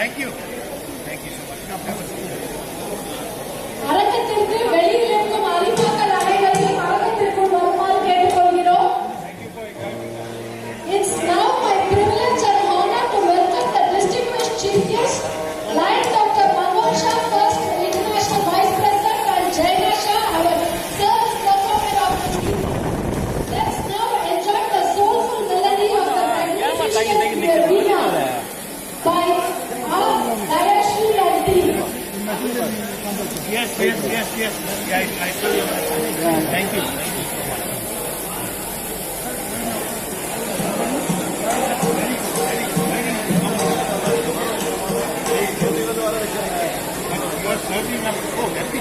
Thank you. Thank you so much. அரங்கத்திற்கு வெளியிலிருக்கும் அறிவாக்கள் அனைவரையும் அரங்கத்திற்குள் வருமாறு கேட்டுக்கொள்கிறோம். It's now my privilege and honor to welcome the distinguished chief guest, Lion Dr. Manoj Shah, First International Vice President, and Jaina Shah, our service performer of the evening. Let's now enjoy the soulful melody of the magnificent Veena by our Dayashri and team. Yes. I tell you. Thank you. You are serving us. Oh, happy.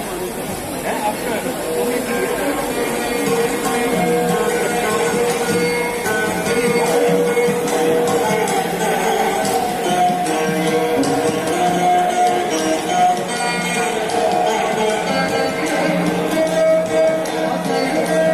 Thank you.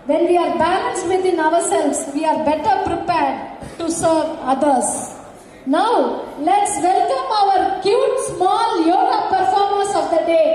When we are balanced within ourselves, we are better prepared to serve others. Now, let's welcome our cute small yoga performers of the day.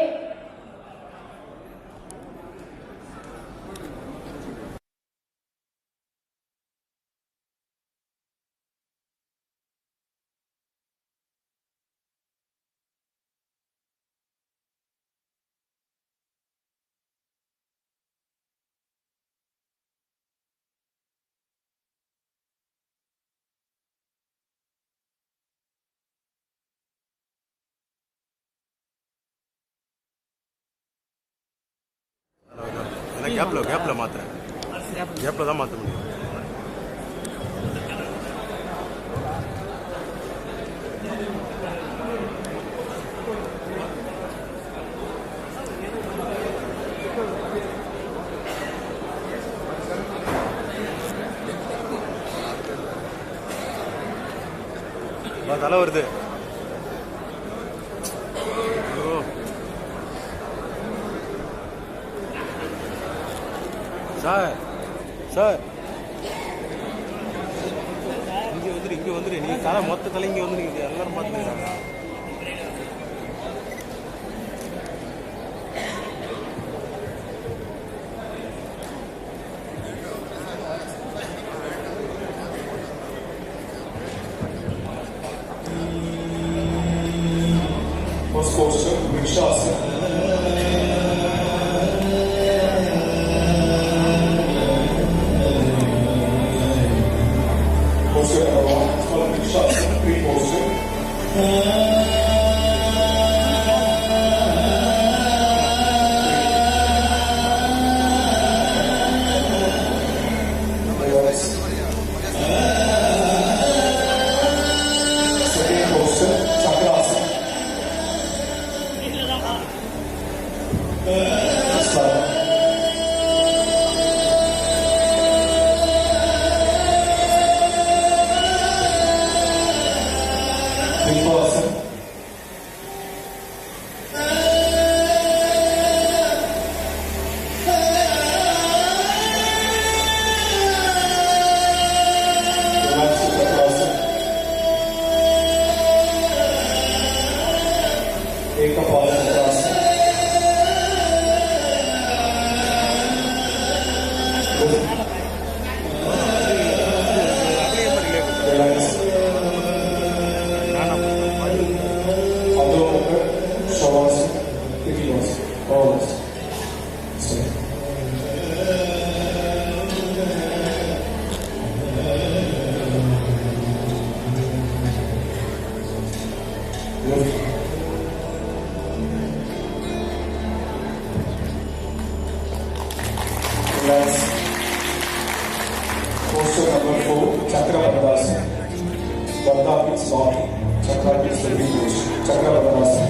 கேப்ல மாத்துறேன். கேப்ல தான் மாற்ற முடியும். தலை வருது. Sir sir இங்கே வந்துரு நீ தலை மொத்த தலை இங்கே வந்துரு எல்லாரும் பார்த்துருக்காங்க. First posture, Vrikshasana. Posture number 1, it's called Vrikshasana, tree posture. Second posture, Chakrasana. Posture number 4, Chakra Bandhasana. Bandha means locking. Chakra means the fingers. Chakra Bandhasana.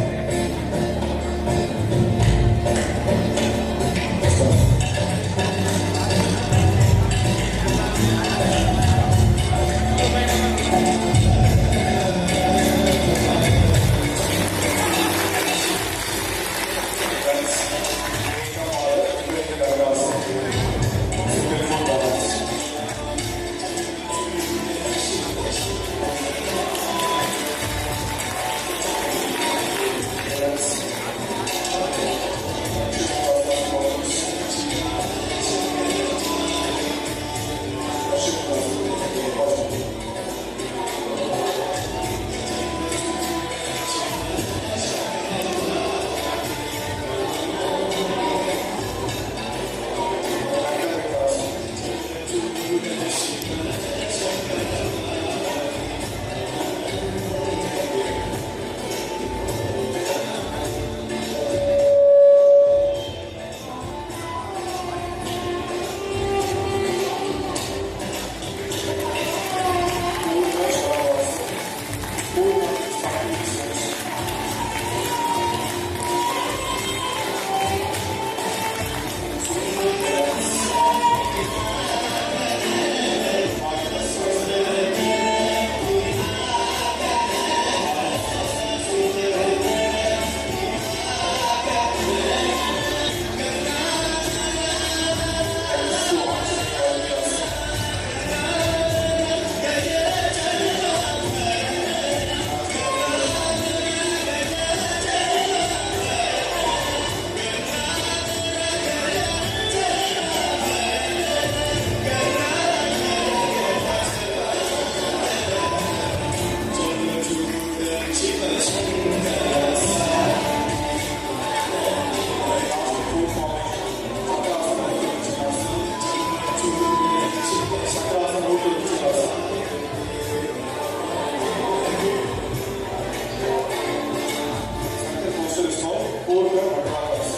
Purga Madhakas.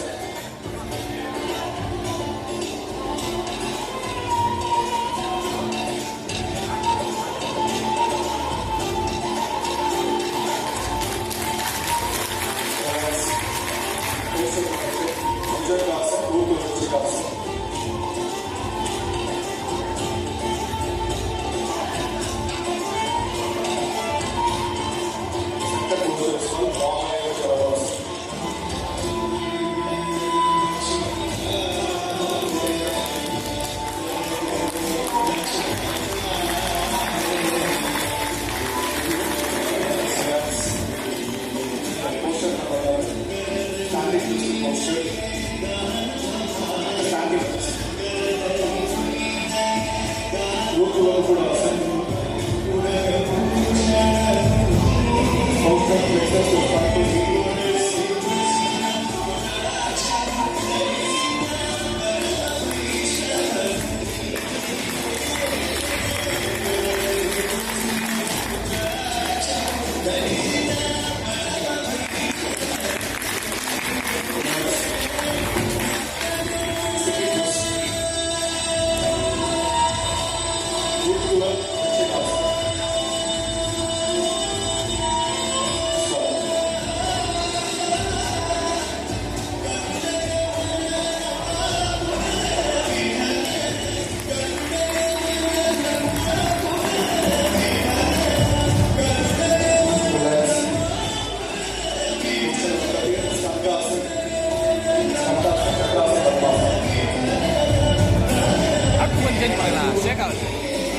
Aku pun jadi pernah. Saya kalau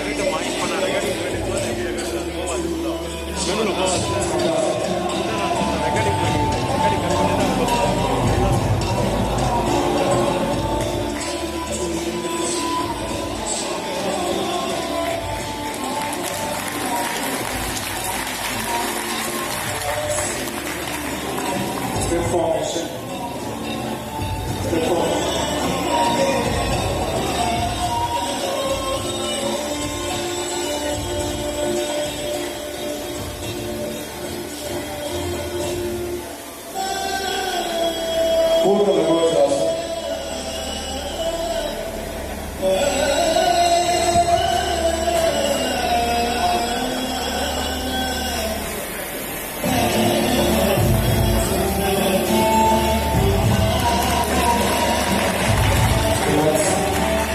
itu main pernah ada yang main itu ada yang bawa dulu. Dulu bawa dulu. Mereka di Reformation. Purga Madhakas.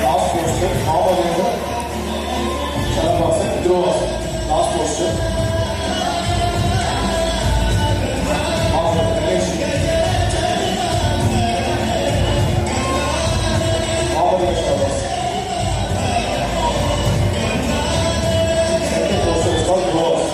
Last posture, Mahavadeva, Shalabhasa, Drovasa. Last posture. Mahavadeva, Mahavadeva Shalabhasa. Second posture is called Drovasa.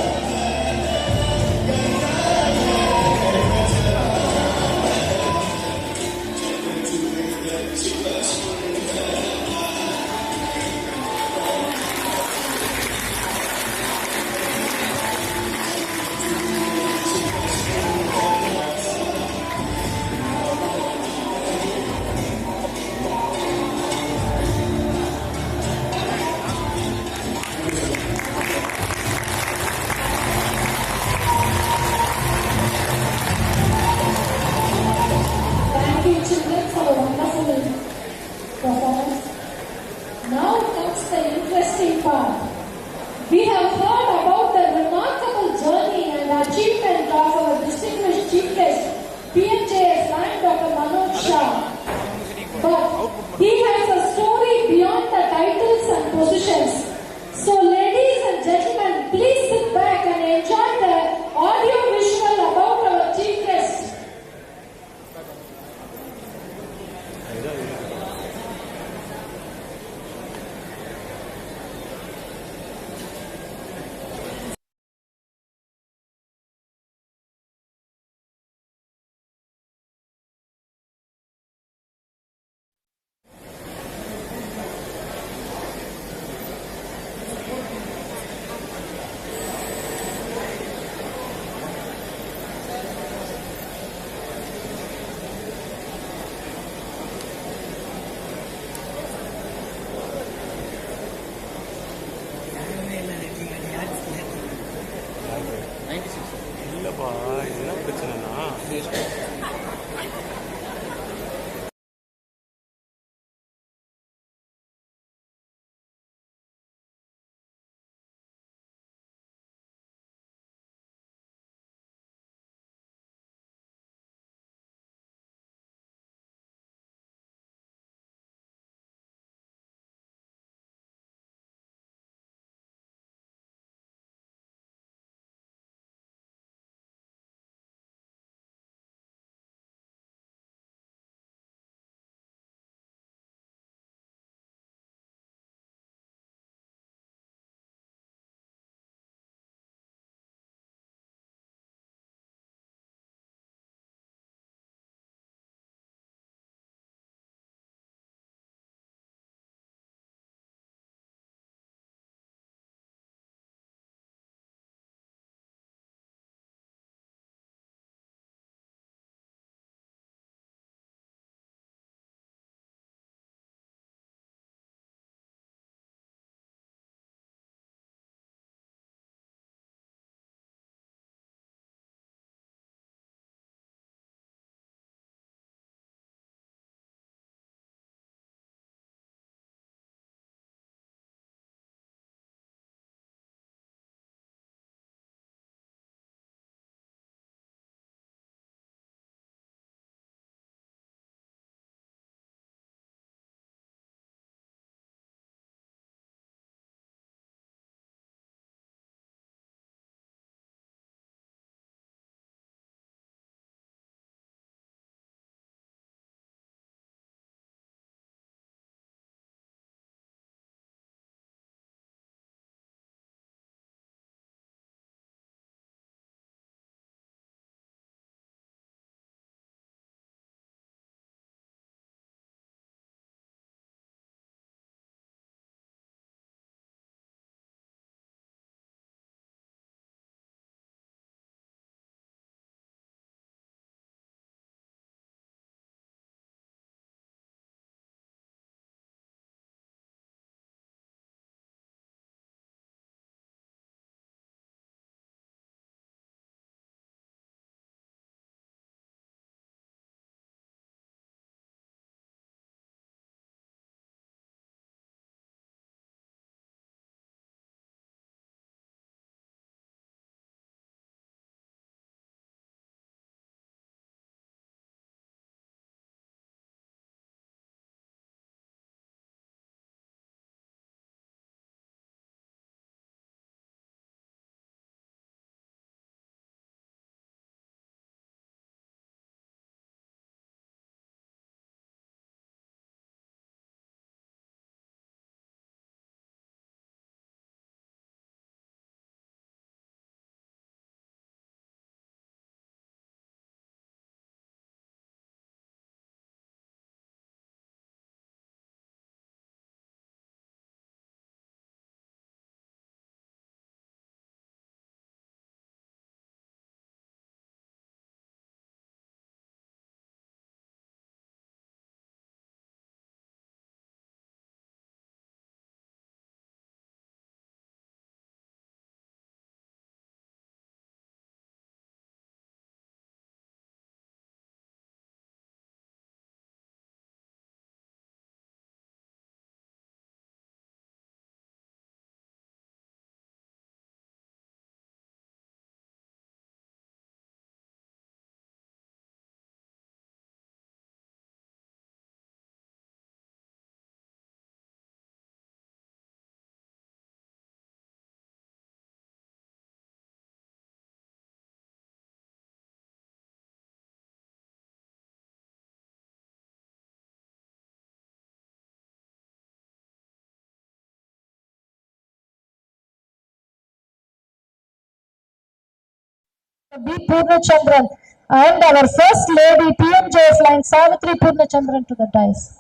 Thank you, children, for a wonderful performance. Now comes the interesting part. We have heard about the remarkable journey and achievement of our distinguished chief guest, PMJS Lion Dr. Manoj Shah. But he has a story beyond the titles and positions. So, ladies and gentlemen, please sit back and enjoy the audio visual about our chief guest. B. Purnachandran and our First Lady PMJF line Savitri Purnachandran to the dais.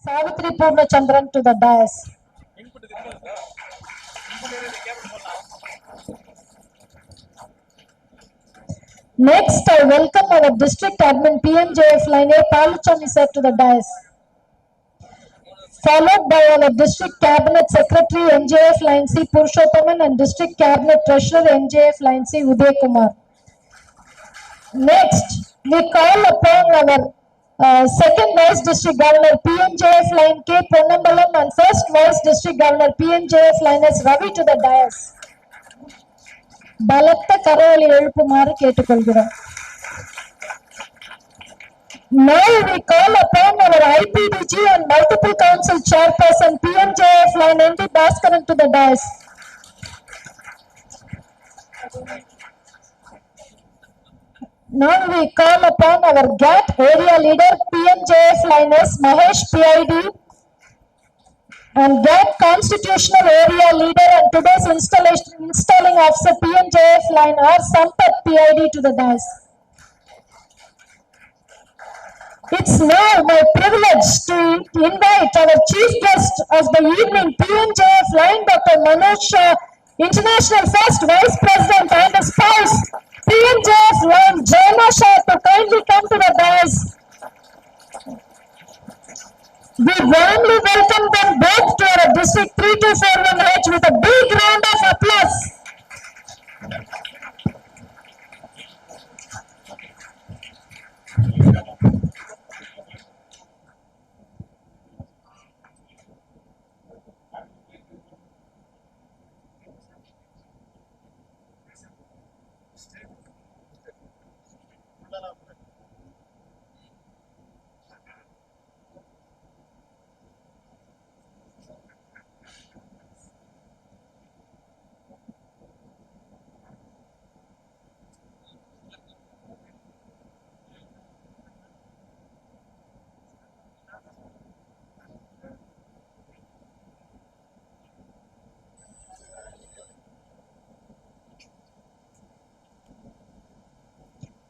Savitri Purnachandran to the dais. Next, I welcome our district admin PMJF line A Paluchami sir to the dais. Followed by our district cabinet secretary NJF line C Purushothaman and district cabinet treasurer NJF line C Uday Kumar. Next, we call upon our second vice district governor PMJF line K Ponnambalam and first vice district governor PMJF line S Ravi to the dais. பலத்த கரவொலி எழுப்புமாறு கேட்டுக்கொள்கிறோம். Now we call upon our IPDG and multiple council chairperson PMJF line ND Bhaskaran to the dais. Now we call upon our GAT area leader PMJF line S Mahesh PID and GAT constitutional area leader and today's installing officer PMJF line R Sampath PID to the dais. It's now my privilege to invite our chief guest of the evening, PMJF line Dr. Manoj Shah, International First Vice President and his spouse, PMJF line Jaina Shah, to kindly come to the dais. We warmly welcome them both to our District 3241H with a big round of applause.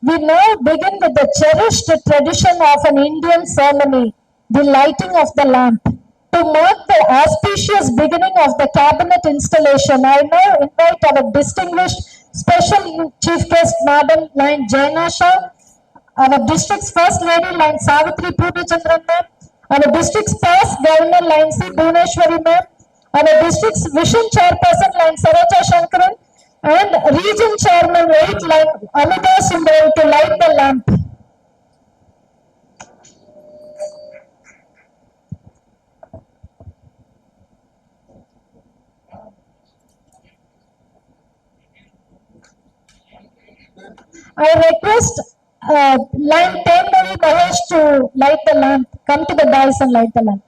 We now begin with the cherished tradition of an Indian ceremony, the lighting of the lamp. To mark the auspicious beginning of the cabinet installation, I now invite our distinguished Special Chief Guest Madam Line Jaina Shah, our district's First Lady Line Savitri Purnachandran ma'am, our district's Past Governor Line C Bhuneshwari ma'am, our district's Vision Chairperson Line Saraja Shankaran, and Region Chairman 8 Line Amita Sundaram to light the lamp. I request line 10 Ravi Mahesh to light the lamp. Come to the dais and light the lamp.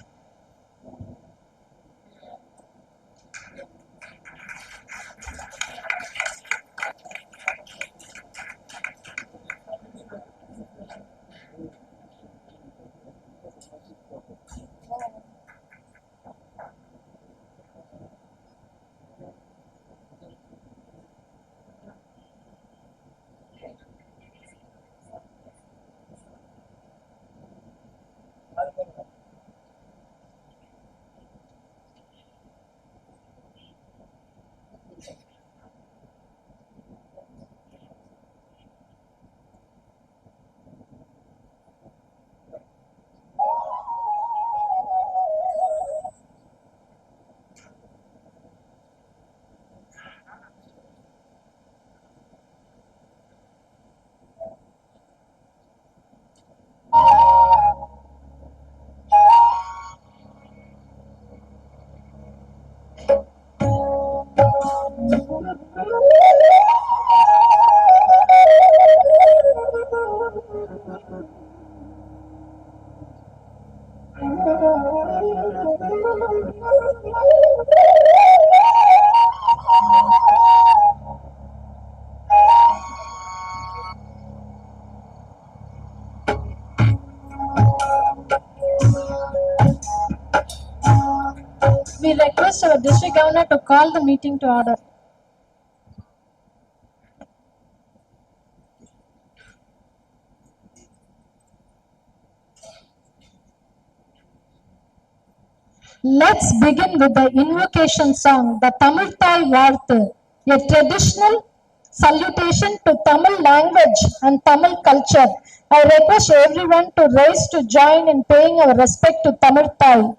We request our district governor to call the meeting to order. Let's begin with the invocation song, the Tamil Thai Varthu, a traditional salutation to Tamil language and Tamil culture. I request everyone to rise to join in paying our respect to Tamil Thai.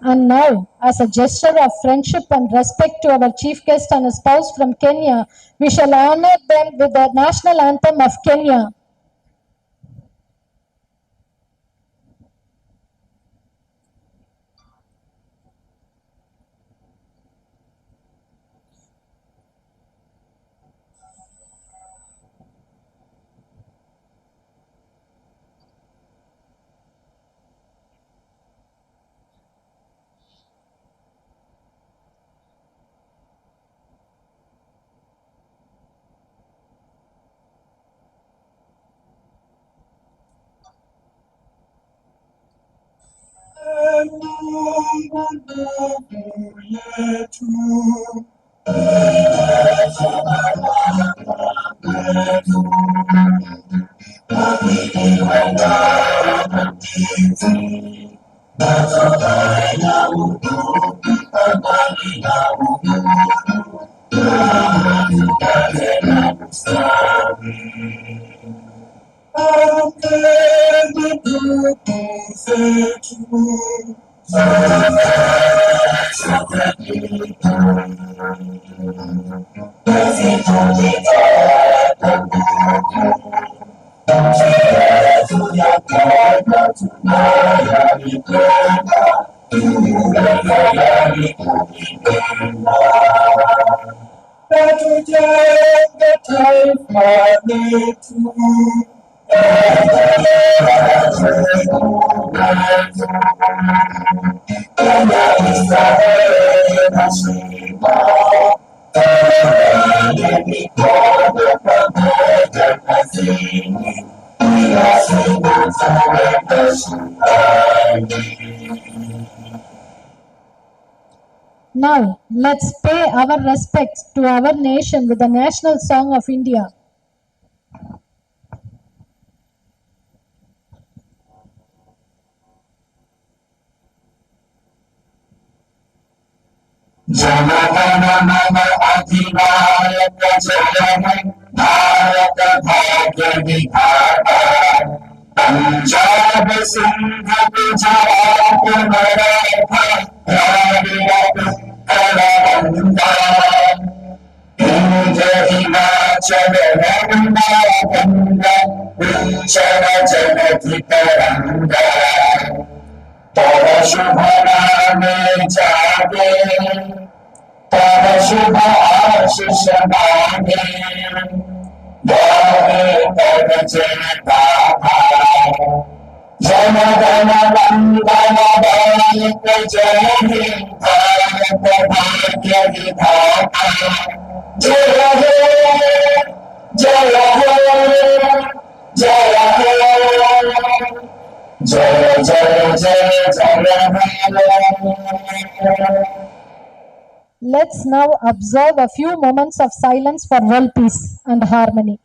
And now, as a gesture of friendship and respect to our chief guest and his spouse from Kenya, we shall honor them with the national anthem of Kenya. Now, let's pay our respects to our nation with the national song of India. जनगण मन अधिनायक जय भारत भाग्य विधाता पंजाब सिंध गुजरात मराठा द्राविड़ कलबंगा हिंद हिमाचल गंगा गंगा उच्चल जगति तरंगा तव शुभ नाम जागे तव शुभ आशीष मांगे गावे तव जय गाथा जन गण वंदन नायक जय हे भारत भाग्य विधाता जय हे जय हे जय हे जय जय जय जय। Let's now observe a few moments of silence for world peace and harmony.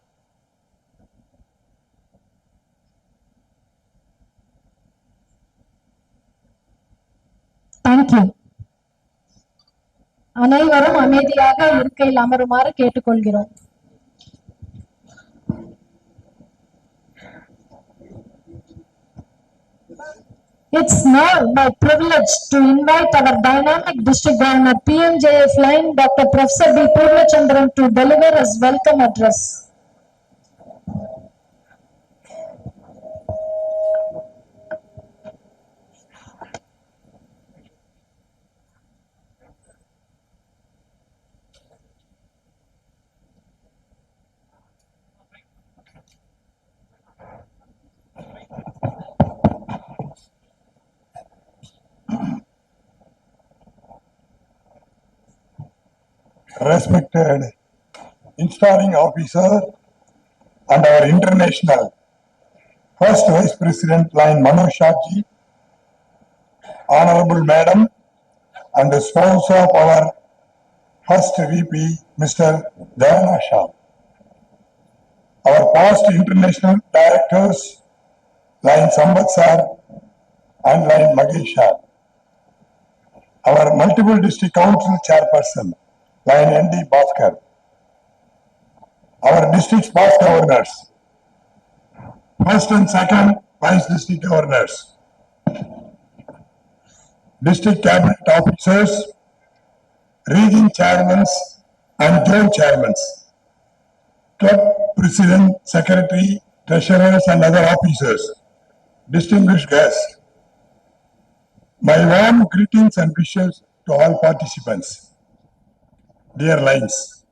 Thank you. அனைவரும் அமைதியாக இருக்கையில் அமருமாறு கேட்டுக்கொள்கிறோம். It's now my privilege to invite our dynamic district governor PMJF line Dr. Professor B. Purnachandran to deliver his welcome address. Respected installing officer and our international first vice president line Manoj Shahji, honorable madam and the spouse of our first VP Mr. Dayana Shah, our past international directors line Sambat sir and line Magesh Shah, our multiple district council chairperson line ND Bhaskar, our district's past governors, first and second vice district governors, district cabinet officers, region chairmen and zone chairmen, club president, secretary, treasurers and other officers, distinguished guests, my warm greetings and wishes to all participants. Dear Lines,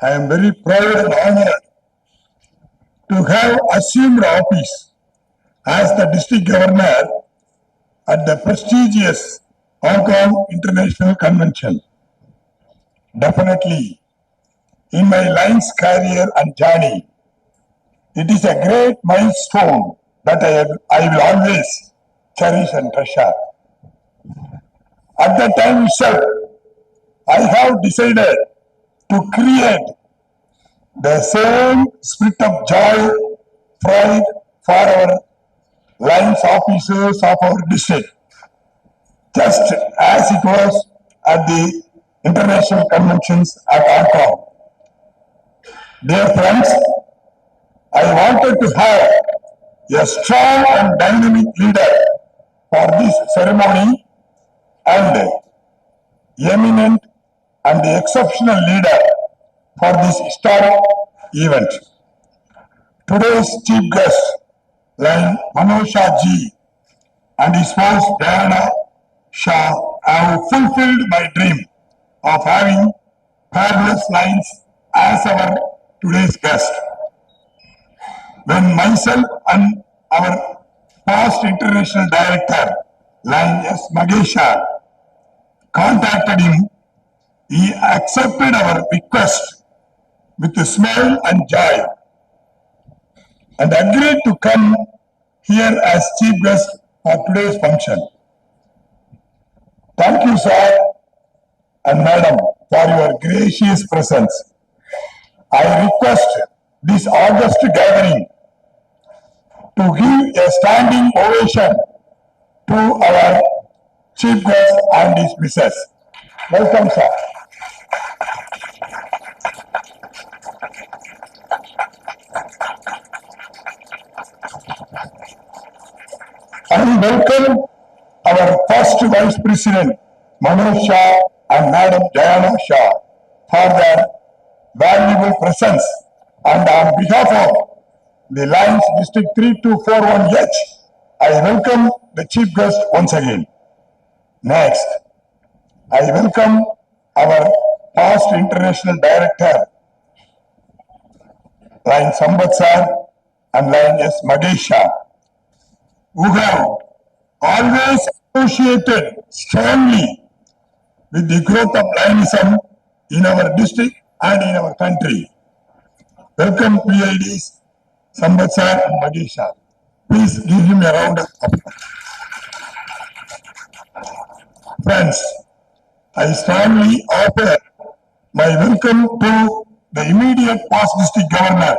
I am very proud and honored to have assumed office as the district governor at the prestigious Hong Kong International Convention. Definitely, in my Lines career and journey, it is a great milestone that I will always cherish and treasure. At that time itself, I have decided to create the same spirit of joy, pride for our Lines officers of our district, just as it was at the international conventions at Hong Kong. Dear friends, I wanted to have a strong and dynamic leader for this ceremony and eminent and exceptional leader for this historic event. Today's chief guest, like Manoj Shah ji and his wife Diana Shah, have fulfilled my dream of having fabulous lines as our today's guest. When myself and our past international director, Line S. Magesha, contacted him, he accepted our request with a smile and joy and agreed to come here as chief guest for today's function. Thank you, sir and madam, for your gracious presence. I request this august gathering to give a standing ovation to our chief guest and his missus. Welcome, sir. I welcome our first Vice President, Manoj Shah and Madam Diana Shah for their valuable presence, and on behalf of the Lions District 3241H, I welcome the chief guest once again. Next, I welcome our past international director, Lion Sambat sir and Lion S. Magesha, who have always associated strongly with the growth of Lionism in our district and in our country. Welcome PIDs, Sambat sir and Magesha. Please give him a round of applause. Friends, I strongly offer my welcome to the immediate past district governor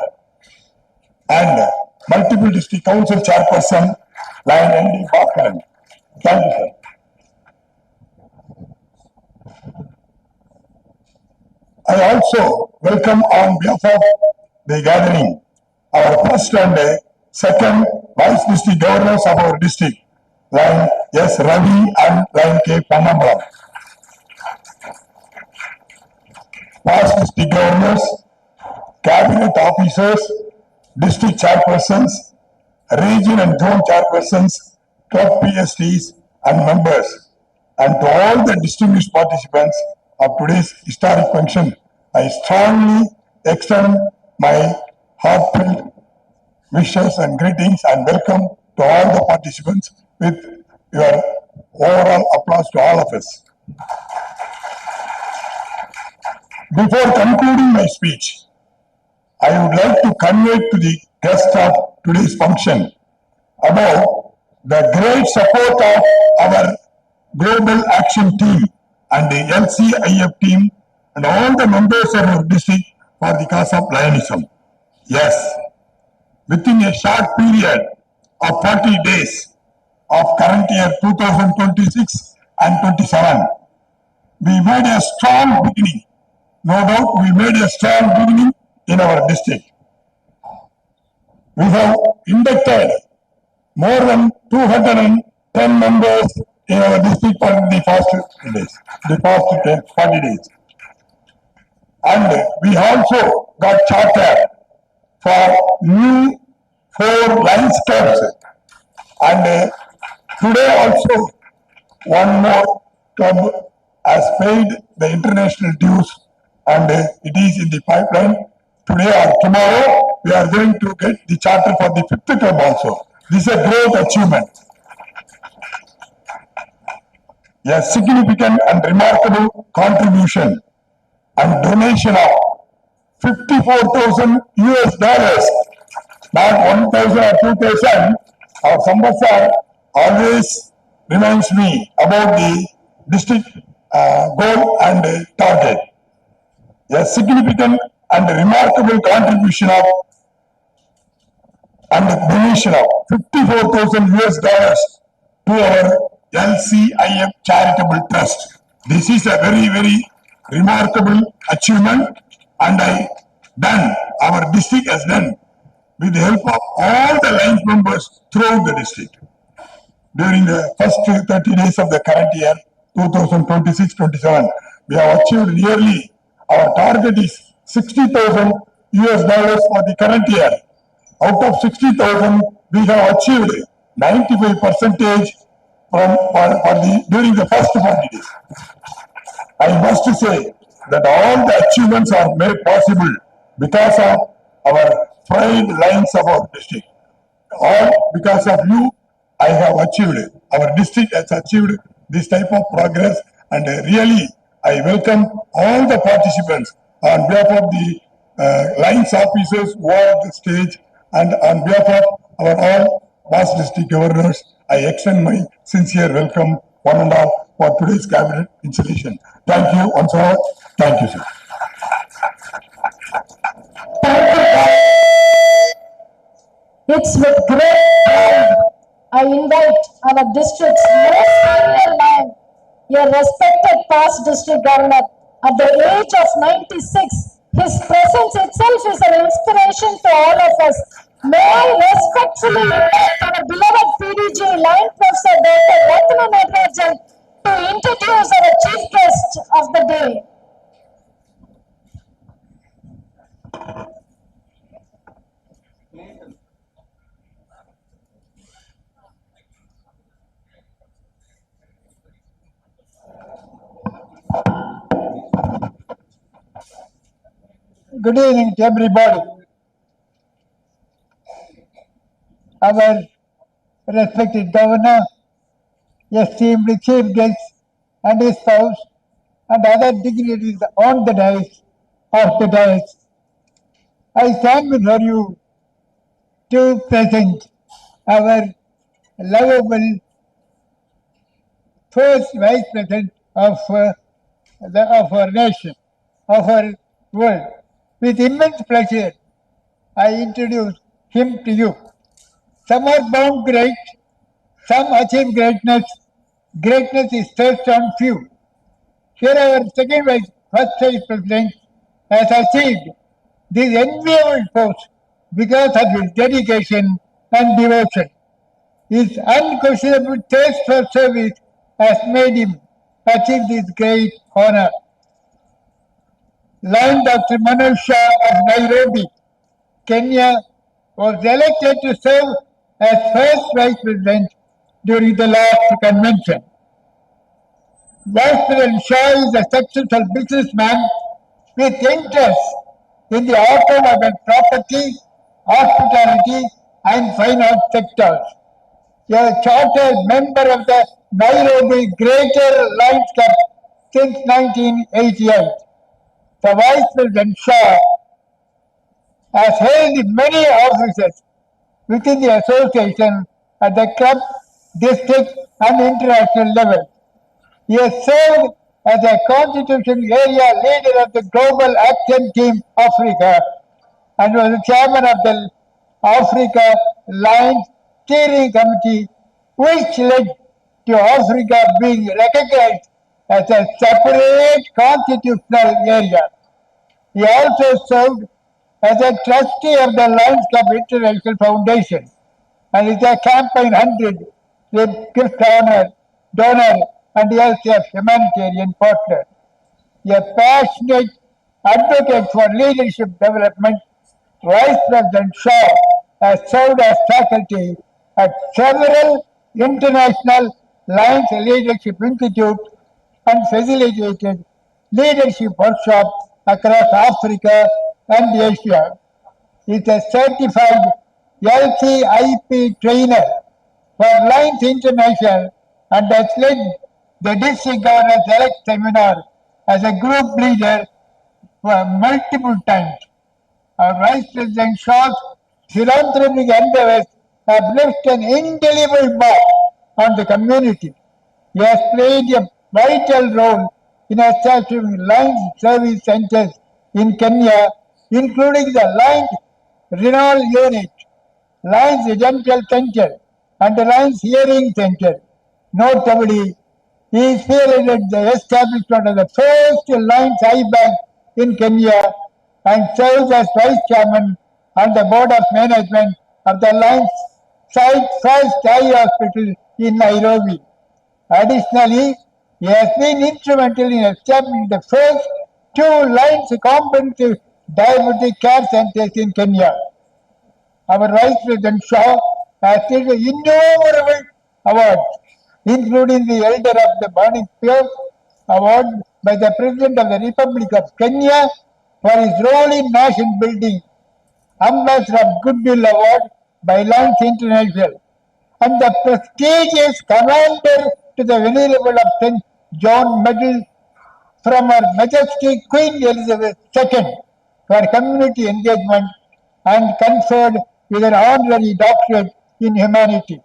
and multiple district council chairperson, Lion N.D. Bakaran. Thank you, sir. I also welcome on behalf of the gathering our first and second vice district governors of our district, Lion S. Ravi and Lion K. Pannambalam. Past district governors, cabinet officers, district chairpersons, region and zone chairpersons, top PSTs and members, and to all the distinguished participants of today's historic function, I strongly extend my heartfelt wishes and greetings and welcome to all the participants with your overall applause to all of us. Before concluding my speech, I would like to convey to the guests of today's function about the great support of our Global Action Team and the LCIF team and all the members of our district for the cause of Lionism. Yes, within a short period of 40 days of current year 2026 and 27, we made a strong beginning. No doubt we made a strong beginning in our district. We have inducted more than 210 members in our district for the past 40 days. And we also got charter for new 4 Lions clubs. And today also one more club has paid the international dues and it is in the pipeline. Today or tomorrow we are going to get the charter for the 5th club also. This is a great achievement. A significant and remarkable contribution and donation of $54,000 US, not 1,000 or 2,000. Our Sambat sir always reminds me about the district goal and target. A significant and remarkable contribution of and donation of $54,000 US to our LCIF Charitable Trust. This is a very, very remarkable achievement, and I then our district has done with the help of all the Lions members throughout the district. During the first 30 days of the current year, 2026-27, we have achieved nearly, our target is $60,000 for the current year. Out of 60,000, we have achieved 95% during the first 40 days. I must say that all the achievements are made possible because of our pride Lions of our district. All because of you, I have achieved. Our district has achieved this type of progress, and really, I welcome all the participants on behalf of the Lions officers who are at the stage, and on behalf of our all past district governors, I extend my sincere welcome, one and all, for today's cabinet installation. Thank you once more. Thank you, sir. It's with great pride I invite our district's most senior lion, a respected past district governor, at the age of 96. His presence itself is an inspiration to all of us. May I respectfully invite our beloved PDG Lion Professor Dr. Ratna Natarajan to introduce our chief guest of the day. Good evening to everybody. Our respected governor, esteemed chief guests and his spouse, and other dignitaries on the dais, off the dais. I stand before you to present our lovable first vice president of our nation, of our world. With immense pleasure, I introduce him to you. Some are born great, some achieve greatness. Greatness is thrust on few. Here our first vice president has achieved this enviable post because of his dedication and devotion. His unquestionable thirst for service has made him achieve this great honor. Lion Dr. Manoj Shah of Nairobi, Kenya, was elected to serve as first vice president during the last convention. Vice President Shah is a successful businessman with interest in the automobile property, hospitality, and finance sectors. He is a chartered member of the Nairobi Greater Lions Club since 1988. The Vice President Shah has held many offices within the association at the club, district, and international level. He has served as a Constitution Area Leader of the Global Action Team Africa and was the chairman of the Africa Lions Steering Committee, which led to Africa being recognized as a separate constitutional area. He also served as a trustee of the Lions Club International Foundation and is a Campaign 100 gift donor and also a humanitarian partner. A passionate advocate for leadership development, Vice President Shah has served as faculty at several international Lions Leadership Institutes and facilitated leadership workshops across Africa and Asia. He is a certified LCIP trainer for Lions International and has led the District Governors Select Seminar as a group leader for multiple times. Our Vice President Shah's philanthropic endeavors have left an indelible mark on the community. He has played a vital role in establishing Lions service centers in Kenya, including the Lions Renal Unit, Lions Dental Center, and the Lions Hearing Center. Notably, he spearheaded the establishment of the first Lions Eye Bank in Kenya and serves as Vice Chairman on the Board of Management of the Lions Side First Eye Hospital in Nairobi. Additionally, he has been instrumental in establishing the first 2 Lions comprehensive diabetic care centers in Kenya. Our Vice President Shaw has received innumerable awards, including the Elder of the Burning Spear Award by the President of the Republic of Kenya for his role in nation building, Ambassador of Goodwill Award by Lions International, and the prestigious Commander to the Venerable of St. John Medal from Her Majesty Queen Elizabeth II for community engagement and conferred with an honorary doctorate in humanity.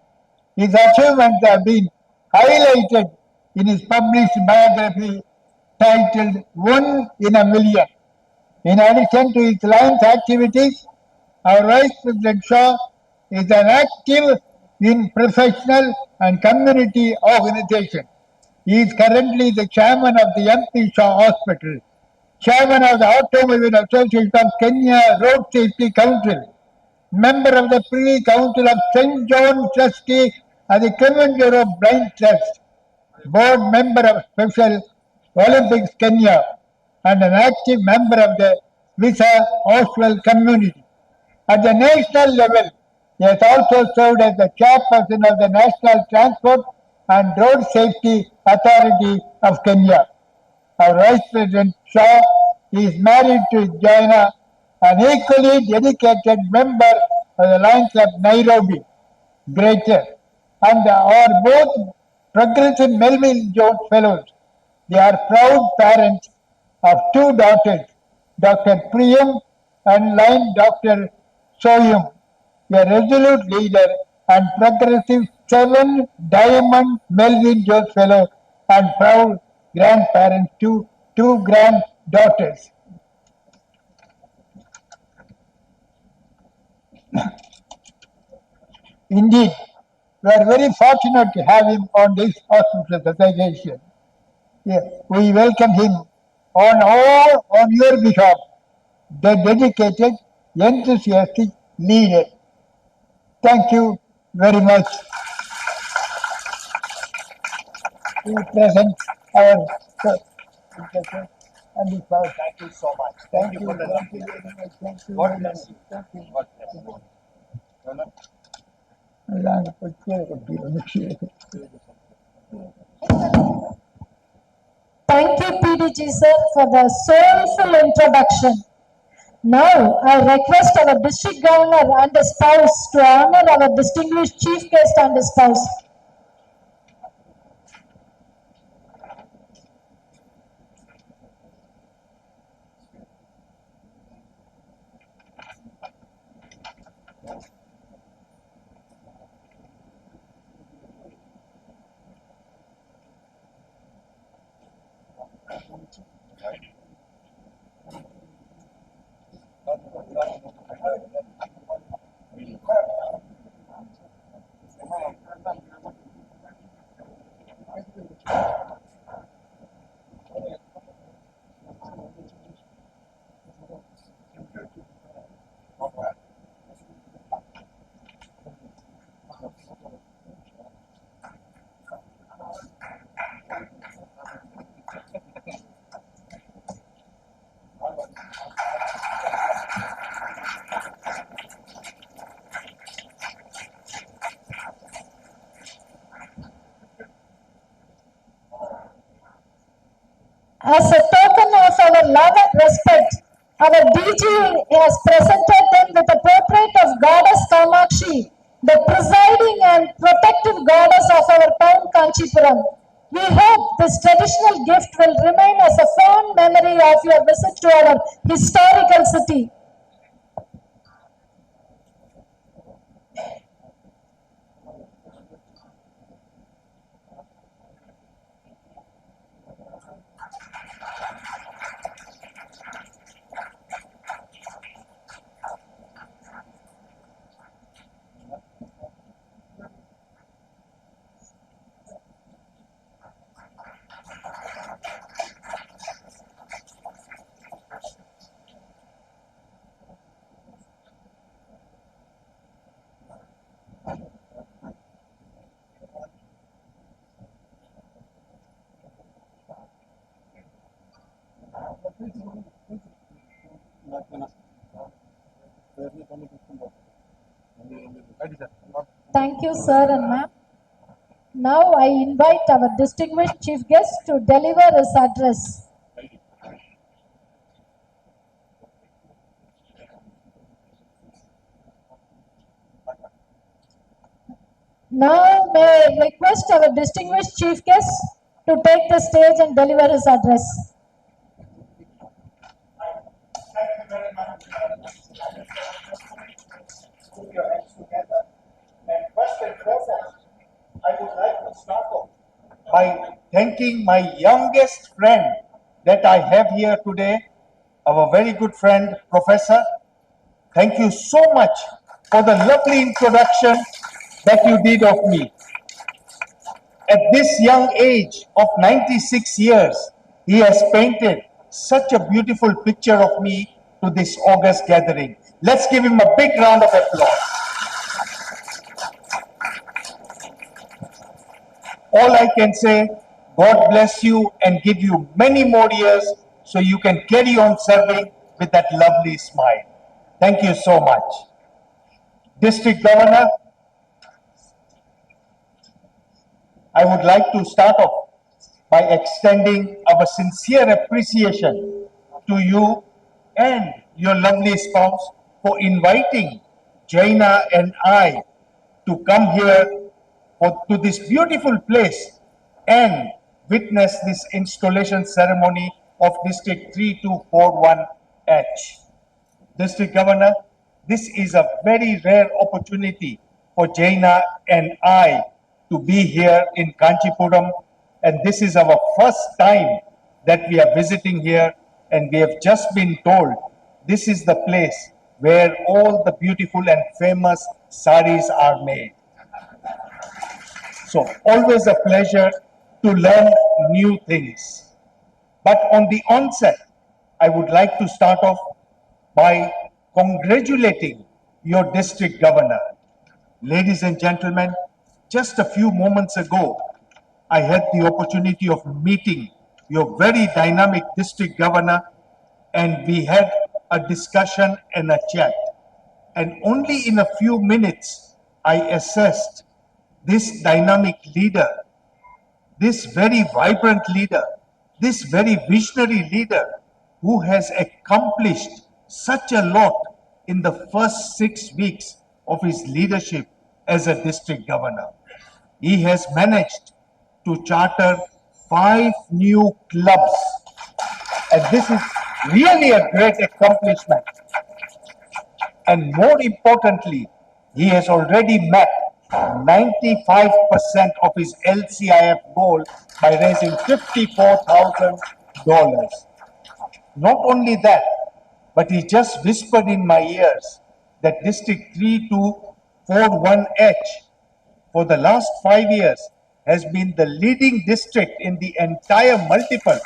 His achievements have been highlighted in his published biography titled One in a Million. In addition to his Lions activities, our Vice President Shaw is an active in professional and community organization. He is currently the chairman of the MP Shaw Hospital, chairman of the Automobile Association of Kenya Road Safety Council, member of the Privy Council of St. John Trustee and the Kilimanjaro Blind Trust, board member of Special Olympics Kenya, and an active member of the Visa Oswald community. At the national level, he has also served as the chairperson of the National Transport and Road Safety Authority of Kenya. Our Vice President Shaw is married to Joanna, an equally dedicated member of the Lions Club Nairobi, Greater, and are both progressive Melville Jones Fellows. They are proud parents of 2 daughters, Dr. Priyam and Lion Dr. Soyum, a resolute leader and progressive 7 Diamond Melvin Jones Fellow, and proud grandparents to 2 granddaughters. Indeed, we are very fortunate to have him on this auspicious occasion. We welcome him on your behalf, the dedicated, enthusiastic leader. Thank you very much. We present our and the power. Thank you so much. Thank you for the thank you very much. Thank you. God bless you. Thank you. God bless you. Thank you, PDG sir, for the soulful introduction. Now, I request our district governor and his spouse to honor our distinguished chief guest and his spouse. As a token of our love and respect, our DG has presented them with a portrait of Goddess Kamakshi, the presiding and protective goddess of our town Kanchipuram. We hope this traditional gift will remain as a fond memory of your visit to our historical city. Thank you, sir and ma'am. Now I invite our distinguished chief guest to deliver his address. Now may I request our distinguished chief guest to take the stage and deliver his address. Thank you very much. Put your hands together. And first and foremost, I would like to start off by thanking my youngest friend that I have here today, our very good friend, Professor. Thank you so much for the lovely introduction that you did of me. At this young age of 96 years, he has painted such a beautiful picture of me to this August gathering. Let's give him a big round of applause. All I can say, God bless you and give you many more years so you can carry on serving with that lovely smile. Thank you so much. District Governor, I would like to start off by extending our sincere appreciation to you and your lovely spouse for inviting Jaina and I to come here to this beautiful place and witness this installation ceremony of District 3241H. District Governor, this is a very rare opportunity for Jaina and I to be here in Kanchipuram, and this is our first time that we are visiting here, and we have just been told this is the place where all the beautiful and famous saris are made. So always a pleasure to learn new things. But on the onset, I would like to start off by congratulating your district governor. Ladies and gentlemen, just a few moments ago, I had the opportunity of meeting your very dynamic district governor, and we had a discussion and a chat. And only in a few minutes, I assessed this dynamic leader, this very vibrant leader, this very visionary leader who has accomplished such a lot in the first 6 weeks of his leadership as a district governor. He has managed to charter 5 new clubs, and this is really a great accomplishment. And more importantly, he has already met 95% of his LCIF goal by raising $54,000. Not only that, but he just whispered in my ears that District 3241H for the last 5 years has been the leading district in the entire multiple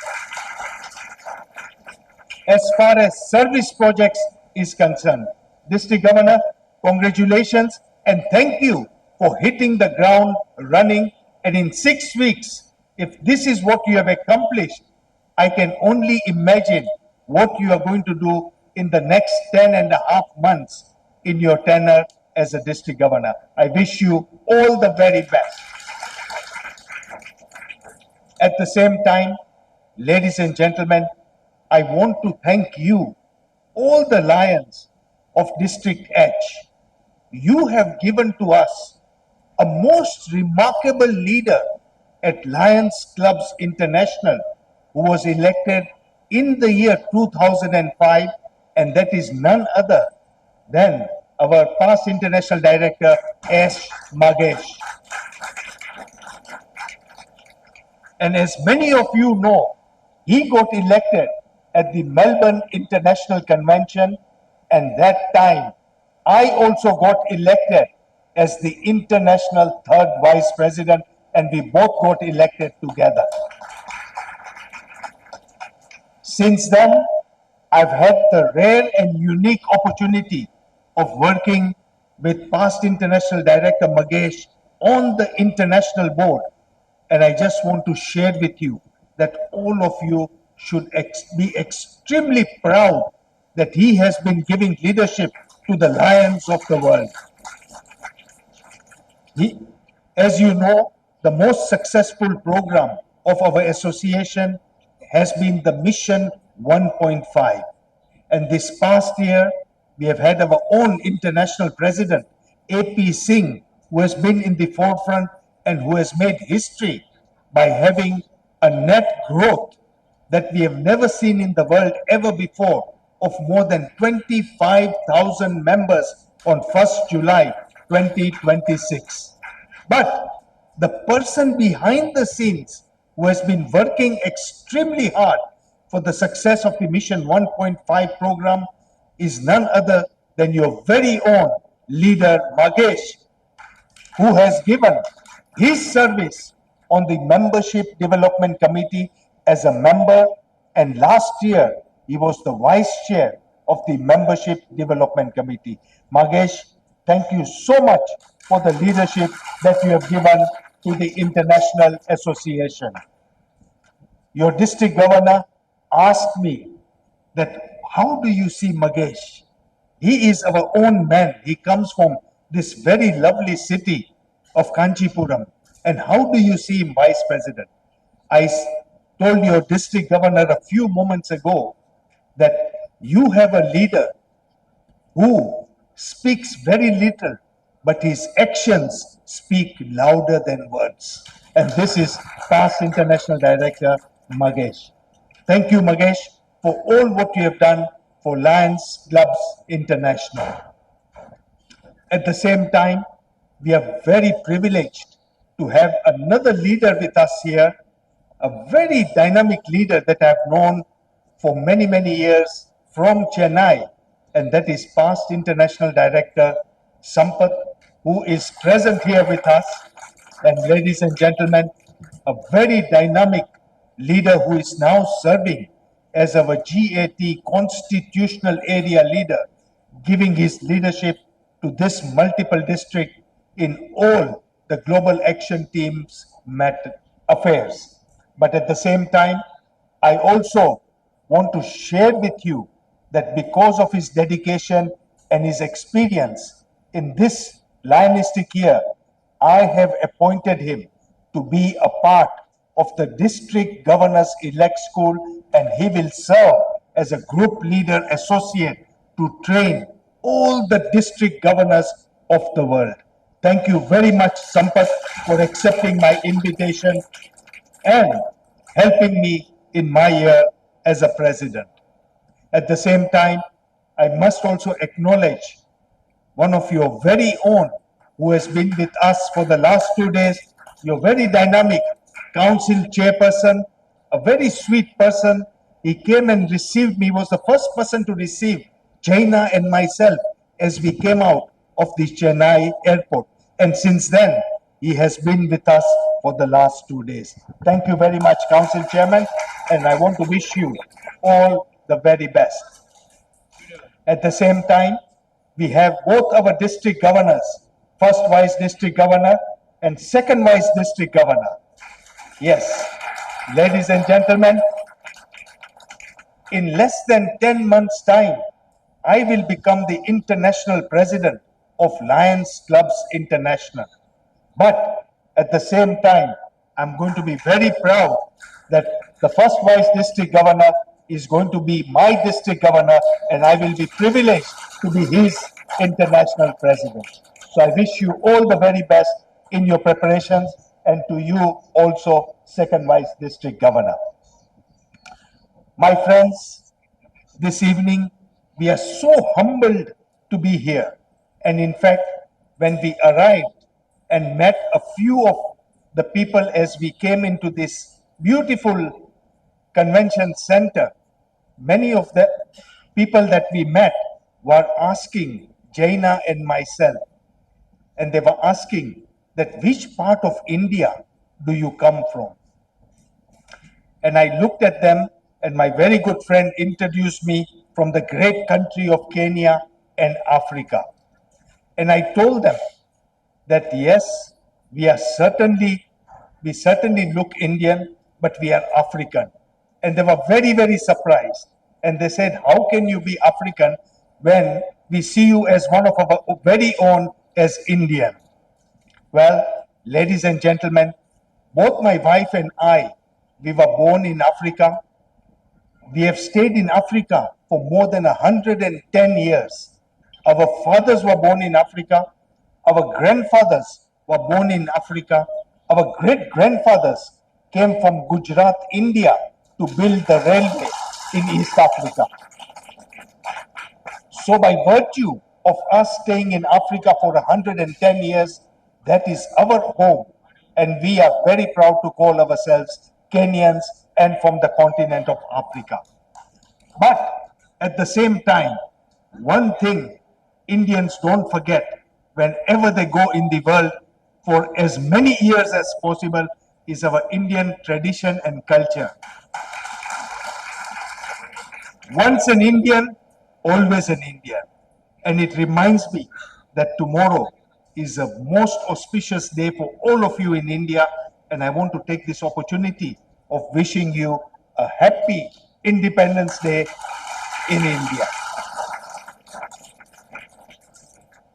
as far as service projects is concerned. District Governor, congratulations and thank you for hitting the ground running. And in 6 weeks, if this is what you have accomplished, I can only imagine what you are going to do in the next 10.5 months in your tenure as a district governor. I wish you all the very best. At the same time, ladies and gentlemen, I want to thank you, all the Lions of District H. You have given to us a most remarkable leader at Lions Clubs International who was elected in the year 2005, and that is none other than our past international director, S. Magesh. And as many of you know, he got elected at the Melbourne International Convention, and that time I also got elected as the international 3rd vice president, and we both got elected together. Since then, I've had the rare and unique opportunity of working with past international director Magesh on the international board. And I just want to share with you that all of you should be extremely proud that he has been giving leadership to the lions of the world. As you know, the most successful program of our association has been the Mission 1.5. And this past year, we have had our own international president, AP Singh, who has been in the forefront and who has made history by having a net growth that we have never seen in the world ever before of more than 25,000 members on 1st July 2026. But the person behind the scenes who has been working extremely hard for the success of the Mission 1.5 program is none other than your very own leader, Magesh, who has given his service on the Membership Development Committee as a member, and last year he was the vice chair of the Membership Development Committee. Magesh, thank you so much for the leadership that you have given to the International Association. Your district governor asked me that, how do you see Magesh? He is our own man. He comes from this very lovely city of Kanchipuram. And how do you see him vice president? I told your district governor a few moments ago that you have a leader who speaks very little, but his actions speak louder than words. And this is past International Director Magesh. Thank you, Magesh, for all what you have done for Lions Clubs International. At the same time, we are very privileged to have another leader with us here, a very dynamic leader that I have known for many, many years from Chennai, and that is past International Director Sampath, who is present here with us. And ladies and gentlemen, a very dynamic leader who is now serving as our GAT Constitutional Area Leader, giving his leadership to this multiple district in all the Global Action Team's affairs. But at the same time, I also want to share with you that because of his dedication and his experience in this Lionistic year, I have appointed him to be a part of the District Governors Elect School, and he will serve as a group leader associate to train all the district governors of the world. Thank you very much, Sampath, for accepting my invitation and helping me in my year as a president. At the same time, I must also acknowledge one of your very own who has been with us for the last 2 days, your very dynamic council chairperson, a very sweet person. He came and received me, was the first person to receive Jaina and myself as we came out of the Chennai airport. And since then, he has been with us for the last 2 days. Thank you very much, Council Chairman, and I want to wish you all the very best. At the same time, we have both our district governors, first Vice District Governor and second Vice District Governor. Yes, ladies and gentlemen, in less than 10 months' time, I will become the international president of Lions Clubs International. But at the same time, I'm going to be very proud that the first Vice District Governor is going to be my district governor, and I will be privileged to be his international president. So I wish you all the very best in your preparations, and to you also, second Vice District Governor. My friends, this evening, we are so humbled to be here. And in fact, when we arrived and met a few of the people as we came into this beautiful convention center, many of the people that we met were asking Jaina and myself, and they were asking that which part of India do you come from? And I looked at them, and my very good friend introduced me from the great country of Kenya and Africa. And I told them that yes, we certainly look Indian, but we are African. And they were very, very surprised. And they said, how can you be African when we see you as one of our very own as Indian? Well, ladies and gentlemen, both my wife and I, we were born in Africa. We have stayed in Africa for more than 110 years. Our fathers were born in Africa. Our grandfathers were born in Africa. Our great-grandfathers came from Gujarat, India, to build the railway in East Africa. So by virtue of us staying in Africa for 110 years, that is our home. And we are very proud to call ourselves Kenyans and from the continent of Africa. But at the same time, one thing Indians don't forget whenever they go in the world for as many years as possible is our Indian tradition and culture. Once an Indian, always an Indian. And it reminds me that tomorrow is a most auspicious day for all of you in India. And I want to take this opportunity of wishing you a happy Independence Day in India.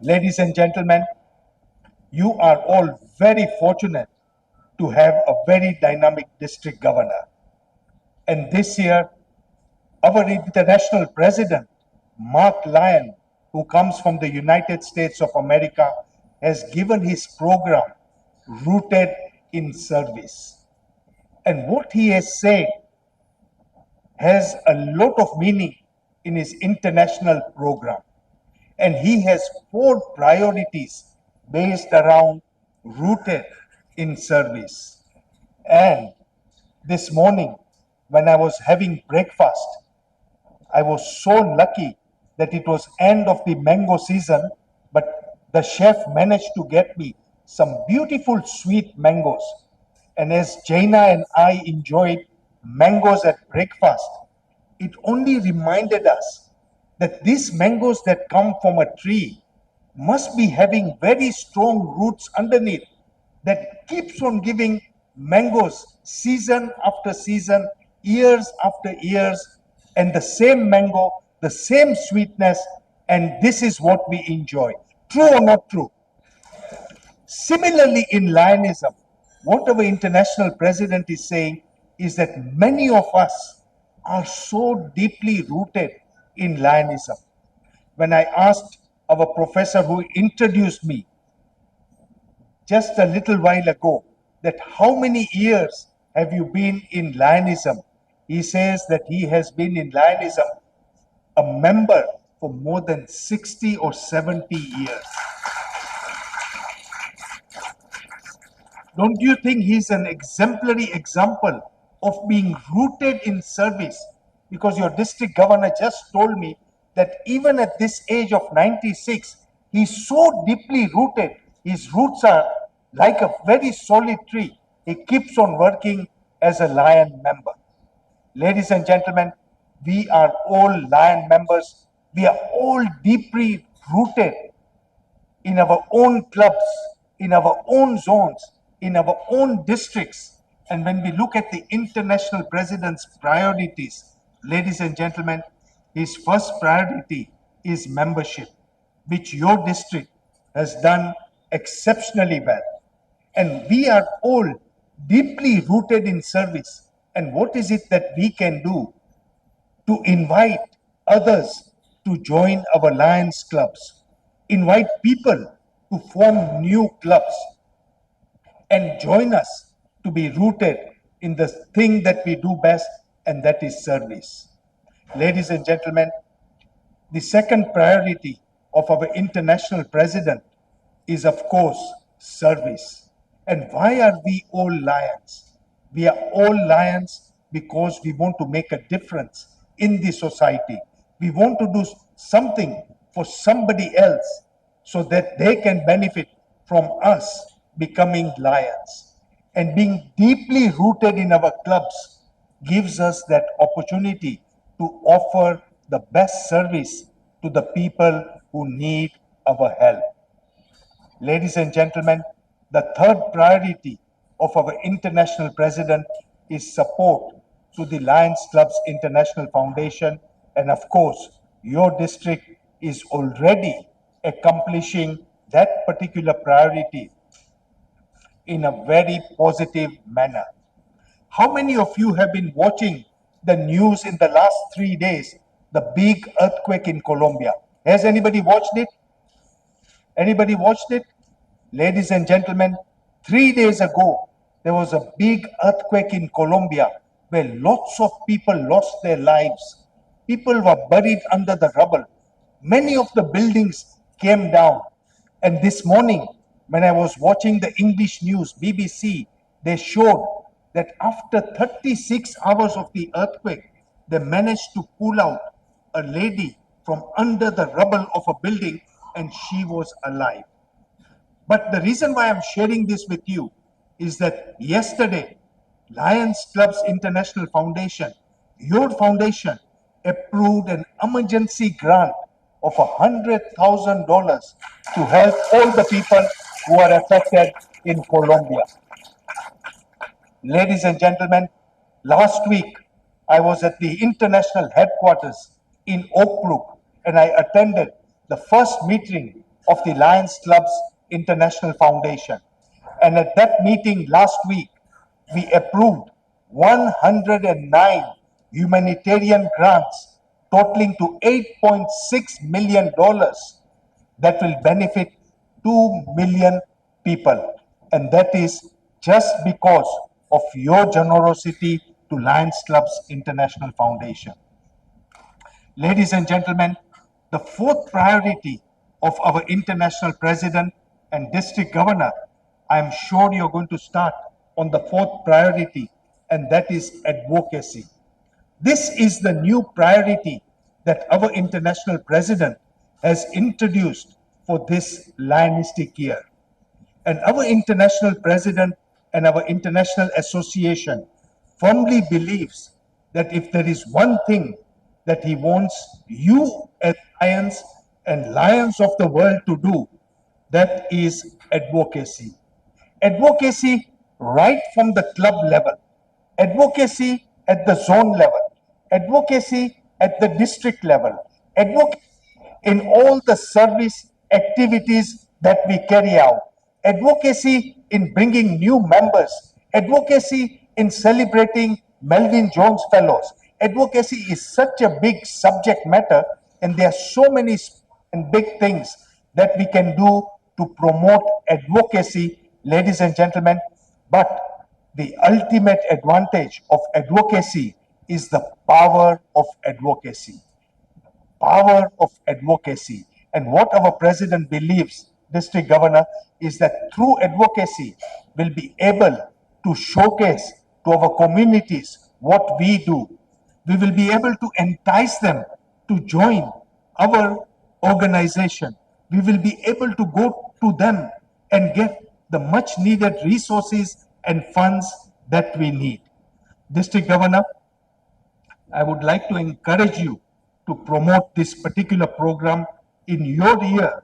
Ladies and gentlemen, you are all very fortunate to have a very dynamic district governor. And this year, our international president, Mark Lyon, who comes from the United States of America, has given his program Rooted in Service. And what he has said has a lot of meaning in his international program. And he has 4 priorities based around Rooted in Service. And this morning, when I was having breakfast, I was so lucky that it was end of the mango season, but the chef managed to get me some beautiful sweet mangoes. And as Jaina and I enjoyed mangoes at breakfast, it only reminded us that these mangoes that come from a tree must be having very strong roots underneath that keeps on giving mangoes season after season, years after years, and the same mango, the same sweetness, and this is what we enjoy. True or not true? Similarly, in Lionism, what our international president is saying is that many of us are so deeply rooted in Lionism. When I asked our professor who introduced me just a little while ago that how many years have you been in Lionism, he says that he has been in Lionism a member for more than 60 or 70 years. Don't you think he's an exemplary example of being rooted in service? Because your district governor just told me that even at this age of 96, he's so deeply rooted. His roots are like a very solid tree. He keeps on working as a Lion member. Ladies and gentlemen, we are all Lion members. We are all deeply rooted in our own clubs, in our own zones, in our own districts. And when we look at the international president's priorities, ladies and gentlemen, his first priority is membership, which your district has done exceptionally well. And we are all deeply rooted in service. And what is it that we can do to invite others to join our Lions clubs, invite people to form new clubs and join us to be rooted in the thing that we do best, and that is service. Ladies and gentlemen, the second priority of our international president is, of course, service. And why are we all Lions? We are all Lions because we want to make a difference in the society. We want to do something for somebody else so that they can benefit from us becoming Lions. And being deeply rooted in our clubs gives us that opportunity to offer the best service to the people who need our help. Ladies and gentlemen, the third priority of our international president is support to the Lions Clubs International Foundation, and of course, your district is already accomplishing that particular priority in a very positive manner. How many of you have been watching the news in the last 3 days, the big earthquake in Colombia? Has anybody watched it? Anybody watched it? Ladies and gentlemen, 3 days ago, there was a big earthquake in Colombia where lots of people lost their lives. People were buried under the rubble. Many of the buildings came down. And this morning, when I was watching the English news, BBC, they showed that after 36 hours of the earthquake, they managed to pull out a lady from under the rubble of a building and she was alive. But the reason why I'm sharing this with you is that yesterday, Lions Clubs International Foundation, your foundation, approved an emergency grant of $100,000 to help all the people who are affected in Colombia. Ladies and gentlemen, last week I was at the international headquarters in Oak Brook and I attended the first meeting of the Lions Clubs International Foundation. And at that meeting last week, we approved 109 humanitarian grants totaling to $8.6 million that will benefit 2 million people. And that is just because of your generosity to Lions Clubs International Foundation. Ladies and gentlemen, the fourth priority of our international president and district governor, I am sure you're going to start on the fourth priority, and that is advocacy. This is the new priority that our international president has introduced for this Lionistic year. And our international president and our international association firmly believes that if there is one thing that he wants you as Lions and Lions of the world to do, that is advocacy. Advocacy right from the club level, advocacy at the zone level, advocacy at the district level, advocacy in all the service activities that we carry out, advocacy in bringing new members, advocacy in celebrating Melvin Jones Fellows. Advocacy is such a big subject matter, and there are so many and big things that we can do to promote advocacy, ladies and gentlemen. But the ultimate advantage of advocacy is the power of advocacy. Power of advocacy. And what our president believes, district governor, is that through advocacy, we'll be able to showcase to our communities what we do. We will be able to entice them to join our organization. We will be able to go to them and get the much needed resources and funds that we need. District Governor, I would like to encourage you to promote this particular program in your year,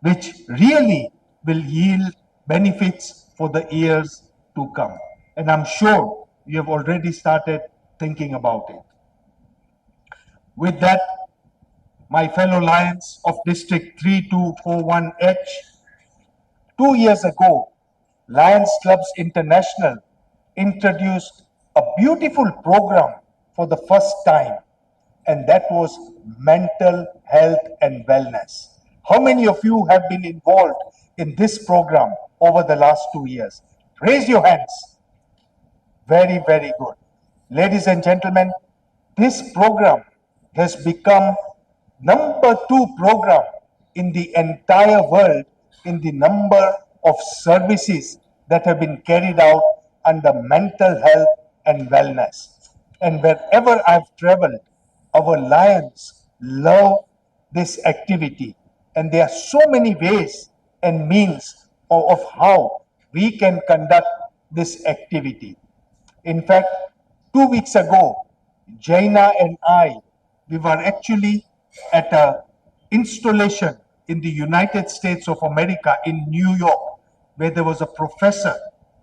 which really will yield benefits for the years to come. And I'm sure you have already started thinking about it. With that, my fellow Lions of District 3241H, 2 years ago, Lions Clubs International introduced a beautiful program for the first time, and that was mental health and wellness. How many of you have been involved in this program over the last 2 years? Raise your hands. Very, very good. Ladies and gentlemen, this program has become #2 program in the entire world in the number of services that have been carried out under mental health and wellness. And wherever I've traveled, our Lions love this activity. And there are so many ways and means of how we can conduct this activity. In fact, 2 weeks ago, Jaina and I, we were actually at an installation in the United States of America in New York, where there was a professor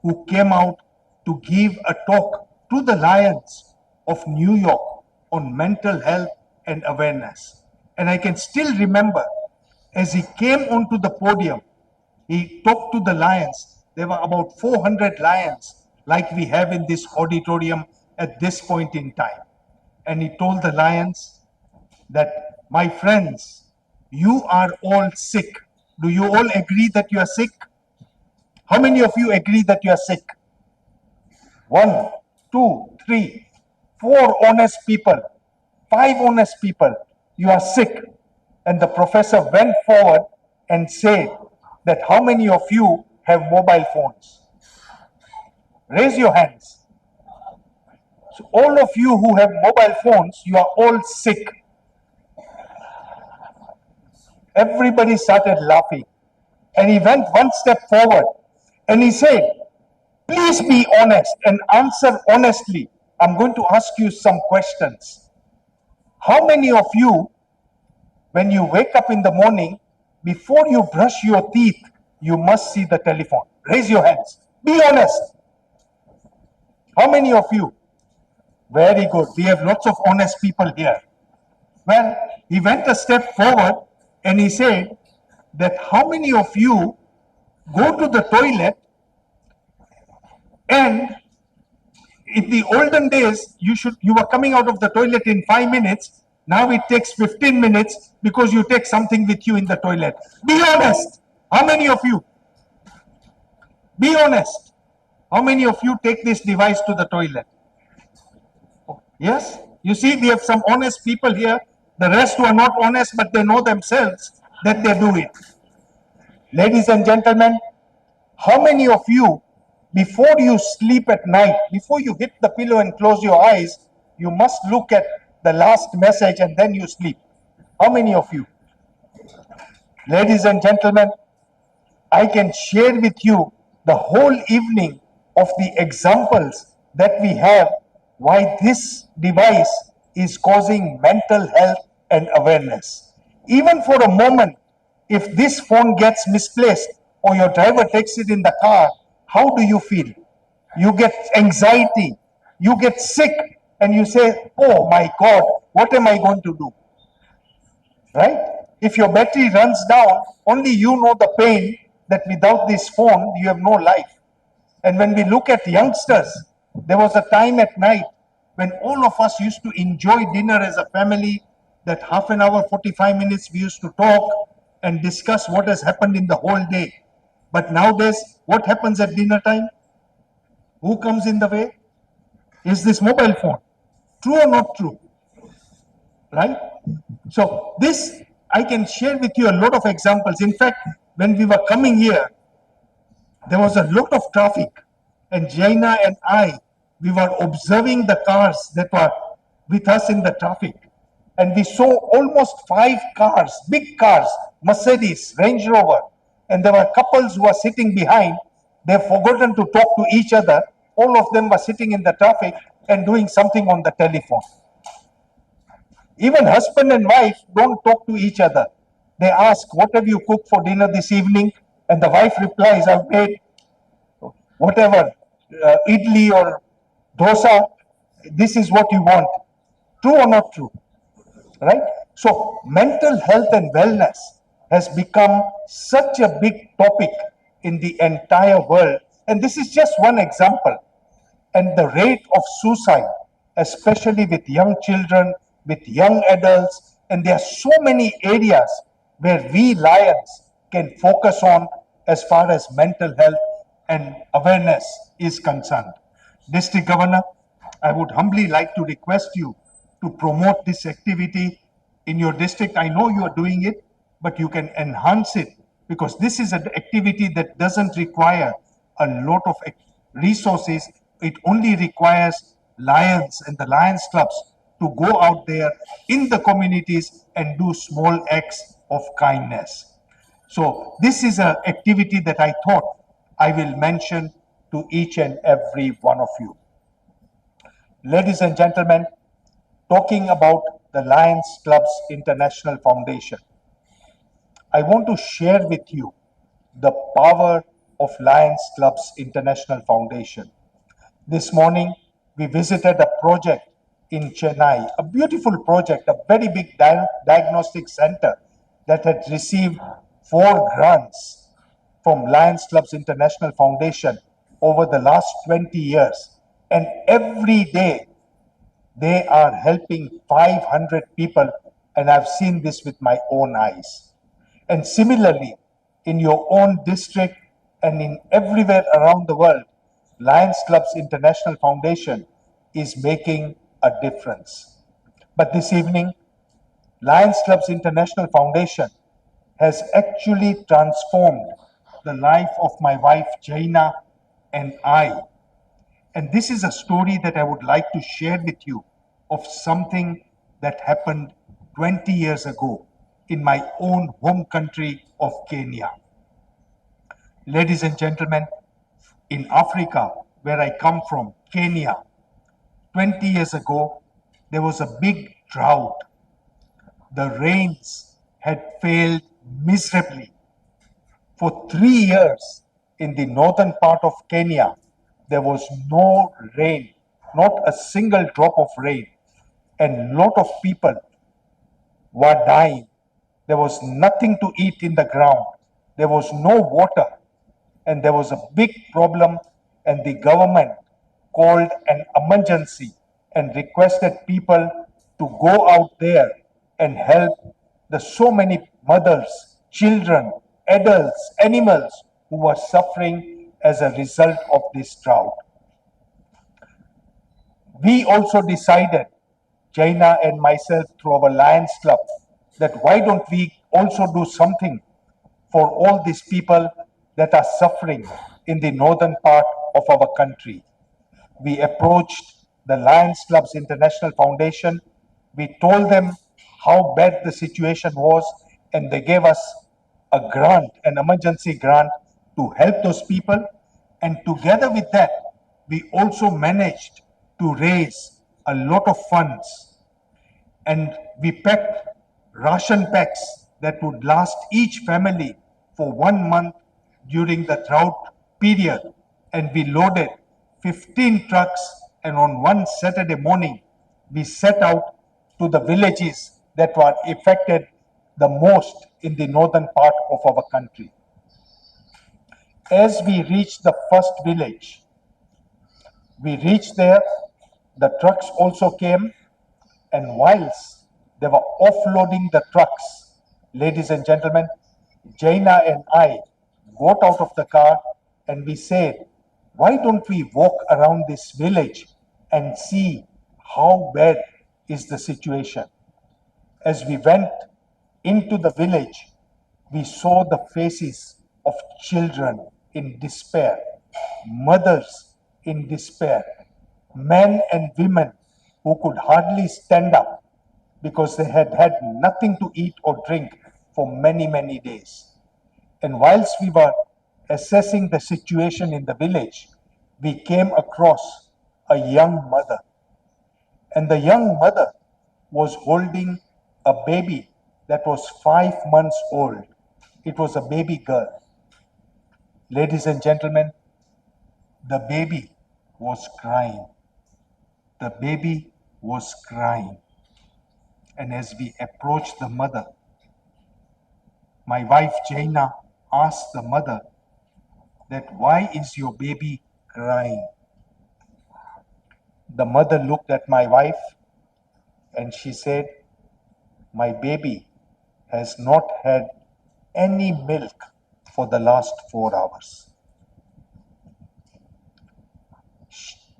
who came out to give a talk to the Lions of New York on mental health and awareness. And I can still remember as he came onto the podium, he talked to the lions. There were about 400 lions like we have in this auditorium at this point in time. And he told the lions that, my friends, you are all sick. Do you all agree that you are sick? How many of you agree that you are sick? 1, 2, 3, 4 honest people, 5 honest people. You are sick. And the professor went forward and said that how many of you have mobile phones? Raise your hands. So all of you who have mobile phones, you are all sick. Everybody started laughing. And he went one step forward and he said, please be honest and answer honestly. I'm going to ask you some questions. How many of you, when you wake up in the morning, before you brush your teeth, you must see the telephone? Raise your hands. Be honest. How many of you? Very good. We have lots of honest people here. Well, he went a step forward and he said that how many of you go to the toilet, and in the olden days, you were coming out of the toilet in 5 minutes. Now it takes 15 minutes because you take something with you in the toilet. Be honest. How many of you? Be honest. How many of you take this device to the toilet? Yes? You see, we have some honest people here. The rest who are not honest, but they know themselves that they do it. Ladies and gentlemen, how many of you, before you sleep at night, before you hit the pillow and close your eyes, you must look at the last message and then you sleep? How many of you? Ladies and gentlemen, I can share with you the whole evening of the examples that we have why this device is causing mental health and awareness. Even for a moment, if this phone gets misplaced or your driver takes it in the car, how do you feel? You get anxiety, you get sick, and you say, oh my God, what am I going to do? Right? If your battery runs down, only you know the pain that without this phone, you have no life. And when we look at youngsters, there was a time at night when all of us used to enjoy dinner as a family, that half an hour, 45 minutes, we used to talk and discuss what has happened in the whole day. But nowadays, what happens at dinner time? Who comes in the way? Is this mobile phone. True or not true? Right? So this, I can share with you a lot of examples. In fact, when we were coming here, there was a lot of traffic. And Jaina and I, we were observing the cars that were with us in the traffic. And we saw almost 5 cars, big cars, Mercedes, Range Rover. And there were couples who were sitting behind. They've forgotten to talk to each other. All of them were sitting in the traffic and doing something on the telephone. Even husband and wife don't talk to each other. They ask, what have you cooked for dinner this evening? And the wife replies, I've made whatever, idli or dosa. This is what you want. True or not true? Right? So mental health and wellness has become such a big topic in the entire world. And this is just one example. And the rate of suicide, especially with young children, with young adults, and there are so many areas where we Lions can focus on as far as mental health and awareness is concerned. District Governor, I would humbly like to request you to promote this activity in your district. I know you are doing it, but you can enhance it, because this is an activity that doesn't require a lot of resources. It only requires Lions and the Lions clubs to go out there in the communities and do small acts of kindness. So this is an activity that I thought I will mention to each and every one of you. Ladies and gentlemen, talking about the Lions Clubs International Foundation, I want to share with you the power of Lions Clubs International Foundation. This morning, we visited a project in Chennai, a beautiful project, a very big diagnostic center that had received 4 grants from Lions Clubs International Foundation over the last 20 years. And every day they are helping 500 people, and I've seen this with my own eyes. And similarly, in your own district and in everywhere around the world, Lions Clubs International Foundation is making a difference. But this evening, Lions Clubs International Foundation has actually transformed the life of my wife Jaina and I. And this is a story that I would like to share with you of something that happened 20 years ago in my own home country of Kenya. Ladies and gentlemen, in Africa, where I come from, Kenya, 20 years ago, there was a big drought. The rains had failed miserably. For 3 years in the northern part of Kenya, there was no rain, not a single drop of rain, and a lot of people were dying. There was nothing to eat in the ground. There was no water, and there was a big problem, and the government called an emergency and requested people to go out there and help the so many mothers, children, adults, animals who were suffering as a result of this drought. We also decided, Jaina and myself, through our Lions Club, that why don't we also do something for all these people that are suffering in the northern part of our country. We approached the Lions Clubs International Foundation. We told them how bad the situation was, and they gave us a grant, an emergency grant, to help those people. And together with that, we also managed to raise a lot of funds, and we packed ration packs that would last each family for 1 month during the drought period. And we loaded 15 trucks, and on one Saturday morning, we set out to the villages that were affected the most in the northern part of our country. As we reached the first village, we reached there, the trucks also came, and whilst they were offloading the trucks, ladies and gentlemen, Jaina and I got out of the car and we said, why don't we walk around this village and see how bad is the situation? As we went into the village, we saw the faces of children in despair, mothers in despair, men and women who could hardly stand up because they had had nothing to eat or drink for many, many days. And whilst we were assessing the situation in the village, we came across a young mother. And the young mother was holding a baby that was 5 months old. It was a baby girl. Ladies and gentlemen, the baby was crying. The baby was crying. And as we approached the mother, my wife Jaina asked the mother that, why is your baby crying? The mother looked at my wife and she said, my baby has not had any milk for the last 4 hours.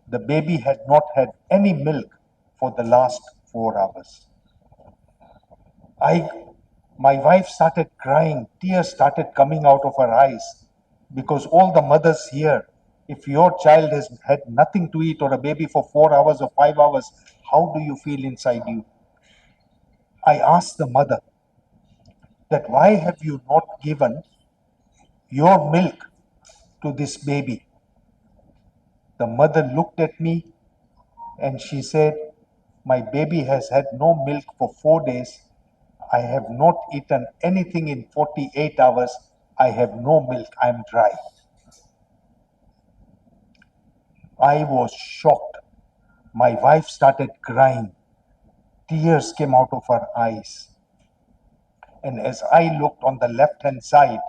The baby had not had any milk for the last 4 hours. My wife started crying, tears started coming out of her eyes, because all the mothers here, if your child has had nothing to eat or a baby for 4 hours or 5 hours, how do you feel inside you? I asked the mother that, why have you not given your milk to this baby? The mother looked at me and she said, my baby has had no milk for 4 days. I have not eaten anything in 48 hours. I have no milk. I am dry. I was shocked. My wife started crying. Tears came out of her eyes. And as I looked on the left-hand side,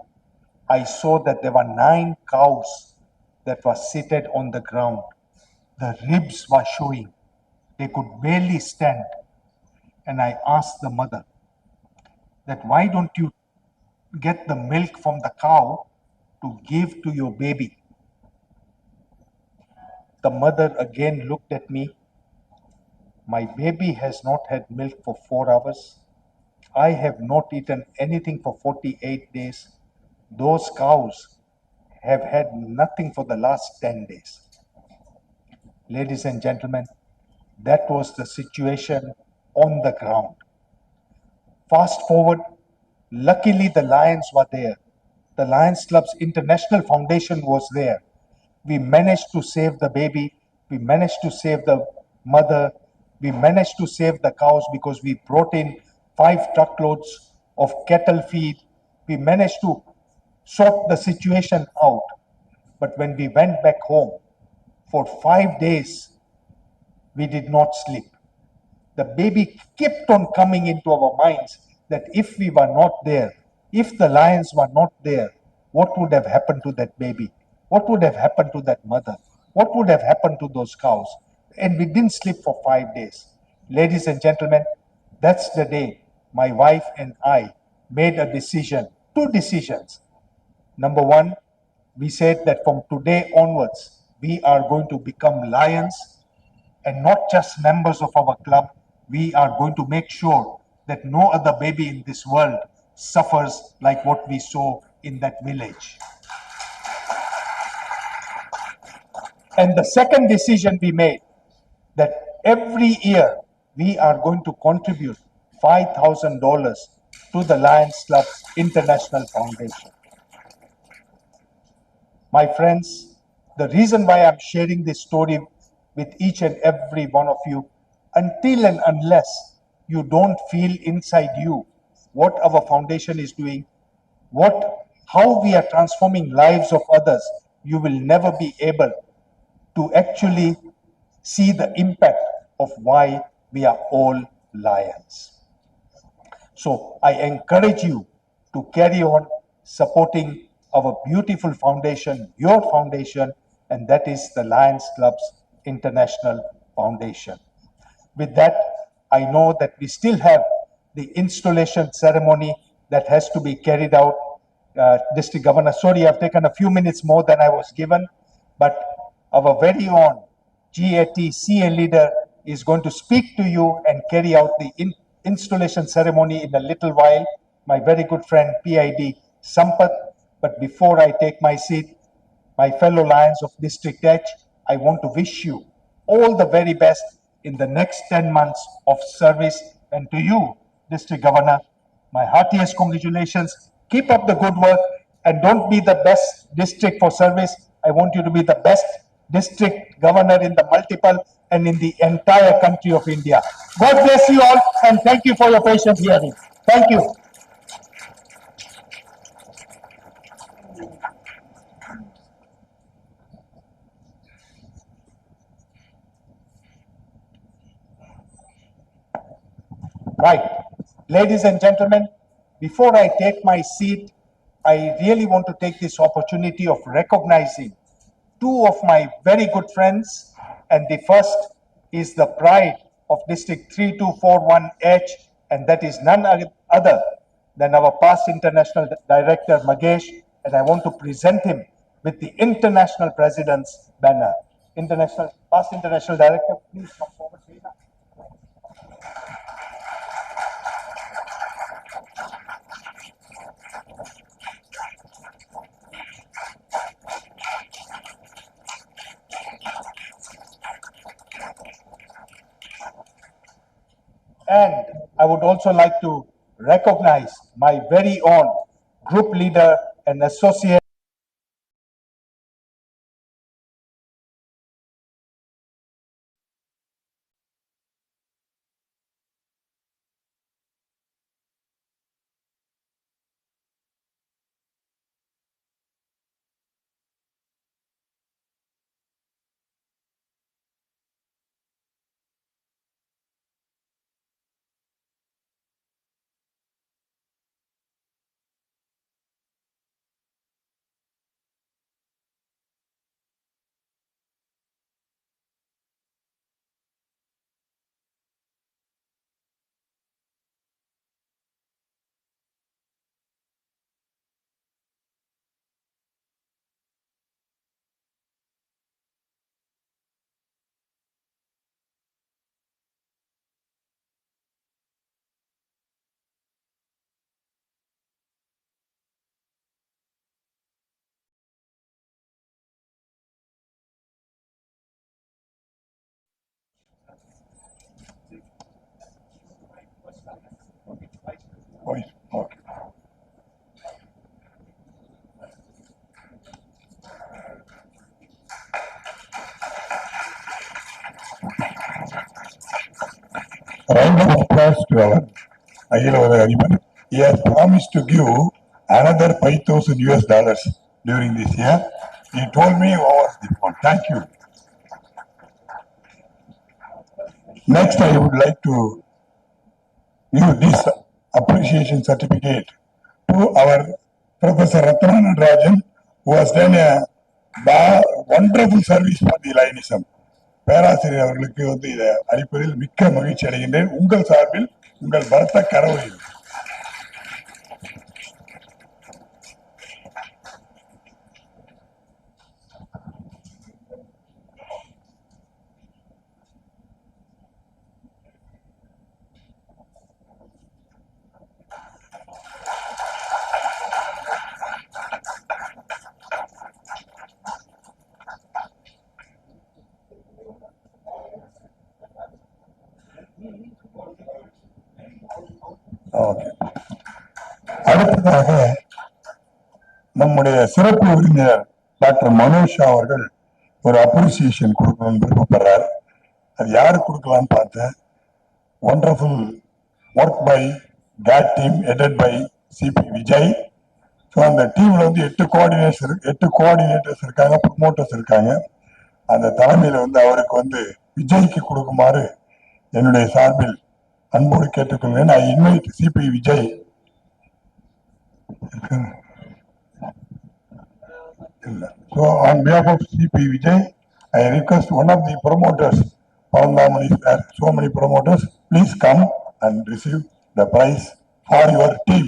I saw that there were 9 cows that were seated on the ground. The ribs were showing. They could barely stand. And I asked the mother that why don't you get the milk from the cow to give to your baby? The mother again looked at me. My baby has not had milk for 4 hours. I have not eaten anything for 48 days. Those cows have had nothing for the last 10 days. Ladies and gentlemen, that was the situation on the ground. Fast forward, luckily the Lions were there. The Lions Club's International Foundation was there. We managed to save the baby. We managed to save the mother. We managed to save the cows because we brought in 5 truckloads of cattle feed. We managed to sort the situation out. But when we went back home, for 5 days, we did not sleep. The baby kept on coming into our minds that if we were not there, if the lions were not there, what would have happened to that baby? What would have happened to that mother? What would have happened to those cows? And we didn't sleep for 5 days. Ladies and gentlemen, that's the day my wife and I made a decision, 2 decisions. Number one, we said that from today onwards, we are going to become lions and not just members of our club. We are going to make sure that no other baby in this world suffers like what we saw in that village. And the second decision we made, that every year we are going to contribute $5,000 to the Lions Club's International Foundation. My friends, the reason why I'm sharing this story with each and every one of you, until and unless you don't feel inside you what our foundation is doing, how we are transforming lives of others, you will never be able to actually see the impact of why we are all lions. So I encourage you to carry on supporting our beautiful foundation, your foundation, and that is the Lions Club's International Foundation. With that, I know that we still have the installation ceremony that has to be carried out. District Governor, sorry, I've taken a few minutes more than I was given, but our very own GAT CA leader is going to speak to you and carry out the installation ceremony in a little while. My very good friend PID Sampath. But before I take my seat, my fellow Lions of District H, I want to wish you all the very best in the next 10 months of service. And to you, District Governor, my heartiest congratulations. Keep up the good work and don't be the best district for service. I want you to be the best district governor in the multiple and in the entire country of India. God bless you all and thank you for your patient hearing. Thank you. Right. Ladies and gentlemen, before I take my seat, I really want to take this opportunity of recognizing 2 of my very good friends. And the first is the pride of District 3241H, and that is none other than our past international director, Magesh. And I want to present him with the International President's banner. Past international director, please come forward, please. And I would also like to recognize my very own group leader and associate round of applause to our Akhila Udayariman. He has promised to give another $5,000 during this year. He told me over the phone. Thank you. Next, I would like to give this appreciation certificate to our Professor Ratnanand Rajan, who has done a wonderful service for the Lionism. பேராசிரியர் அவர்களுக்கு இதை அளிப்பதில் மிக்க மகிழ்ச்சி அடைகின்றேன். உங்கள் சார்பில் உங்கள் பலத்த கரவை. அடுத்ததாக நம்முடைய சிறப்பு விருந்தினர் டாக்டர் மனோஜ் அவர்கள் ஒரு அப்ரிசியேஷன் கொடுக்கணும்னு விருப்பப்படுறார். அது யாருக்கு கொடுக்கலாம்னு பார்த்தேன். Wonderful work by Kate team headed by Sibi Vijay. So அந்த டீம்ல வந்து 8 கோஆர்டினேட்டர்ஸ் இருக்காங்க, ப்ரொமோட்டர்ஸ் இருக்காங்க. அந்த தலைமையில வந்து அவருக்கு வந்து விஜய்க்கு கொடுக்குமாறு என்னுடைய சார்பில் அன்போடு கேட்டுக்கொள்கிறேன். I invite Sibi Vijay. So on behalf of CP Vijay, I request one of the promoters, Paramdamani, so many promoters, please come and receive the prize for your team.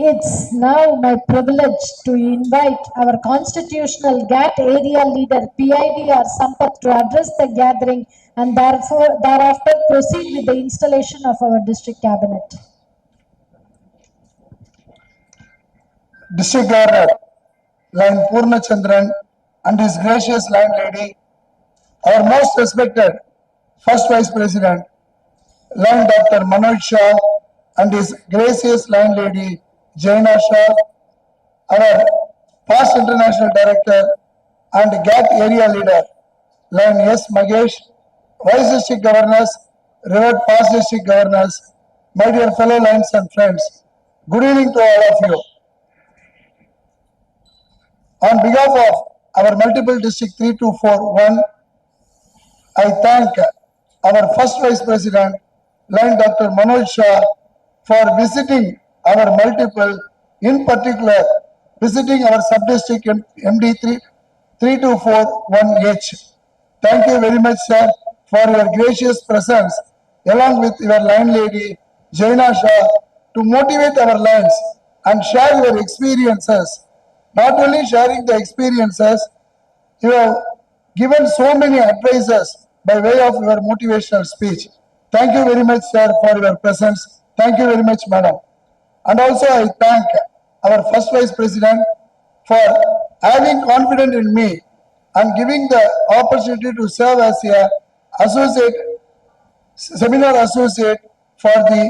It's now my privilege to invite our constitutional GAT area leader PIDR Sampath to address the gathering and thereafter proceed with the installation of our district cabinet. District Governor Line Purna Chandran and his gracious landlady, our most respected First Vice President Line Dr. Manoj Shah and his gracious landlady Jaina Shah, our past international director and GAT area leader Line S. Magesh, Vice District Governors, Revert past District Governors, my dear fellow Lions and friends, good evening to all of you. On behalf of our multiple district 3241, I thank our First Vice President Line Dr. Manoj Shah for visiting our multiple, in particular visiting our sub-district MD 3241H. Thank you very much, sir, for your gracious presence along with your line lady Jaina Shah to motivate our lines and share your experiences. Not only sharing the experiences, you have given so many advices by way of your motivational speech. Thank you very much, sir, for your presence. Thank you very much, madam. And also I thank our First Vice President for having confidence in me and giving the opportunity to serve as a seminar associate for the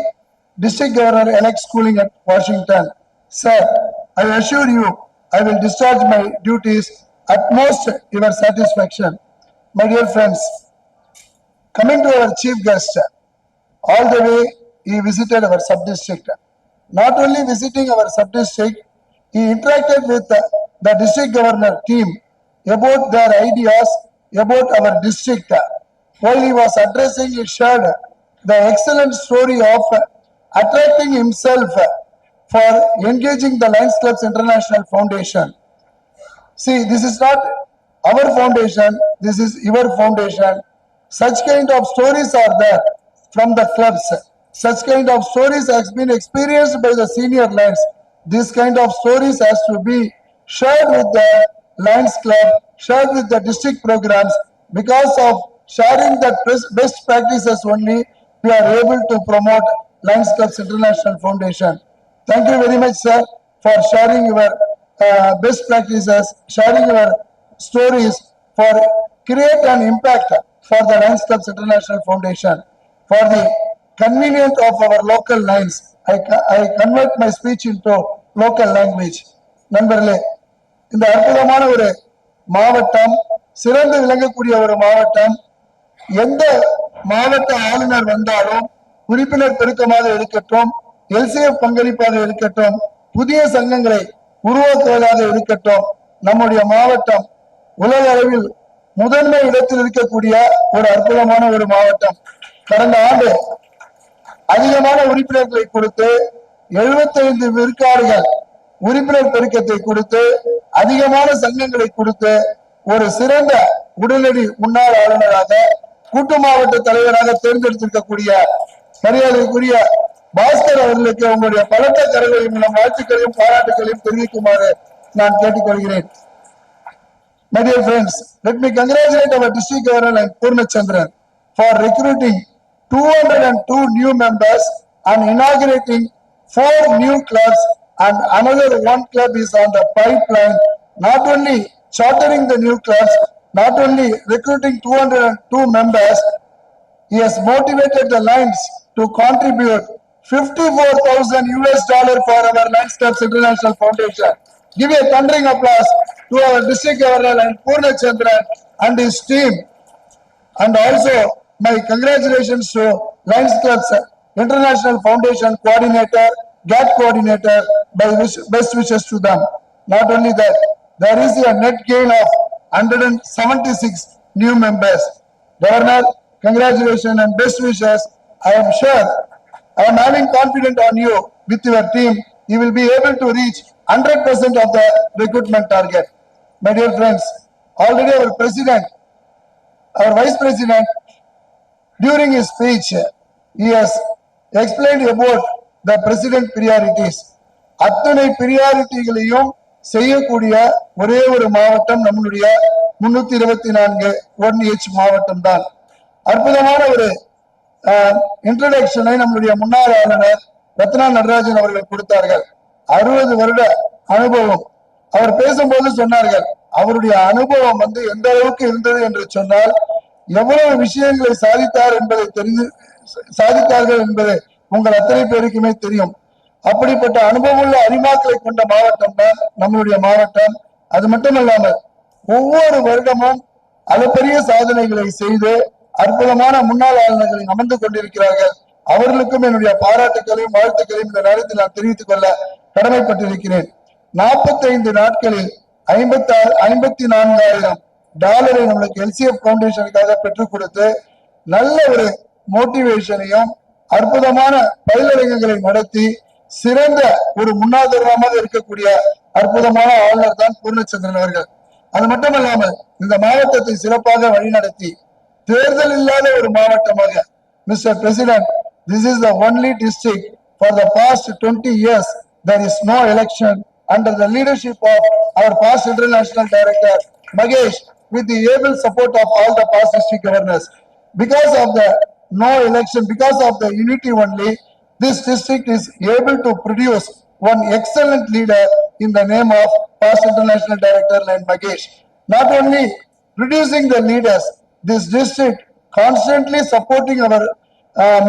District Governor elect schooling at Washington. Sir, I assure you I will discharge my duties at most your satisfaction. My dear friends, coming to our chief guest, all the way he visited our sub-district. Not only visiting our sub-district, he interacted with the district governor team about their ideas about our district. While he was addressing, he shared the excellent story of attracting himself for engaging the Lions Clubs International Foundation. See, this is not our foundation, this is your foundation. Such kind of stories are there from the clubs. Such kind of stories has been experienced by the senior Lions. This kind of stories has to be shared with the Lions Club, shared with the district programs. Because of sharing that best practices only, we are able to promote Lions Clubs International Foundation. Thank you very much, sir, for sharing your best practices, sharing your stories for create an impact for the Lions Clubs International Foundation. For the convenience of our local Lions, I convert my speech into local language. நண்பர்களே, இந்த அற்புதமான ஒரு மாவட்டம், சிறந்து விளங்கக்கூடிய ஒரு மாவட்டம், எந்த மாவட்ட ஆளுநர் வந்தாலும் உறுப்பினர் பெருக்கமாக இருக்கட்டும், எல்சிஎஃப் பங்களிப்பாக இருக்கட்டும், புதிய சங்கங்களை உருவாக்குவதாக இருக்கட்டும், நம்முடைய மாவட்டம் உலக அளவில் முதன்மை இடத்தில் இருக்கக்கூடிய ஒரு அற்புதமான ஒரு மாவட்டம். கடந்த ஆண்டு அதிகமான உறுப்பினர்களை கொடுத்து 75 விழுக்காடுகள் உறுப்பினர் பெருக்கத்தை கொடுத்து அதிகமான சங்கங்களை கொடுத்து ஒரு சிறந்த உடனடி முன்னாள் ஆளுநராக கூட்டு மாவட்ட தலைவராக தேர்ந்தெடுத்திருக்கக்கூடிய மரியாதைக்குரிய பாஸ்கர் அவர்களுக்கு உங்களுடைய பலத்த கரங்களின் மூலம் வாழ்த்துக்களையும் பாராட்டுகளையும் தெரிவிக்குமாறு நான் கேட்டுக்கொள்கிறேன். My dear friends, let me congratulate our district governor and Purnachandran for recruiting 202 new members and inaugurating 4 new clubs, and another 1 club is on the pipeline. Not only chartering the new clubs, not only recruiting 202 members, he has motivated the Lions to contribute $54,000 for our Lions Clubs International Foundation. Give a thundering applause to our district governor and Purnachandran and his team. And also my congratulations to Lions Clubs International Foundation coordinator, GAT coordinator, best wishes to them. Not only that, there is a net gain of 176 new members. Governor, congratulations and best wishes. I am sure, I am having confidence on you with your team. You will be able to reach 100% of the recruitment target. My dear friends, already our president, our vice president, during his speech, he has explained about the president priorities. அத்தனை பிரியாரிட்டிகளையும் செய்யக்கூடிய ஒரே ஒரு மாவட்டம் நம்முடைய 324 1H மாவட்டம் தான். அற்புதமான ஒரு இன்ட்ரோடக்ஷனை நம்முடைய முன்னாள் ஆளுநர் ரத்னா நடராஜன் அவர்கள் கொடுத்தார்கள். 60 வருட அனுபவம். அவர் பேசும்போது சொன்னார்கள், அவருடைய அனுபவம் எந்த அளவுக்கு இருந்தது என்று சொன்னால், எவ்வளவு விஷயங்களை சாதித்தார்கள் என்பது உங்கள் அத்தனை பேருக்குமே தெரியும். அப்படிப்பட்ட அனுபவமுள்ள அரிமாக்களை கொண்ட மாவட்டம் தான் நம்முடைய மாவட்டம். அது மட்டுமல்லாமல் ஒவ்வொரு வருடமும் அளப்பரிய சாதனைகளை செய்து அற்புதமான முன்னாள் ஆளுநர்களை அமர்ந்து கொண்டிருக்கிறார்கள். அவர்களுக்கும் என்னுடைய பாராட்டுகளையும் வாழ்த்துக்களையும் இந்த நேரத்தில் நான் தெரிவித்துக் கொள்ள கடமைப்பட்டிருக்கிறேன். 45 நாட்களில் $54,000 நம்மளுக்கு எல்சிஎஃப் பவுண்டேஷனுக்காக பெற்றுக் கொடுத்து நல்ல ஒரு மோட்டிவேஷனையும் அற்புதமான பயிலரங்கங்களை நடத்தி சிறந்த ஒரு முன்னாதாரமாக இருக்கக்கூடிய அற்புதமான ஆளுநர் தான் பூர்ணச்சந்திரன் அவர்கள். அது மட்டுமல்லாமல் இந்த மாவட்டத்தை சிறப்பாக வழிநடத்தி தேர்தல் இல்லாத ஒரு மாவட்டமாக, Mr. President, this is the only district for the past 20 years there is no election under the leadership of our past international director Magesh, with the able support of all the past district governors. Because of the no election, because of the unity only, this district is able to produce one excellent leader in the name of past international director like Magesh. Not only producing the leaders, this district constantly supporting our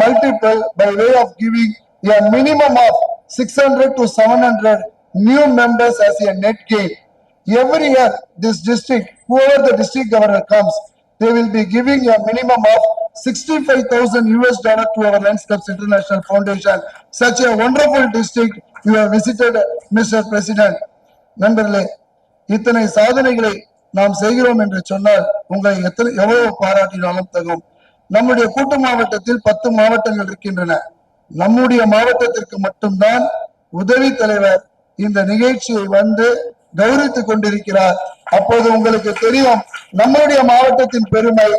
multiple by way of giving a minimum of 600 to 700 new members as a net gain. Every year, this district, whoever the district governor comes, they will be giving a minimum of $65,000 to our Lions Clubs International Foundation. Such a wonderful district you have visited, Mr. President. நண்பர்களே, இத்தனை சாதனைகளை நாம் செய்கிறோம் என்று சொன்னால் உங்களை எவ்வளவு பாராட்டினாலும் தகும். நம்முடைய கூட்டு மாவட்டத்தில் 10 மாவட்டங்கள் இருக்கின்றன. நம்முடைய மாவட்டத்திற்கு மட்டும்தான் உதவி தலைவர் இந்த நிகழ்ச்சியை கௌரவித்துக் கொண்டிருக்கிறார். அப்போது உங்களுக்கு தெரியும் நம்முடைய மாவட்டத்தின் பெருமை,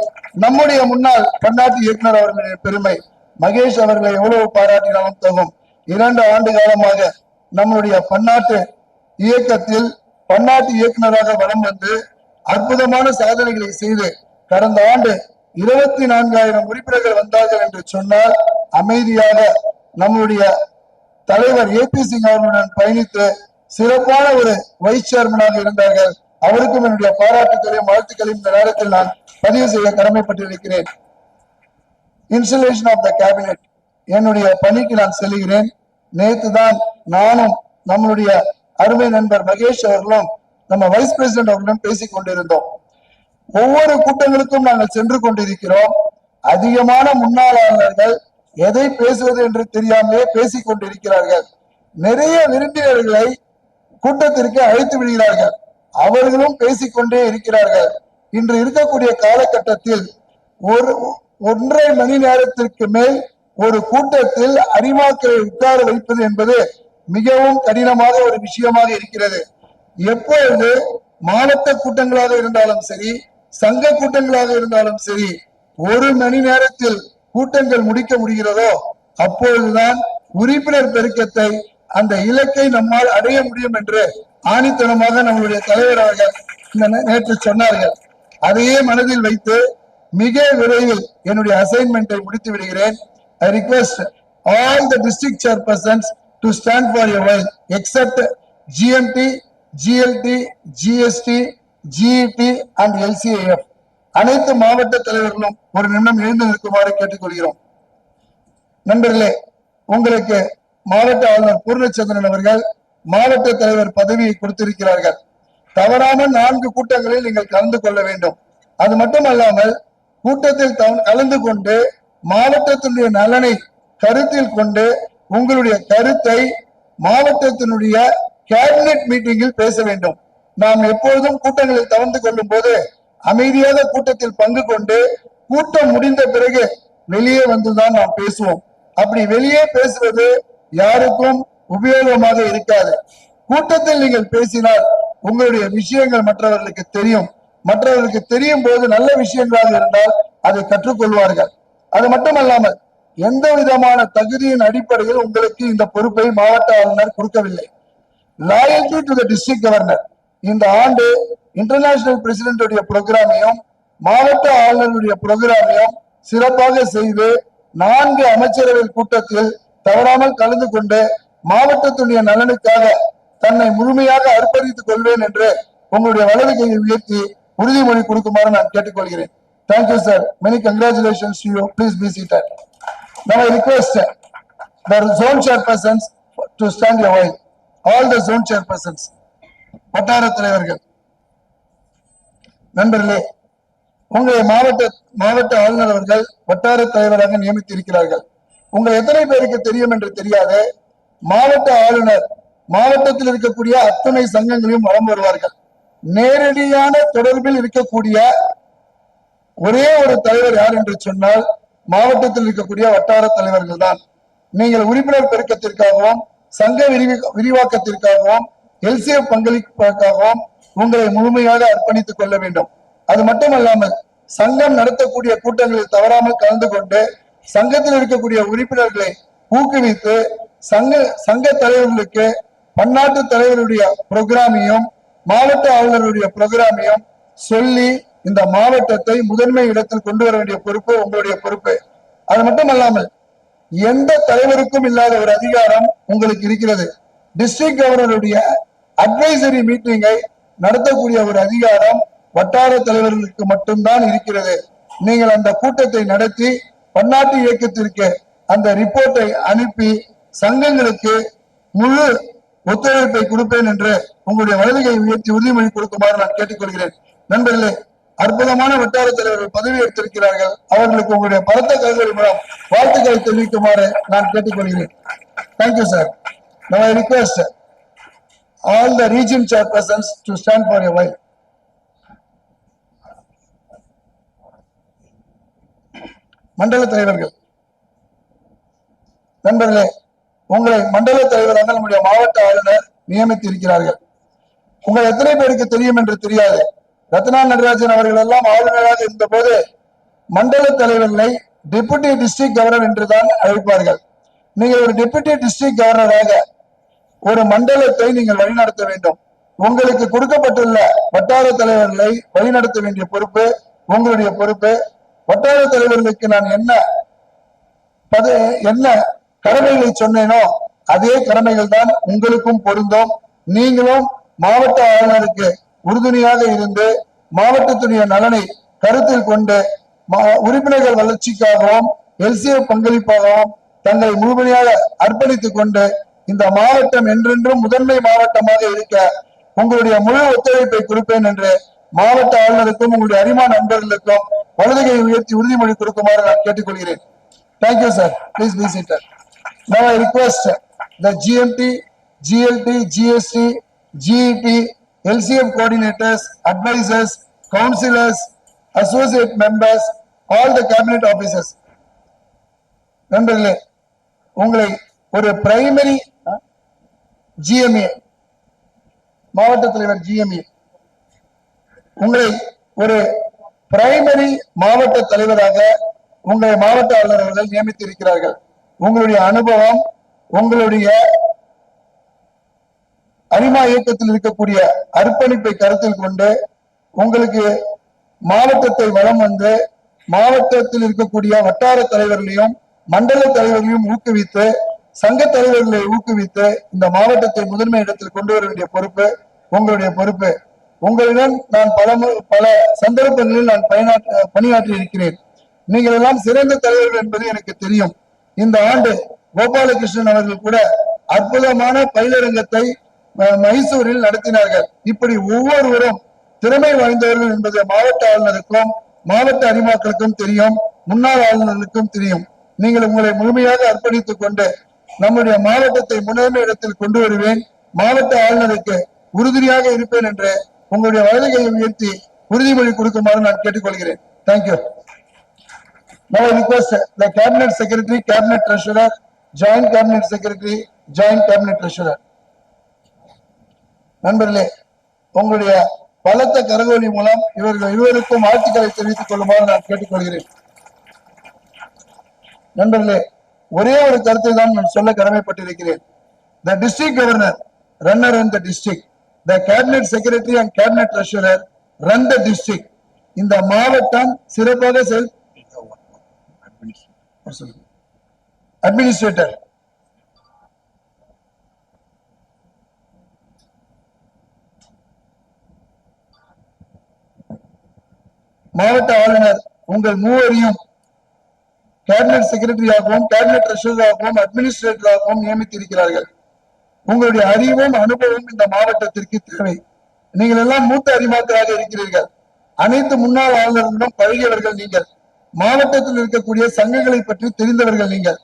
நம்முடைய முன்னாள் பன்னாட்டு இயக்குனர் அவர்களின் பெருமை. மகேஷ் அவர்களை எவ்வளவு பாராட்டினாலும் தகும். 2 ஆண்டு காலமாக நம்முடைய பன்னாட்டு இயக்கத்தில் பன்னாட்டு இயக்குனராக வலம் வந்து அற்புதமான சாதனைகளை செய்து கடந்த ஆண்டு 24,000 உறுப்பினர்கள் வந்தார்கள் என்று சொன்னால் அமைதியாக நம்முடைய தலைவர் ஏபி சிங் அவர்களுடன் பயணித்து சிறப்பான ஒரு வைஸ் சேர்மனாக இருந்தார்கள். அவருக்கும் என்னுடைய பாராட்டுகளையும் வாழ்த்துக்களையும் இந்த நேரத்தில் நான் பதிவு செய்ய கடமைப்பட்டிருக்கிறேன். இன்ஸ்டலேஷன் ஆஃப் த கேபினெட் என்னுடைய பணிக்கு நான் செல்கிறேன். நேற்று தான் நானும் நம்மளுடைய அருமை நண்பர் மகேஷ் அவர்களும் நம்ம வைஸ் பிரசிடென்ட் அவர்களும் பேசிக் கொண்டிருந்தோம். ஒவ்வொரு கூட்டங்களுக்கும் நாங்கள் சென்று கொண்டிருக்கிறோம். அதிகமான முன்னாளாளர்கள் எதை பேசுவது என்று தெரியாமலே பேசிக் கொண்டிருக்கிறார்கள். நிறைய விருந்தினர்களை கூட்டத்திற்கு அழைத்து விடுகிறார்கள். அவர்களும் பேசிக்கொண்டே இருக்கிறார்கள். இன்று இருக்கக்கூடிய காலகட்டத்தில் 1.5 மணி நேரத்திற்கு மேல் ஒரு கூட்டத்தில் அரிமாக்களை உட்கார வைப்பது என்பது மிகவும் கடினமாக ஒரு விஷயமாக இருக்கிறது. எப்பொழுது மாவட்ட கூட்டங்களாக இருந்தாலும் சரி, சங்க கூட்டங்களாக இருந்தாலும் சரி, 1 மணி நேரத்தில் கூட்டங்கள் முடிக்க முடிகிறதோ அப்பொழுதுதான் உறுப்பினர் பெருக்கத்தை அந்த இலக்கை நம்மால் அடைய முடியும் என்று ஆணித்தனமாக நம்மளுடைய தலைவர் அவர்கள் நேற்று சொன்னார்கள். அதையே மனதில் வைத்து மிக விரைவில் என்னுடைய அசைன்மெண்டை முடித்து விடுகிறேன். I request all the district chairpersons to stand for a while except GMT, GLT, GST, GET and LCAF. அனைத்து மாவட்ட தலைவர்களும் ஒரு நிமிடம் எழுந்து நிற்குமாறு கேட்டுக்கொள்கிறோம். நண்பர்களே, உங்களுக்கு மாவட்ட ஆளுநர் பூர்ணச்சந்திரன் அவர்கள் மாவட்ட தலைவர் பதவியை கொடுத்திருக்கிறார்கள். தவறாமல் 4 கூட்டங்களில் நீங்கள் கலந்து கொள்ள வேண்டும். அது மட்டுமல்லாமல் கூட்டத்தில் கலந்து கொண்டு மாவட்டத்தினுடைய நலனை கருத்தில் கொண்டு உங்களுடைய கருத்தை மாவட்டத்தினுடைய கேபினெட் மீட்டிங்கில் பேச வேண்டும். நாம் எப்பொழுதும் கூட்டங்களில் கலந்து கொள்ளும் போது அமைதியாக கூட்டத்தில் பங்கு கொண்டு கூட்டம் முடிந்த பிறகு வெளியே வந்துதான் நாம் பேசுவோம். அப்படி வெளியே பேசுவது யாருக்கும் உபயோகமாக இருக்காது. கூட்டத்தில் நீங்கள் பேசினால் உங்களுடைய விஷயங்கள் மற்றவர்களுக்கு தெரியும். மற்றவர்களுக்கு தெரியும் போது நல்ல விஷயங்களாக இருந்தால் அதை கற்றுக்கொள்வார்கள். அது மட்டுமல்லாமல் எந்த விதமான தகுதியின் அடிப்படையில் உங்களுக்கு இந்த பொறுப்பை மாவட்ட ஆளுநர் கொடுக்கவில்லை. Loyalty to the district governor. இந்த ஆண்டு இன்டர்நேஷனல் பிரசிடென்ட் புரோகிராமையும் மாவட்ட ஆளுநருடைய புரோகிராமையும் சிறப்பாக செய்து 4 அமைச்சரவை கூட்டத்தில் தவறாமல் கலந்து கொண்டு மாவட்டத்துடைய நலனுக்காக தன்னை முழுமையாக அர்ப்பணித்துக் கொள்வேன் என்று உங்களுடைய வலது கையை உயர்த்தி உறுதிமொழி கொடுக்குமாறு நான் கேட்டுக்கொள்கிறேன். Thank you, sir. Many congratulations to you. Please be seated. Now I request the zone chairpersons to stand a while. All the zone chairpersons. வட்டார தலைவர்கள். நண்பர்களே, உங்களை மாவட்ட ஆளுநர் அவர்கள் வட்டார தலைவராக நியமித்திருக்கிறார்கள். உங்கள் எத்தனை பேருக்கு தெரியும் என்று தெரியாது. மாவட்ட ஆளுநர் மாவட்டத்தில் இருக்கக்கூடிய அத்தனை சங்கங்களையும் வலம் வருவார்கள். நேரடியான தொடர்பில் இருக்கக்கூடிய ஒரே ஒரு தலைவர் யார் என்று சொன்னால் மாவட்டத்தில் இருக்கக்கூடிய வட்டார தலைவர்கள் தான். நீங்கள் உறுப்பினர் பெருக்கத்திற்காகவும் சங்க விரிவாக்கத்திற்காகவும் எல்சிஎஃப் பங்களிப்புக்காகவும் உங்களை முழுமையாக அர்ப்பணித்துக் கொள்ள வேண்டும். அது மட்டுமல்லாமல் சங்கம் நடத்தக்கூடிய கூட்டங்களில் தவறாமல் கலந்து கொண்டு சங்கத்தில் இருக்கக்கூடிய உறுப்பினர்களை ஊக்குவித்து சங்க தலைவர்களுக்கு பன்னாட்டு தலைவருடைய புரோகிராமையும் மாவட்ட ஆளுநருடைய புரோகிராமையும் சொல்லி இந்த மாவட்டத்தை முதன்மை இடத்தில் கொண்டு வர வேண்டிய பொறுப்பு உங்களுடைய பொறுப்பு. அது மட்டுமல்லாமல் எந்த தலைவருக்கும் இல்லாத ஒரு அதிகாரம் உங்களுக்கு இருக்கிறது. டிஸ்ட்ரிக்ட் கவர்னருடைய அட்வைசரி மீட்டிங்கை நடத்தக்கூடிய ஒரு அதிகாரம் வட்டார தலைவர்களுக்கு மட்டும்தான் இருக்கிறது. நீங்கள் அந்த கூட்டத்தை நடத்தி பன்னாட்டு இயக்கத்திற்கு அந்த ரிப்போர்ட்டை அனுப்பி சங்கங்களுக்கு முழு ஒத்துழைப்பை கொடுப்பேன் என்று உங்களுடைய வலதுகை உயர்த்தி உறுதிமொழி கொடுக்குமாறு நான் கேட்டுக்கொள்கிறேன். நண்பர்களே, அற்புதமான வட்டார தலைவர்கள் பதவி எடுத்திருக்கிறார்கள். அவர்களுக்கு உங்களுடைய பலத்த கைகளின் மூலம் வாழ்த்துக்களை தெரிவிக்குமாறு நான் கேட்டுக்கொள்கிறேன். Thank you sir. Now I request all the region chairpersons to stand for a while. மண்டல தலைவர்கள். நண்பர்களே, உங்களை மண்டல தலைவராக நம்முடைய மாவட்ட ஆளுநர் நியமித்திருக்கிறார்கள். உங்கள் எத்தனை பேருக்கு தெரியும் என்று தெரியாது. ரத்னா நடராஜன் அவர்கள் எல்லாம் ஆளுநராக இருந்த போது மண்டல தலைவர்களை டெபுட்டி டிஸ்ட்ரிக்ட் கவர்னர் என்றுதான் அழைப்பார்கள். நீங்கள் ஒரு டெபுட்டி டிஸ்ட்ரிக்ட் கவர்னராக ஒரு மண்டலத்தை நீங்கள் வழிநடத்த வேண்டும். உங்களுக்கு கொடுக்கப்பட்டுள்ள வட்டார தலைவர்களை வழிநடத்த வேண்டிய பொறுப்பு உங்களுடைய பொறுப்பு. வட்டார தலைவர்களுக்கு நான் என்ன கடமைகளை சொன்னேனோ அதே கடமைகள் தான் உங்களுக்கும் பொருந்தும். நீங்களும் மாவட்ட ஆளுநருக்கு உறுதுணையாக இருந்து மாவட்டத்துடைய நலனை கருத்தில் கொண்டு உறுப்பினர்கள் வளர்ச்சிக்காகவும் எல்சிஎஃப் பங்களிப்பாகவும் தங்களை முழுமையாக அர்ப்பணித்துக் கொண்டு இந்த மாவட்டம் என்றென்றும் முதன்மை மாவட்டமாக இருக்க உங்களுடைய முழு ஒத்துழைப்பை கொடுப்பேன் என்று மாவட்ட ஆளுநருக்கும் உங்களுடைய அரிமா நண்பர்களுக்கும் வலதுகை உயர்த்தி உறுதிமொழி கொடுக்குமாறு நான் கேட்டுக்கொள்கிறேன். Thank you sir. Please be seated. Now I request the GMT, GLT, GST, GET, LCF coordinators, advisors, councillors, associate members, all the cabinet officers. நண்பர்களே, உங்களை ஒரு பிரைமரி GMA மாவட்ட தலைவர் GMA உங்களை ஒரு பிரைமரி மாவட்ட தலைவராக உங்களை மாவட்ட ஆளுநர் அவர்கள் நியமித்திருக்கிறார்கள். உங்களுடைய அனுபவம், உங்களுடைய அரிமா இயக்கத்தில் இருக்கக்கூடிய அர்ப்பணிப்பை கருத்தில் கொண்டு உங்களுக்கு மாவட்டத்தை வலம் வந்து மாவட்டத்தில் இருக்கக்கூடிய வட்டார தலைவர்களையும் மண்டல தலைவர்களையும் ஊக்குவித்து சங்க தலைவர்களை ஊக்குவித்து இந்த மாவட்டத்தை முதன்மை இடத்தில் கொண்டு வர வேண்டிய பொறுப்பு உங்களுடைய பொறுப்பு. உங்களிடம் நான் பல சந்தர்ப்பங்களில் நான் பணியாற்றி இருக்கிறேன். நீங்கள் எல்லாம் சிறந்த தலைவர்கள் என்பது எனக்கு தெரியும். இந்த ஆண்டு கோபாலகிருஷ்ணன் அவர்கள் கூட அற்புதமான பயிலரங்கத்தை மைசூரில் நடத்தினார்கள். இப்படி ஒவ்வொருவரும் திறமை வாய்ந்தவர்கள் என்பது மாவட்ட ஆளுநருக்கும் மாவட்ட அரிமாக்களுக்கும் தெரியும், முன்னாள் ஆளுநர்களுக்கும் தெரியும். நீங்கள் உங்களை முழுமையாக அர்ப்பணித்துக் கொண்டு நம்முடைய மாவட்டத்தை முதன்மை இடத்தில் கொண்டு வருவேன், மாவட்ட ஆளுநருக்கு உறுதுணையாக இருப்பேன் என்று உங்களுடைய வலதுகையை உயர்த்தி உறுதிமொழி கொடுக்குமாறு நான் கேட்டுக்கொள்கிறேன். Thank you. Now I request the cabinet secretary, cabinet treasurer, joint cabinet secretary, joint cabinet treasurer. நண்பர்களே, உங்களுடைய பலத்த கரகோலி மூலம் இவர்கள் இருவருக்கும் வாழ்த்துக்களை தெரிவித்துக் கொள்ளுமாறு நான் கேட்டுக்கொள்கிறேன். நண்பர்களே, ஒரே ஒரு கருத்தை தான் நான் சொல்ல கடமைப்பட்டிருக்கிறேன். The district governor run the district, the cabinet secretary and cabinet treasurer run the district. இந்த மாவட்டம் சிறப்பாக அட்மினிஸ்ட்ரேட்டர் மாவட்ட ஆளுநர் உங்கள் மூவரையும் கேபினட் செக்ரட்டரியாகவும் கேபினட் ட்ரெஷரராகவும் அட்மினிஸ்ட்ரேட்டராகவும் நியமித்திருக்கிறார்கள். உங்களுடைய அறிவும் அனுபவம் இந்த மாவட்டத்திற்கு தேவை. நீங்கள் எல்லாம் மூத்த அறிமாக்களாக இருக்கிறீர்கள். அனைத்து முன்னாள் ஆளுநர்களும் பழகியவர்கள் நீங்கள். மாவட்டத்தில் இருக்கக்கூடிய சங்கங்களை பற்றி தெரிந்தவர்கள் நீங்கள்.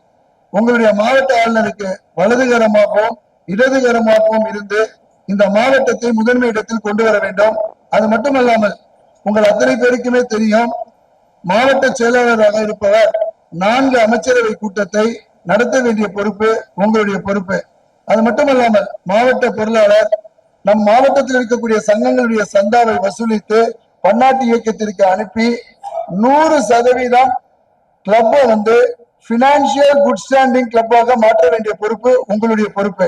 உங்களுடைய மாவட்ட ஆளுநருக்கு வலதுகரமாகவும் இடதுகரமாகவும் இருந்து இந்த மாவட்டத்தை முதன்மை இடத்தில் கொண்டு வர வேண்டும். அது மட்டுமல்லாமல் உங்கள் அத்தனை பேருக்குமே தெரியும், மாவட்ட செயலாளராக இருப்பவர் 4 அமைச்சரவை கூட்டத்தை நடத்த வேண்டிய பொறுப்பு உங்களுடைய பொறுப்பு. அது மட்டுமல்லாமல் மாவட்ட பொருளாளர் நம் மாவட்டத்தில் இருக்கக்கூடிய சங்கங்களுடைய சந்தாவை வசூலித்து பன்னாட்டு இயக்கத்திற்கு அனுப்பி 100% கிளப்பை பினான்சியல் குட் ஸ்டாண்டிங் கிளப்பாக மாற்ற வேண்டிய பொறுப்பு உங்களுடைய பொறுப்பு.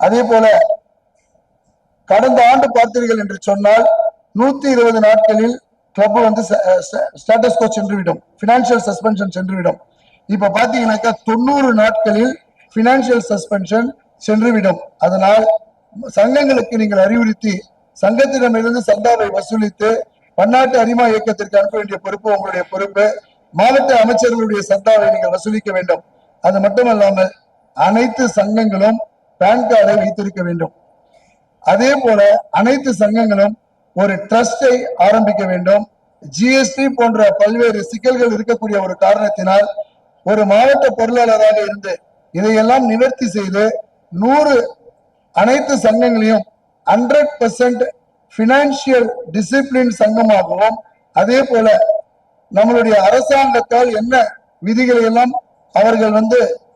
அதே போல கடந்த ஆண்டு பார்த்தீர்கள் என்று சொன்னால் 120 நாட்களில் கிளப் ஸ்டேட்டஸ் கோ சென்றுவிடும், பினான்சியல் சஸ்பென்ஷன் சென்றுவிடும். இப்ப பாத்தீங்கன்னாக்கா 90 நாட்களில் பினான்சியல் சஸ்பென்ஷன் சென்றுவிடும். அதனால் சங்கங்களுக்கு நீங்கள் அறிவுறுத்தி சங்கத்திடமிருந்து சந்தாவை வசூலித்து பன்னாட்டு அரிமா இயக்கத்திற்கு அனுப்ப வேண்டிய பொறுப்பு உங்களுடைய பொறுப்பு. மாவட்ட அமைச்சர்களுடைய சந்தாவை நீங்கள் வசூலிக்க வேண்டும். அது மட்டுமல்லாமல் அனைத்து சங்கங்களும் பேன் கார்டை வைத்திருக்க வேண்டும். அதே போல அனைத்து சங்கங்களும் ஒரு ட்ரஸ்டை ஆரம்பிக்க வேண்டும். ஜிஎஸ்டி போன்ற பல்வேறு சிக்கல்கள் இருக்கக்கூடிய ஒரு காரணத்தினால் ஒரு மாவட்ட பொருளாளராக இருந்து இதையெல்லாம் நிவர்த்தி செய்து 100 அனைத்து சங்கங்களையும் 100% பினான்சியல் டிசிப்ளின் சங்கமாகவும், அதே போல நம்மளுடைய அரசாங்கத்தால் என்ன விதிகளை எல்லாம் அவர்கள்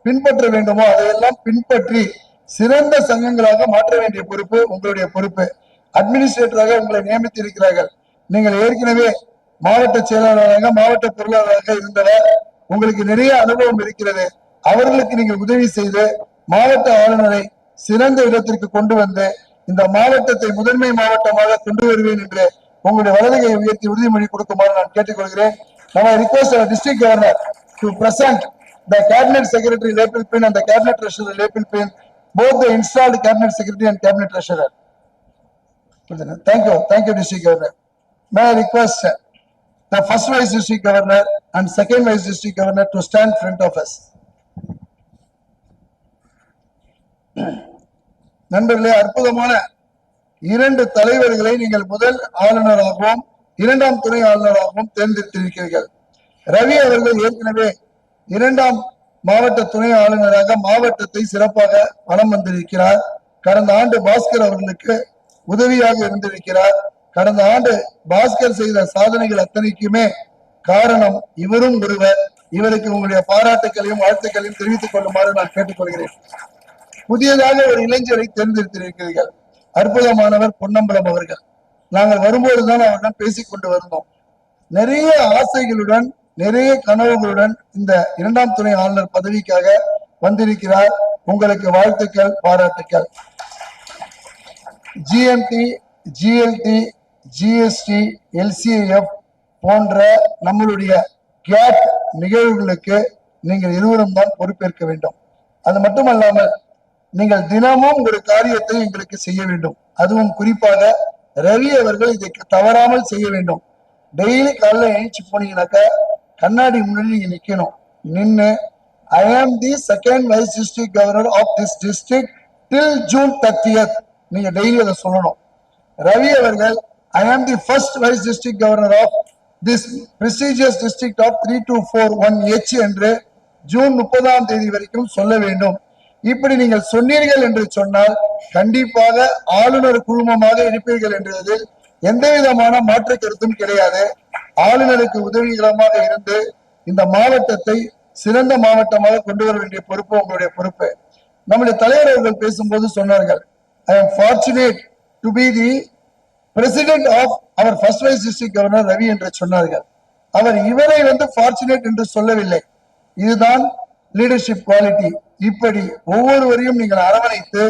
பின்பற்ற வேண்டுமோ அதையெல்லாம் பின்பற்றி சிறந்த சங்கங்களாக மாற்ற வேண்டிய பொறுப்பு உங்களுடைய பொறுப்பு. அட்மினிஸ்ட்ரேட்டராக உங்களை நியமித்திருக்கிறார்கள். நீங்கள் ஏற்கனவே மாவட்ட செயலாளராக மாவட்ட பொருளாளராக இருந்தவர், உங்களுக்கு நிறைய அனுபவம் இருக்கிறது. அவர்களுக்கு நீங்கள் உதவி செய்து மாவட்ட ஆளுநரை சிறந்த இடத்திற்கு கொண்டு வந்து இந்த மாவட்டத்தை முதன்மை மாவட்டமாக கொண்டு வருவேன் என்று உங்களுடைய வலதுகையை உயர்த்தி உறுதிமொழி கொடுக்குமாறு நான் கேட்டுக்கொள்கிறேன். Now I request our district governor to present the cabinet secretary lapel pin and the cabinet treasurer lapel pin, both the installed cabinet secretary and cabinet treasurer. Thank you, district governor. May I request the first vice district governor and second vice district governor to stand in front of us. நண்பர்களே, அற்புதமான இரண்டு தலைவர்களை நீங்கள் முதல் ஆளுநராகவும் இரண்டாம் துணை ஆளுநராகவும் தேர்ந்தெடுத்திருக்கிறீர்கள். ரவி அவர்கள் ஏற்கனவே இரண்டாம் மாவட்ட துணை ஆளுநராக மாவட்டத்தை சிறப்பாக வலம் வந்திருக்கிறார். கடந்த ஆண்டு பாஸ்கர் அவர்களுக்கு உதவியாக இருந்திருக்கிறார். கடந்த ஆண்டு பாஸ்கர் செய்த சாதனைகள் அத்தனைக்குமே காரணம் இவரும் ஒருவர். இவருக்கு உங்களுடைய பாராட்டுகளையும் வாழ்த்துக்களையும் தெரிவித்துக் கொள்ளுமாறு நான் கேட்டுக்கொள்கிறேன். புதியதாக ஒரு இளைஞரை தேர்ந்தெடுத்திருக்கிறீர்கள். அற்புதமானவர் பொன்னம்பலம் அவர்கள். நாங்கள் வரும்போதுதான் அவரிடம் பேசிக் கொண்டு வந்தோம். நிறைய ஆசைகளுடன் நிறைய கனவுகளுடன் இந்த இரண்டாம் துணை ஆளுநர் பதவிக்காக வந்திருக்கிறார். உங்களுக்கு வாழ்த்துக்கள், பாராட்டுக்கள். GMT, GLT, GST, LCAF போன்ற நம்மளுடைய கேட் நிகழ்வுகளுக்கு நீங்கள் இருவரும் தான் பொறுப்பேற்க வேண்டும். அது மட்டுமல்லாமல் நீங்கள் தினமும் ஒரு காரியத்தை எங்களுக்கு செய்ய வேண்டும். அதுவும் குறிப்பாக ரவி அவர்கள் இதை தவறாமல் செய்ய வேண்டும். டெய்லி காலைல எழுச்சி போனீங்கன்னாக்கா கண்ணாடி முன்னாடி நீங்க நிக்கணும். நின்று I am the second vice district governor of this district till June 30th நீங்க டெய்லி அதை சொல்லணும். ரவி அவர்கள் I am the first vice district governor of this prestigious district of 3241H என்று ஜூன் 30ஆம் தேதி வரைக்கும் சொல்ல வேண்டும். இப்படி நீங்கள் சொன்னீர்கள் என்று சொன்னால் கண்டிப்பாக ஆளுநர் குழுமமாக இருப்பீர்கள் என்றதில் எந்த விதமான மாற்று கருத்தும் கிடையாது. ஆளுநருக்கு உதவிகரமாக இருந்து இந்த மாவட்டத்தை சிறந்த மாவட்டமாக கொண்டு வர வேண்டிய பொறுப்பு உங்களுடைய பொறுப்பு. நம்முடைய தலைவர் அவர்கள் பேசும்போது சொன்னார்கள், I am fortunate to be the president of our first vice district governor Ravi என்று சொன்னார்கள். அவர் இவரை fortunate என்று சொல்லவில்லை. இதுதான் லீடர்ஷிப் குவாலிட்டி. இப்படி ஒவ்வொருவரையும் நீங்கள் அரவணைத்து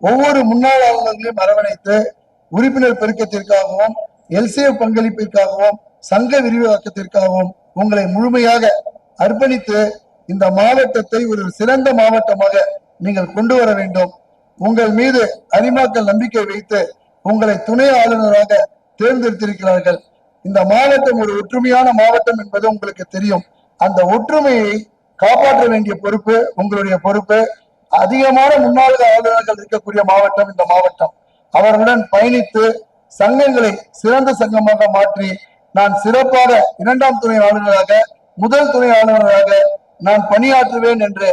ஒவ்வொரு முன்னாள் ஆளுநர்களையும் அரவணைத்து உறுப்பினர் பெருக்கத்திற்காகவும் LCF பங்களிப்பிற்காகவும் சங்க விரிவாக்கத்திற்காகவும் உங்களை முழுமையாக அர்ப்பணித்து இந்த மாவட்டத்தை ஒரு சிறந்த மாவட்டமாக நீங்கள் கொண்டு வர வேண்டும். உங்கள் மீது அரிமாக்கள் நம்பிக்கை வைத்து உங்களை துணை ஆளுநராக தேர்ந்தெடுத்திருக்கிறார்கள். இந்த மாவட்டம் ஒரு ஒற்றுமையான மாவட்டம் என்பது உங்களுக்கு தெரியும். அந்த ஒற்றுமையை காப்பாற்ற வேண்டிய பொறுப்பு உங்களுடைய பொறுப்பு. அதிகமான முன்னாள் ஆளுநர்கள் இருக்கக்கூடிய மாவட்டம் இந்த மாவட்டம். அவர்களுடன் பயணித்து சங்கங்களை சிறந்த சங்கமாக மாற்றி நான் சிறப்பாக இரண்டாம் துணை ஆளுநராக முதல் துணை ஆளுநராக நான் பணியாற்றுவேன் என்று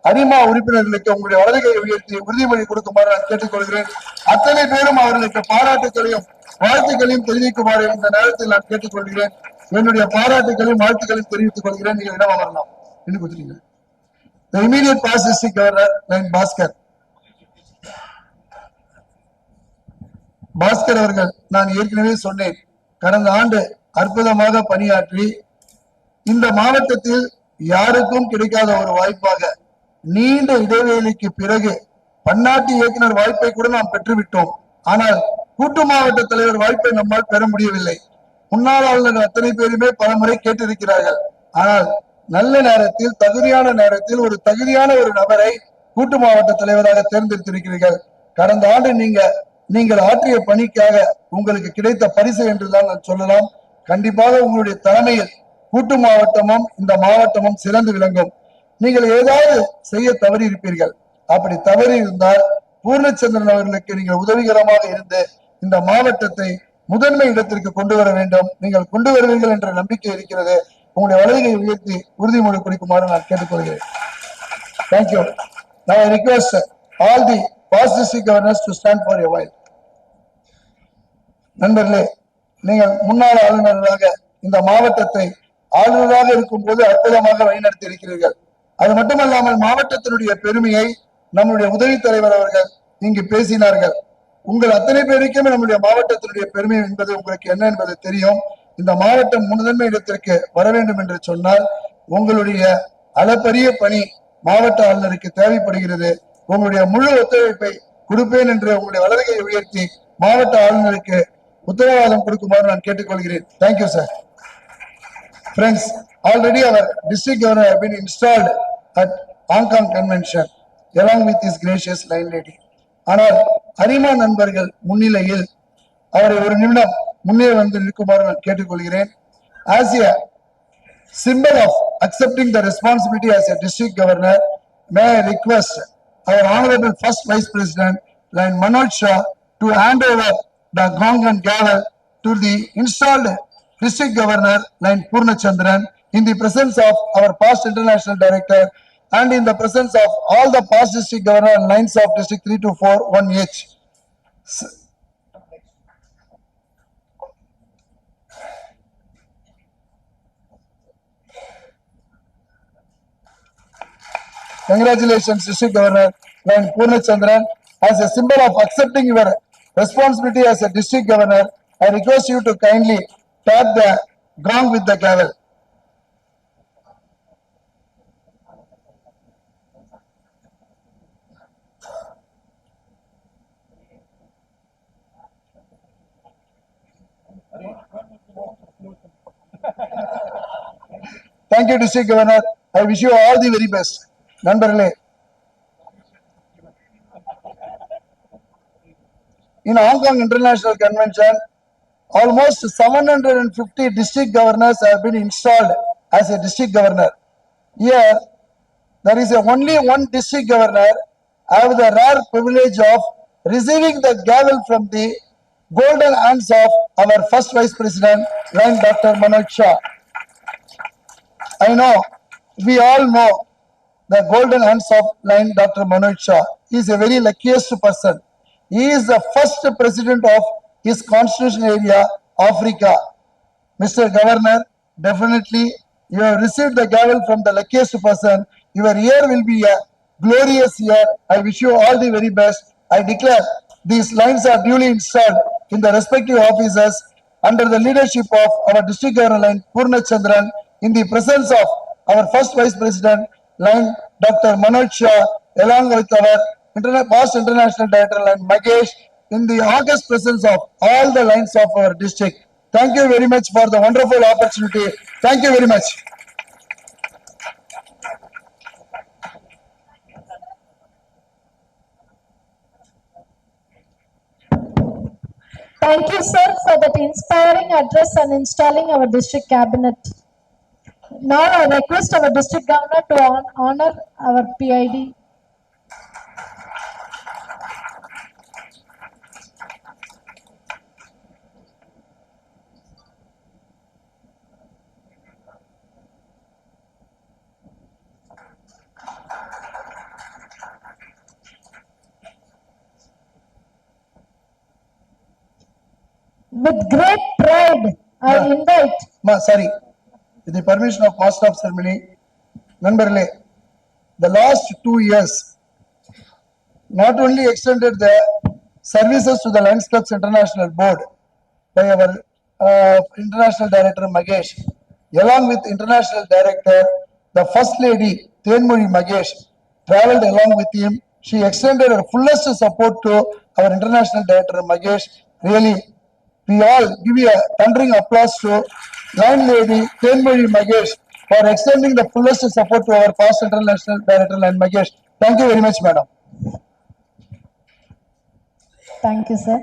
அரிமா உறுப்பினர்களுக்கு உங்களுடைய வலதுகையை உயர்த்தி உறுதிமொழி கொடுக்குமாறு நான் கேட்டுக்கொள்கிறேன். அத்தனை பேரும் அவர்களுக்கு பாராட்டுகளையும் வாழ்த்துக்களையும் தெரிவிக்குமாறு இந்த நேரத்தில் நான் கேட்டுக்கொள்கிறேன். என்னுடைய பாராட்டுகளையும் வாழ்த்துக்களையும் தெரிவித்துக் கொள்கிறேன். நீங்கள் இடம் வரலாம். இன்னும் கொடுத்துட்டீங்க. The immediate past district governor named Bhaskar. Bhaskar அவர்கள் நான் ஏற்கனவே சொன்னேன், கடந்த ஆண்டு அற்புதமாக பணியாற்றி இந்த மாவட்டத்தில் யாருக்கும் கிடைக்காத ஒரு வாய்ப்பாக நீண்ட இடைவேளைக்கு பிறகு பன்னாட்டு இயக்குனர் வாய்ப்பை கூட நாம் பெற்றுவிட்டோம். ஆனால் கூட்டு மாவட்ட தலைவர் வாய்ப்பை நம்மால் பெற முடியவில்லை. முன்னாள் ஆளுநர் அத்தனை பேருமே பல முறை கேட்டிருக்கிறார்கள். ஆனால் நல்ல நேரத்தில் தகுதியான நேரத்தில் ஒரு தகுதியான ஒரு நபரை கூட்டு மாவட்ட தலைவராக தேர்ந்தெடுத்திருக்கிறீர்கள். கடந்த ஆண்டு நீங்கள் ஆற்றிய பணிக்காக உங்களுக்கு கிடைத்த பரிசு என்றுதான் நான் சொல்லலாம். கண்டிப்பாக உங்களுடைய தலைமையில் கூட்டு மாவட்டமும் இந்த மாவட்டமும் சிறந்து விளங்கும். நீங்கள் ஏதாவது செய்ய தவறி இருப்பீர்கள். அப்படி தவறி இருந்தால் பூர்ணச்சந்திரன் அவர்களுக்கு நீங்கள் உதவிகரமாக இருந்து இந்த மாவட்டத்தை முதன்மை இடத்திற்கு கொண்டு வர வேண்டும். நீங்கள் கொண்டு வருவீர்கள் என்ற நம்பிக்கை இருக்கிறது. உங்களுடைய வலதுகையை உயர்த்தி உறுதிமொழி கொடுக்குமாறு நான் கேட்டுக்கொள்கிறேன். Thank you. Now I request all the past district governors to stand for a while. நண்பர்களே, நீங்கள் முன்னாள் ஆளுநராக இந்த மாவட்டத்தை ஆளுநராக இருக்கும் போது அற்புதமாக வழிநடத்தி இருக்கிறீர்கள். அது மட்டுமல்லாமல் மாவட்டத்தினுடைய பெருமையை நம்முடைய உதவி தலைவர் அவர்கள் இங்கு பேசினார்கள். உங்கள் அத்தனை பேருக்குமே நம்முடைய மாவட்டத்தினுடைய பெருமை என்பது உங்களுக்கு என்ன என்பது தெரியும். இந்த மாவட்டம் முதன்மை இடத்திற்கு வர வேண்டும் என்று சொன்னால் உங்களுடைய அளப்பரிய பணி மாவட்ட ஆளுநருக்கு தேவைப்படுகிறது. உங்களுடைய முழு ஒத்துழைப்பை கொடுப்பேன் என்று உங்களுடைய வலதுகை உயர்த்தி மாவட்ட ஆளுநருக்கு உத்தரவாதம் கொடுக்குமாறு நான் கேட்டுக்கொள்கிறேன். Thank you sir. Friends, already our district governor have been installed at Hong Kong Convention along with his gracious line lady. ஆனால் அரிமா நண்பர்கள் முன்னிலையில் அவரை ஒரு நிமிடம் முன்னே வந்து நிற்குமாறு நான் கேட்டுக்கொள்கிறேன். As a symbol of accepting the responsibility as a district governor, may I request our honorable first vice president, Line Manoj Shah, to hand over the gong and gavel to the installed district governor, Line Purnachandran, in the presence of our past international director and in the presence of all the past district governor and lines of district 3 to 4, 1 each. Congratulations, District Governor Line Purnachandran. As a symbol of accepting your responsibility as a district governor, I request you to kindly tap the gong with the gavel. Thank you, District Governor. I wish you all the very best. நண்பர்களே, in Hong Kong International Convention, almost 750 district governors have been installed as a district governor. Here, there is only one district governor have the rare privilege of receiving the gavel from the golden hands of our first vice president, Line Dr. Manoj Shah. I know, we all know the golden hands of Line Dr. Manoj Shah. He is a very luckiest person. He is the first president of his constitutional area, Africa. Mr. Governor, definitely you have received the gavel from the luckiest person. Your year will be a glorious year. I wish you all the very best. I declare these lines are duly installed in the respective offices under the leadership of our district governor, Line Purnachandran, in the presence of our first vice president, Line Dr. Manoj Shah, along with our past international director, Line Magesh, in the august presence of all the lines of our district. Thank you very much for the wonderful opportunity. Thank you very much. Thank you, sir, for that inspiring address and installing our district cabinet. Now I request our district governor to honor our PID. With great pride, I invite. Sorry, with the permission of Master of Ceremony, நண்பர்களே, the last 2 years not only extended the services to the Lions Clubs International Board by our international director Magesh, along with international director, the First Lady Tenmuri Magesh traveled along with him. She extended her fullest support to our international director Magesh. Really, we all give you a thundering applause to Line Lady Tenmuri Magesh for extending the fullest support to our past international director Line Magesh. Thank you very much, madam. Thank you, sir.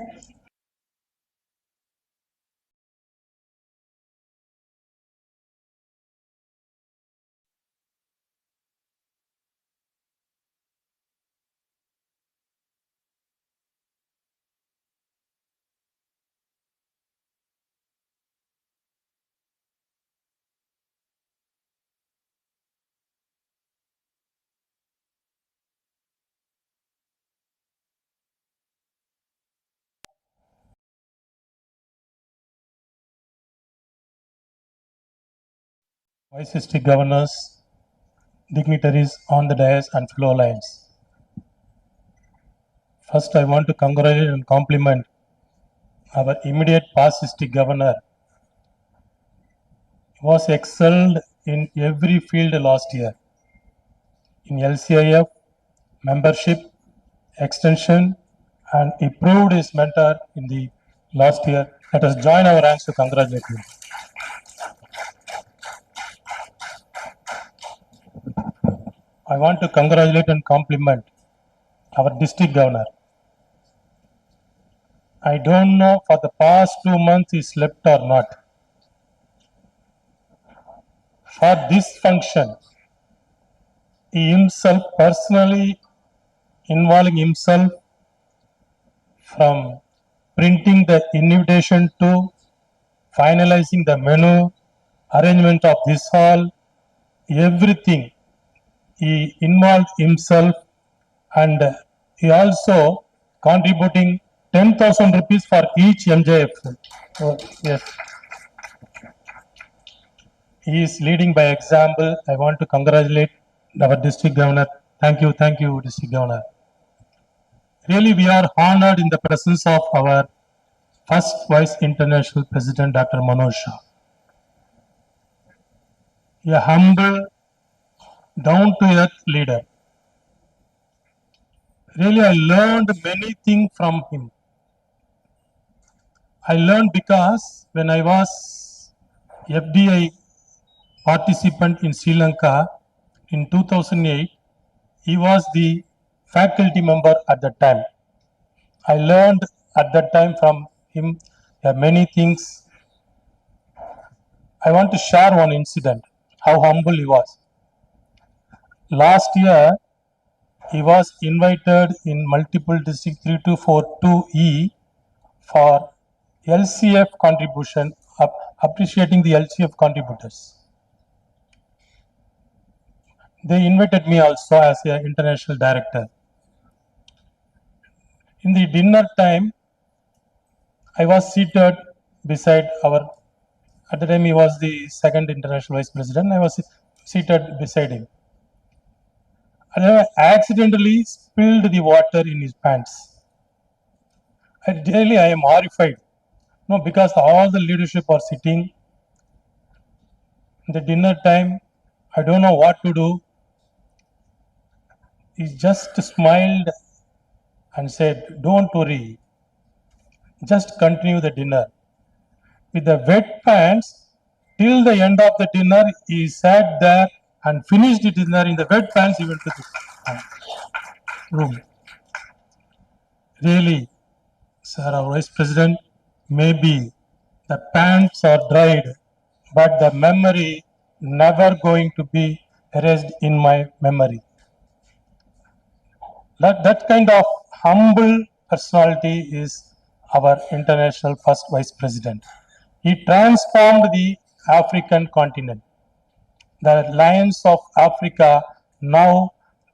Vice District Governors, dignitaries on the dais and floor lines. First, I want to congratulate and compliment our immediate past district governor. He was excelled in every field last year. In LCIF, membership, extension, and he proved his mentor in the last year. Let us join our hands to congratulate him. I want to congratulate and compliment our district governor. I don't know for the past 2 months he slept or not. For this function, he himself personally involving himself from printing the invitation to finalizing the menu, arrangement of this hall, everything. He involved himself, and he also contributing 10,000 rupees for each MJF. Oh, yes. He is leading by example. I want to congratulate our district governor. Thank you, district governor. Really, we are honored in the presence of our first Vice International President, Dr. Manoj Shah. A humble, down-to-earth leader. Really, I learned many things from him. I learned because when I was FDI participant in Sri Lanka in 2008, he was the faculty member at that time. I learned at that time from him many things. I want to share one incident, how humble he was. Last year, he was invited in multiple district 3242E for LCF contribution, appreciating the LCF contributors. They invited me also as an international director. In the dinner time, I was seated beside at the time he was the second international vice president, I was seated beside him. And I accidentally spilled the water in his pants. I am horrified. No, because all the leadership are sitting. In the dinner time, I don't know what to do. He just smiled and said, "Don't worry, just continue the dinner." With the wet pants, till the end of the dinner, he sat there and finished the dinner in the wet pants. He went to the room. Really, sir, our vice president, maybe the pants are dried, but the memory never going to be erased in my memory. That kind of humble personality is our international first vice president. He transformed the African continent. The lions of Africa, now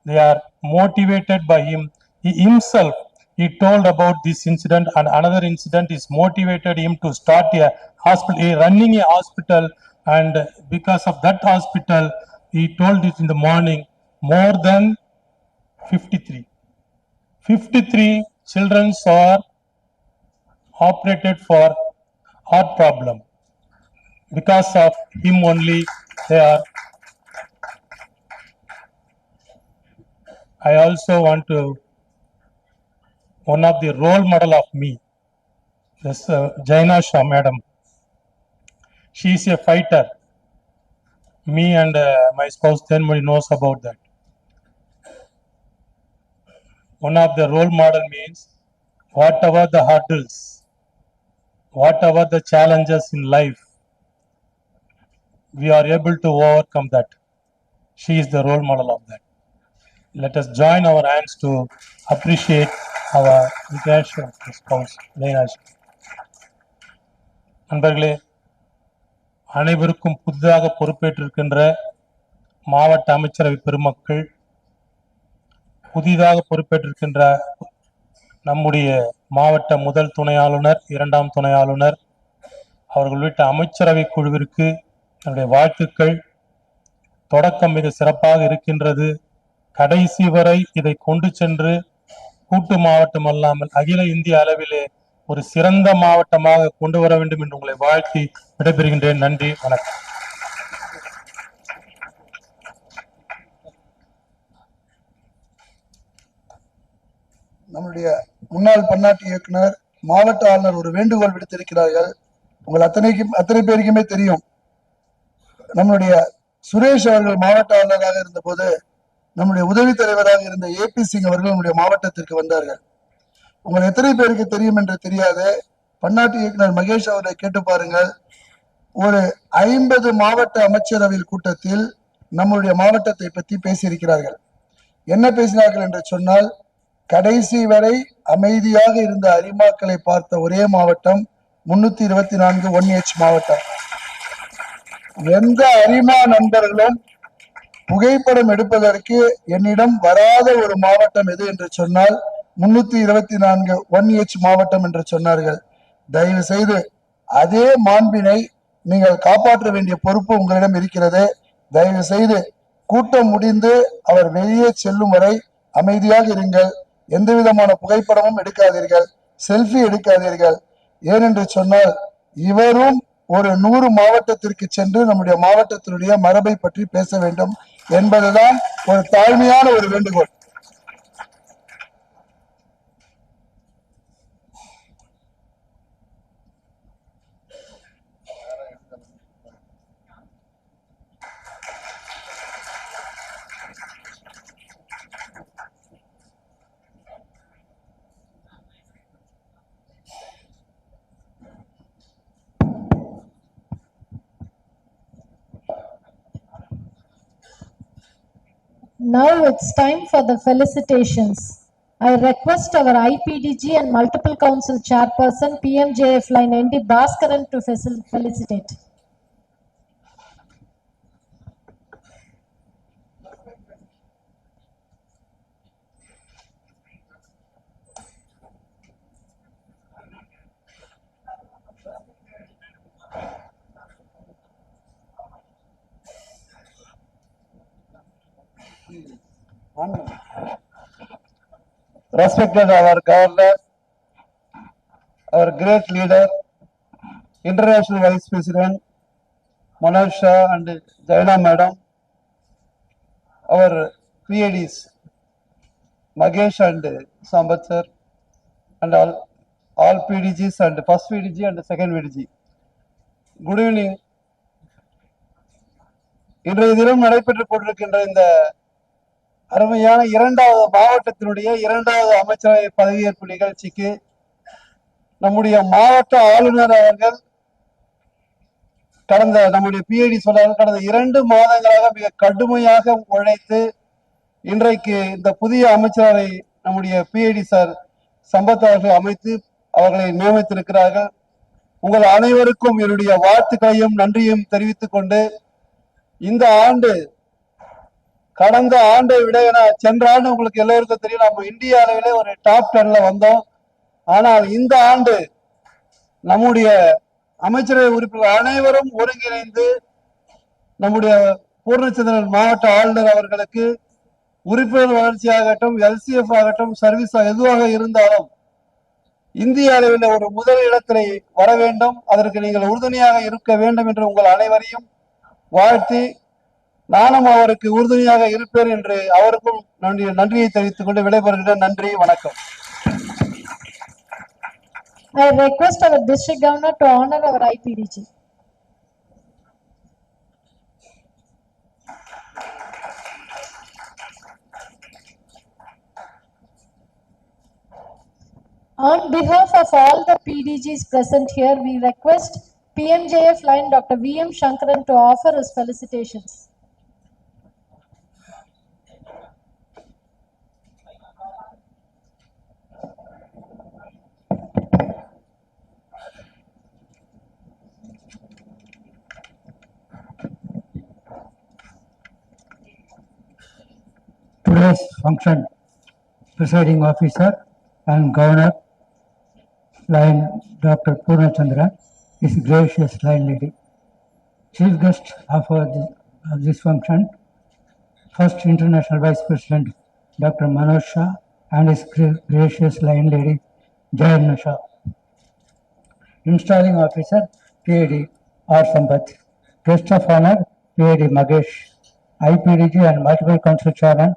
they are motivated by him. He himself, he told about this incident, and another incident is motivated him to start a hospital, running a hospital, and because of that hospital, he told it in the morning, more than 53 children are operated for heart problem. Because of him only they are. I also want to, one of the role model of me, this Jaina Shah madam. She is a fighter. Me and my spouse Tenmari knows about that. One of the role model means whatever the hurdles, whatever the challenges in life, we are able to overcome that. She is the role model of that. Let us join our hands to appreciate our international spouse, Jaina Shah. நண்பர்களே, அனைவருக்கும் புதிதாக பொறுப்பேற்றிருக்கின்ற மாவட்ட அமைச்சரவை பெருமக்கள், புதிதாக பொறுப்பேற்றிருக்கின்ற நம்முடைய மாவட்ட முதல் துணை ஆளுநர், இரண்டாம் துணை ஆளுநர், அவர்கள் உள்ளிட்ட அமைச்சரவை குழுவிற்கு என்னுடைய வாழ்த்துக்கள். தொடக்கம் மிக சிறப்பாக இருக்கின்றது. கடைசி வரை இதை கொண்டு சென்று கூட்டு மாவட்டம் அல்லாமல் அகில இந்திய அளவிலே ஒரு சிறந்த மாவட்டமாக கொண்டு வர வேண்டும் என்று உங்களை வாழ்த்தி விடைபெறுகின்றேன். நன்றி, வணக்கம். நம்முடைய முன்னாள் பன்னாட்டு இயக்குனர் மாவட்ட ஆளுநர் ஒரு வேண்டுகோள் விடுத்திருக்கிறார்கள். உங்கள் அத்தனை பேருக்குமே தெரியும். நம்முடைய சுரேஷ் அவர்கள் மாவட்ட ஆளுநராக இருந்த போது நம்முடைய உதவி தலைவராக இருந்த AP சிங் அவர்கள் நம்முடைய மாவட்டத்திற்கு வந்தார்கள். உங்கள் எத்தனை பேருக்கு தெரியும் என்று தெரியாது. பன்னாட்டு இயக்குனர் மகேஷ் அவரை கேட்டு பாருங்கள். ஒரு 50 மாவட்ட அமைச்சரவையில் கூட்டத்தில் நம்முடைய மாவட்டத்தை பற்றி பேசியிருக்கிறார்கள். என்ன பேசினார்கள் என்று சொன்னால், கடைசி வரை அமைதியாக இருந்த அரிமாக்களை பார்த்த ஒரே மாவட்டம் 324 1H மாவட்டம். எந்த அரிமா நண்பர்களும் புகைப்படம் எடுப்பதற்கு என்னிடம் வராத ஒரு மாவட்டம் எது என்று சொன்னால் 324 1H மாவட்டம் என்று சொன்னார்கள். தயவு செய்து அதே மாண்பினை நீங்கள் காப்பாற்ற வேண்டிய பொறுப்பு உங்களிடம் இருக்கிறது. தயவு செய்து கூட்டம் முடிந்து அவர் வெளியே செல்லும் வரை அமைதியாக இருங்கள். எந்த விதமான புகைப்படமும் எடுக்காதீர்கள், செல்ஃபி எடுக்காதீர்கள். ஏனென்று சொன்னால் இவரும் ஒரு 100 மாவட்டத்திற்கு சென்று நம்முடைய மாவட்டத்தினுடைய மரபை பற்றி பேச வேண்டும் என்பதுதான் ஒரு தாழ்மையான ஒரு வேண்டுகோள். Now it's time for the felicitations. I request our IPDG and multiple council chairperson PMJF line ND Bhaskaran to felicitate. Respected our governor, our great leader, International Vice President Manoj Shah and Jaina Madam, our PADs Magesh and Sambat sir, and all PDGs and first PDG and second PDG. Good evening. இன்றைய தினம் நடைபெற்றுக் கொண்டிருக்கின்ற இந்த அருமையான இரண்டாவது மாவட்டத்தினுடைய இரண்டாவது அமைச்சரவை பதவியேற்பு நிகழ்ச்சிக்கு நம்முடைய மாவட்ட ஆளுநர் அவர்கள் நம்முடைய PID சொன்னார்கள், கடந்த 2 மாதங்களாக மிக கடுமையாக உழைத்து இன்றைக்கு இந்த புதிய அமைச்சரவை நம்முடைய PID சார் சம்பத் அவர்கள் அமைத்து அவர்களை நியமித்திருக்கிறார்கள். உங்கள் அனைவருக்கும் என்னுடைய வாழ்த்துக்களையும் நன்றியும் தெரிவித்துக் கொண்டு, இந்த ஆண்டு கடந்த ஆண்டை விட, சென்ற ஆண்டு உங்களுக்கு எல்லோருக்கும் தெரியும், நம்ம இந்திய அளவிலே ஒரு டாப் 10ல வந்தோம். ஆனால் இந்த ஆண்டு நம்முடைய அமைச்சரவை உறுப்பினர்கள் அனைவரும் ஒருங்கிணைந்து நம்முடைய பூர்ணச்சந்திரன் மாவட்ட ஆளுநர் அவர்களுக்கு உறுப்பினர் வளர்ச்சி ஆகட்டும், LCF ஆகட்டும், சர்வீஸ் எதுவாக இருந்தாலும் இந்திய அளவில் ஒரு முதல் இடத்திலே வர வேண்டும், அதற்கு நீங்கள் உறுதுணையாக இருக்க வேண்டும் என்று உங்கள் அனைவரையும் வாழ்த்தி, நானும் அவருக்கு உறுதுணையாக இருப்பேன் என்று அவருக்கும் நன்றியை தெரிவித்துக் கொண்டு விடைபெறுகிறேன். நன்றி, வணக்கம். I request our district governor to honor our IPDG. On behalf of all the PDGs present here, we request PMJF line Dr. VM Shankaran to offer his felicitations. Today's function, presiding officer and governor, line Dr. Purnachandra, is gracious line lady. Chief guest of this function, first International Vice President Dr. Manoj Shah and his gracious line lady, Jayanasha. Installing officer, PID R. Sampath. Guest of honor, PID Magesh. IPDG and multiple council chairman,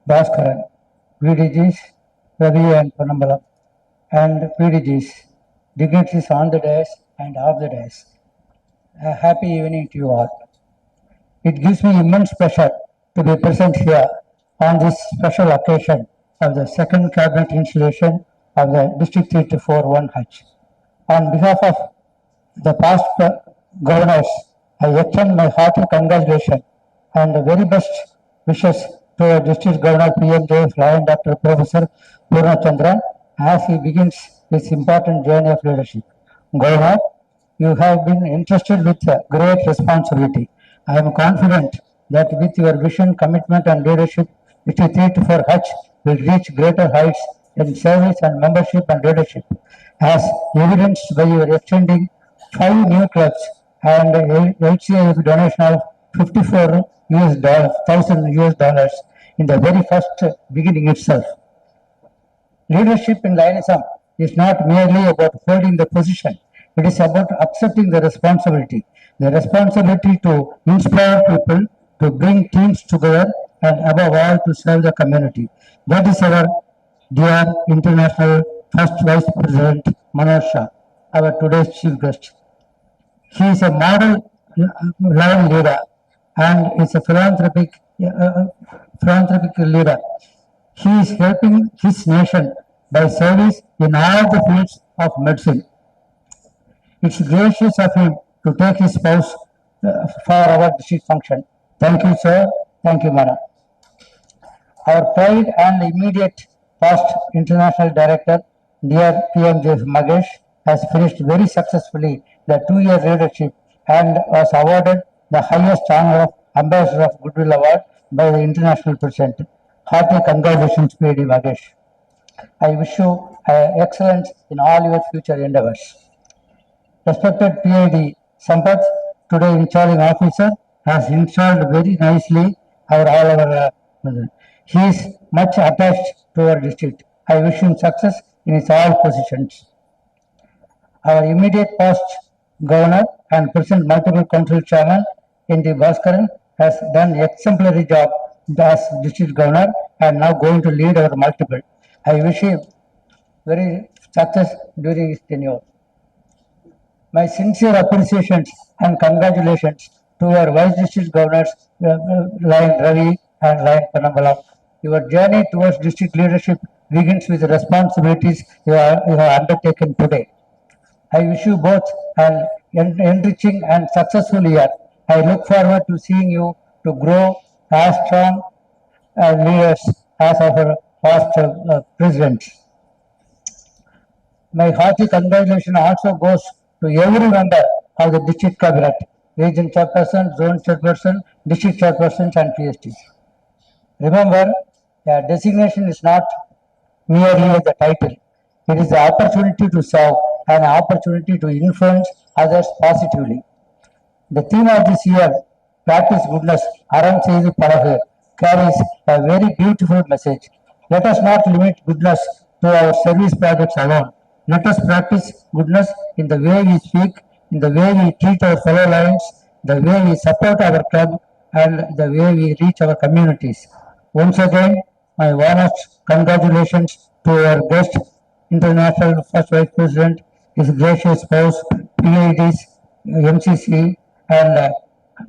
Bhaskaran. VDGs, Ravi and Panambalam. And PDGs, dignitaries on the dais and off the dais. A happy evening to you all. It gives me immense pleasure to be present here on this special occasion of the second cabinet installation of the District 3241 Hutch. On behalf of the past governors, I extend my hearty congratulations and the very best wishes to our District Governor PMJ Lion Dr. Professor Purnachandran as he begins his important journey of leadership. Governor, you have been entrusted with a great responsibility. I am confident that with your vision, commitment and leadership, District 324 Hutch will reach greater heights in service and membership and leadership, as evidenced by your extending 5 new clubs and HCIF donation of $54,000 in the very first beginning itself. Leadership in Lionism is not merely about holding the position. It is about accepting the responsibility to inspire people, to bring teams together, and above all, to serve the community. That is our dear International First Vice President Manoj Shah, our today's chief guest. He is a model lion leader and is a philanthropic leader. He is helping his nation by service in all the fields of medicine. It's gracious of him to take his spouse for our district function. Thank you, sir. Thank you, madam. Our pride and immediate past international director, dear PMJ Magesh, has finished very successfully the 2-year leadership and was awarded the highest honor of Ambassador of Goodwill Award by the international president. Hearty congratulations, PID Magesh. I wish you excellence in all your future endeavors. Respected PID Sampath, today installing officer, has installed very nicely he is much attached to our district. I wish him success in his all positions. Our immediate past governor and present multiple council chairman, N.D. Bhaskaran, has done exemplary job as district governor and now going to lead our multiple. I wish him very success during his tenure. My sincere appreciations and congratulations to our Vice District Governors, Lion Ravi and Lion Panambalam. Your journey towards district leadership begins with the responsibilities you have undertaken today. I wish you both an enriching and successful year. I look forward to seeing you to grow as strong leaders as our past presidents. My hearty congratulations also goes to every member of the district cabinet, region chairperson, zone chairperson, district chairpersons and PSTs. Remember, a designation is not merely the title. It is the opportunity to serve and an opportunity to influence others positively. The theme of this year, Practice Goodness, Aram Seidu Palahe, carries a very beautiful message. Let us not limit goodness to our service projects alone. Let us practice goodness in the way we speak, in the way we treat our fellow lions, the way we support our club, and the way we reach our communities. Once again, my warmest congratulations to our guest, International First Vice President, his gracious spouse, PIDs, MCC, and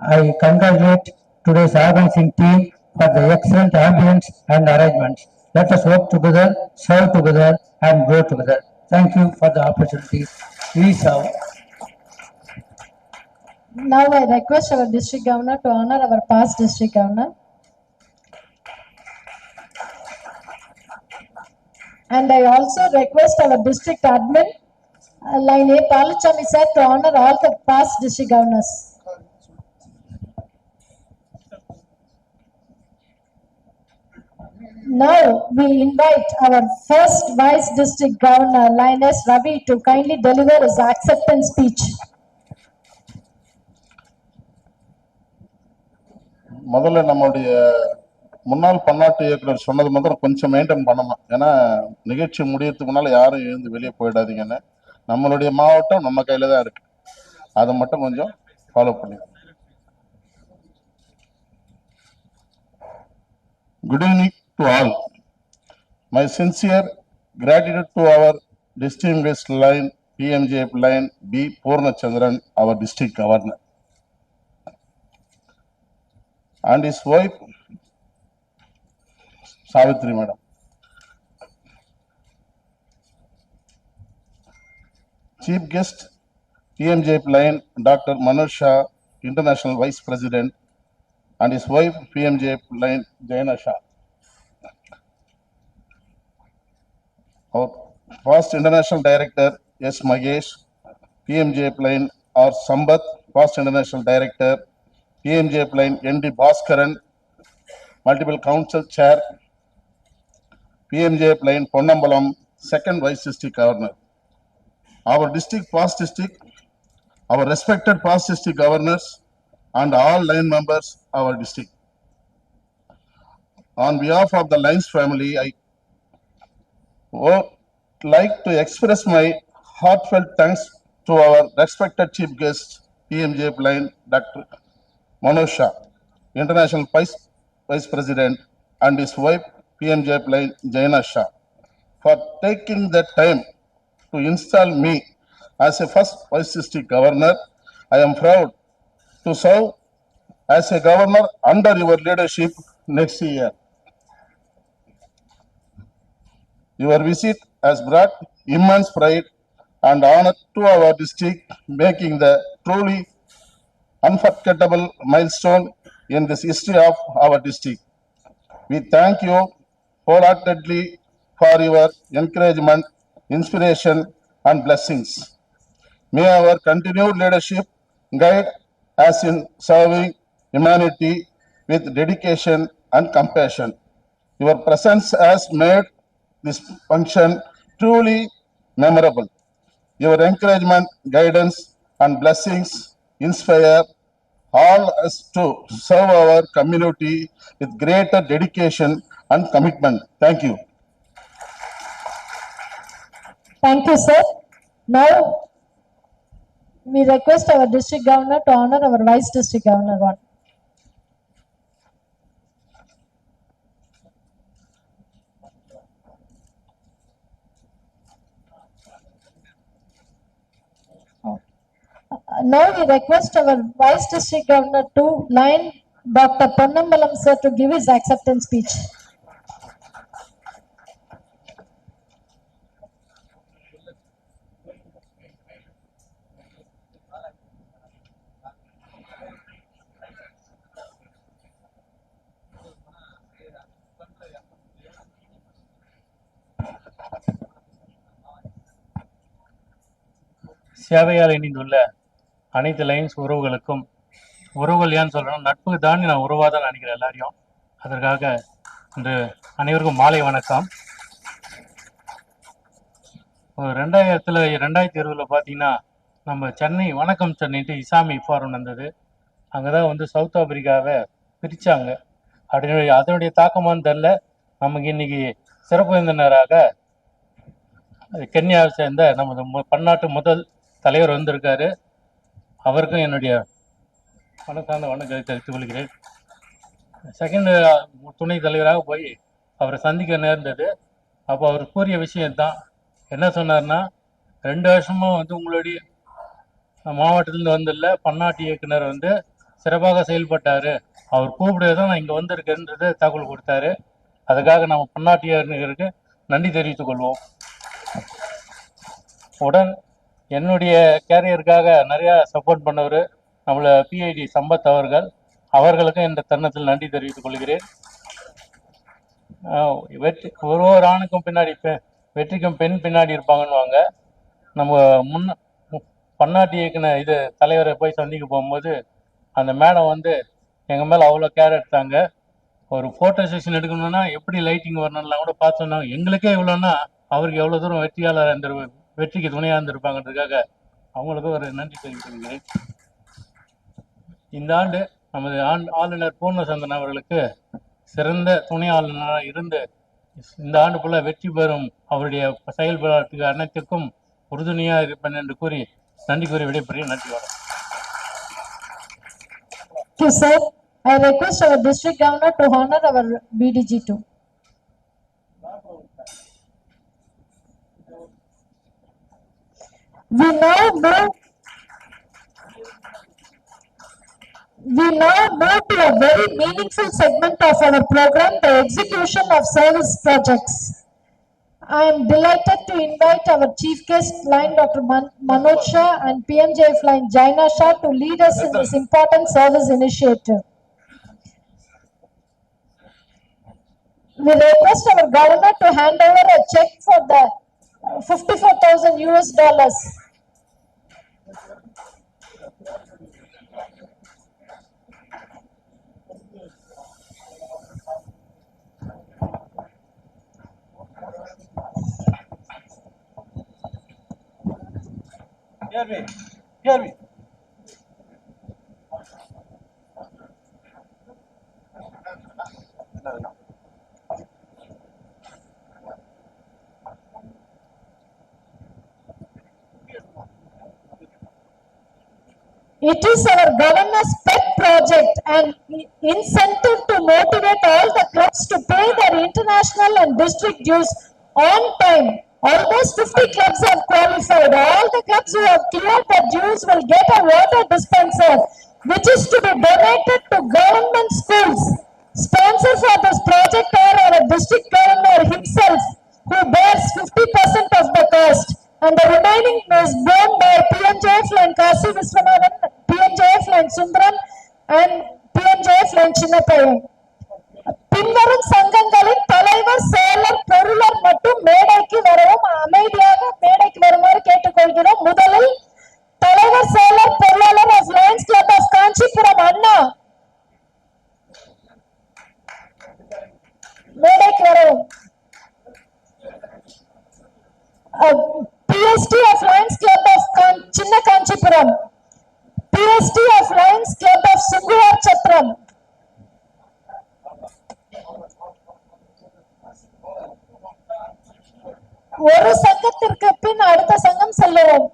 I congratulate today's organizing team for the excellent ambience and arrangements. Let us work together, serve together, and grow together. Thank you for the opportunity. We serve. Now I request our district governor to honor our past district governor. And I also request our district admin, line A, Palachami sir, to honor all the past district governors. Now we invite our first Vice District Governor, Lioness Ravi, to kindly deliver his acceptance speech. முதல்ல நம்முடைய முன்னாள் பன்னாட்டு இயக்குனர் சொன்னது மாத்திரம் கொஞ்சம் maintain பண்ணணும். ஏன்னா நிகழ்ச்சி முடியறதுக்கு முன்னால யாரும் எழுந்து வெளியே போயிடாதீங்கன்னு. நம்மளுடைய மாவட்டம் நம்ம கையில தான் இருக்கு. அதை மட்டும் கொஞ்சம் ஃபாலோ பண்ணி. Good evening to all. My sincere gratitude to our distinguished line PMJF line B. Purnachandran, our district governor, and his wife Savitri madam. Chief guest PMJF line Dr. Manoj Shah, International Vice President, and his wife PMJF line Jaina Shah. Our past International Director S. Magesh, PMJF line R. Sambat, past International Director, PMJF line ND Bhaskaran, multiple council chair, PMJF line Ponnambalam, second Vice District Governor. Our district, past district, our respected past district governors, and all line members of our district. On behalf of the Lines family, I would like to express my heartfelt thanks to our respected chief guest, PMJF line Dr. Manoj Shah, International Vice President, and his wife PMJF line Jaina Shah, for taking the time to install me as a first Vice District Governor. I am proud to serve as a governor under your leadership next year. Your visit has brought immense pride and honor to our district, making the truly unforgettable milestone in this history of our district. We thank you wholeheartedly for your encouragement, inspiration, and blessings. May our continued leadership guide us in serving humanity with dedication and compassion. Your presence has made this function truly memorable. Your encouragement, guidance, and blessings inspire all us to serve our community with greater dedication and commitment. Thank you. Thank you, sir. Now, we request our district governor to honor our vice district governor one. Now we request our vice district governor to line Dr. Ponnambalam sir to give his acceptance speech. சேவையால் இணைந்துள்ள அனைத்து lines உறவுகளுக்கும், உறவுகள் ஏன்னு சொல்கிறோம், நட்புக்கு தான் நான் உறவாக தான் நினைக்கிறேன் எல்லாரையும். அதற்காக இன்று அனைவருக்கும் மாலை வணக்கம். 2020 பார்த்தீங்கன்னா நம்ம சென்னை வணக்கம் சென்னைட்டு இசாமி ஃபாரம் நடந்தது. அங்கே தான் வந்து சவுத் ஆப்பிரிக்காவை பிரித்தாங்க. அதனுடைய தாக்கமானு தெரில, நமக்கு இன்னைக்கு சிறப்பு விருந்தினராக கென்யாவை சேர்ந்த நமது பன்னாட்டு முதல் தலைவர் வந்திருக்காரு. அவருக்கும் என்னுடைய மனசார்ந்த வணக்கத்தை தெரிவித்துக் கொள்கிறேன். செகண்ட் துணை தலைவராக போய் அவரை சந்திக்க நேர்ந்தது. அப்போ அவர் கூறிய விஷயம்தான் என்ன சொன்னார்னா, 2 வருஷமா வந்து உங்களுடைய மாவட்டத்திலேருந்து வந்துள்ள பன்னாட்டு இயக்குனர் வந்து சிறப்பாக செயல்பட்டார். அவர் கூப்பிடுறது தான் நான் இங்கே வந்திருக்கேன்றது தகவல் கொடுத்தாரு. அதுக்காக நம்ம பன்னாட்டு இயக்குனருக்கு நன்றி தெரிவித்துக் கொள்வோம். உடன் என்னுடைய கேரியருக்காக நிறையா சப்போர்ட் பண்ணவர் நம்மளை பிஐடி சம்பத் அவர்களுக்கும் இந்த தருணத்தில் நன்றி தெரிவித்துக் கொள்கிறேன். ஒரு ஆணுக்கும் பின்னாடி வெற்றிக்கும் பெண் பின்னாடி இருப்பாங்கன்னுவாங்க. நம்ம பன்னாட்டு இயக்குனர் தலைவரை போய் சந்திக்க போகும்போது அந்த மேடம் வந்து எங்கள் மேலே அவ்வளோ கேர் எடுத்தாங்க. ஒரு ஃபோட்டோ செஷன் எடுக்கணும்னா எப்படி லைட்டிங் வரணும்லாம் கூட பார்த்து சொன்னாங்க. எங்களுக்கே இவ்வளோன்னா அவருக்கு எவ்வளோ தூரம் வெற்றிக்கு துணையாக இருந்திருப்பாங்கன்றதுக்காக அவங்களுக்கு ஒரு நன்றி தெரிவித்துக்கிறேன். இந்த ஆண்டு நமது ஆளுநர் பூர்ணச்சந்திரன் அவர்களுக்கு சிறந்த துணை ஆளுநராக இருந்து இந்த ஆண்டுக்குள்ள வெற்றி பெறும் அவருடைய செயல்பாட்டுக்கு அனைத்திற்கும் உறுதுணையாக இருப்பேன் என்று கூறி நன்றி கூறி விடைபெறுகிறேன். நன்றி வணக்கம். Thank you, sir. I request our district governor to honor our BDG too. We now move to a very meaningful segment of our program, the execution of service projects. I am delighted to invite our chief guest, line Dr. Manoj Shah and PMJF line Jaina Shah to lead us in this important service initiative. We request our governor to hand over a check for the $54,000. Hear me. It is our governor's pet project and incentive to motivate all the clubs to pay their international and district dues on time. Almost 50 clubs have qualified. All the clubs who have cleared their dues will get a water dispenser, which is to be donated to government schools. Sponsor for this project are our district governor himself, who bears 50% of the cost, and the remaining is borne by PMJF line Kasi Viswanathan, PMJF line Sundaram, and PMJF line Chinnapaiyan. பின்வரும் சங்கங்களின் தலைவர், செயலர், பொருளர் மற்றும் மேடைக்கு வரவும் அமைதியாக மேடைக்கு வருமாறு கேட்டுக்கொள்கிறோம். முதலில் தலைவர், செயலர், பொருளாளர் of Lions club of Kanchipuram Anna மேடைக்கு வரவும். PST of Lions Club of Chinna Kanchipuram, PST of Lions Club of Sunguvar Chatram, ஒரு சங்கத்திற்கு பின் அடுத்த சங்கம் செல்லுவோம்.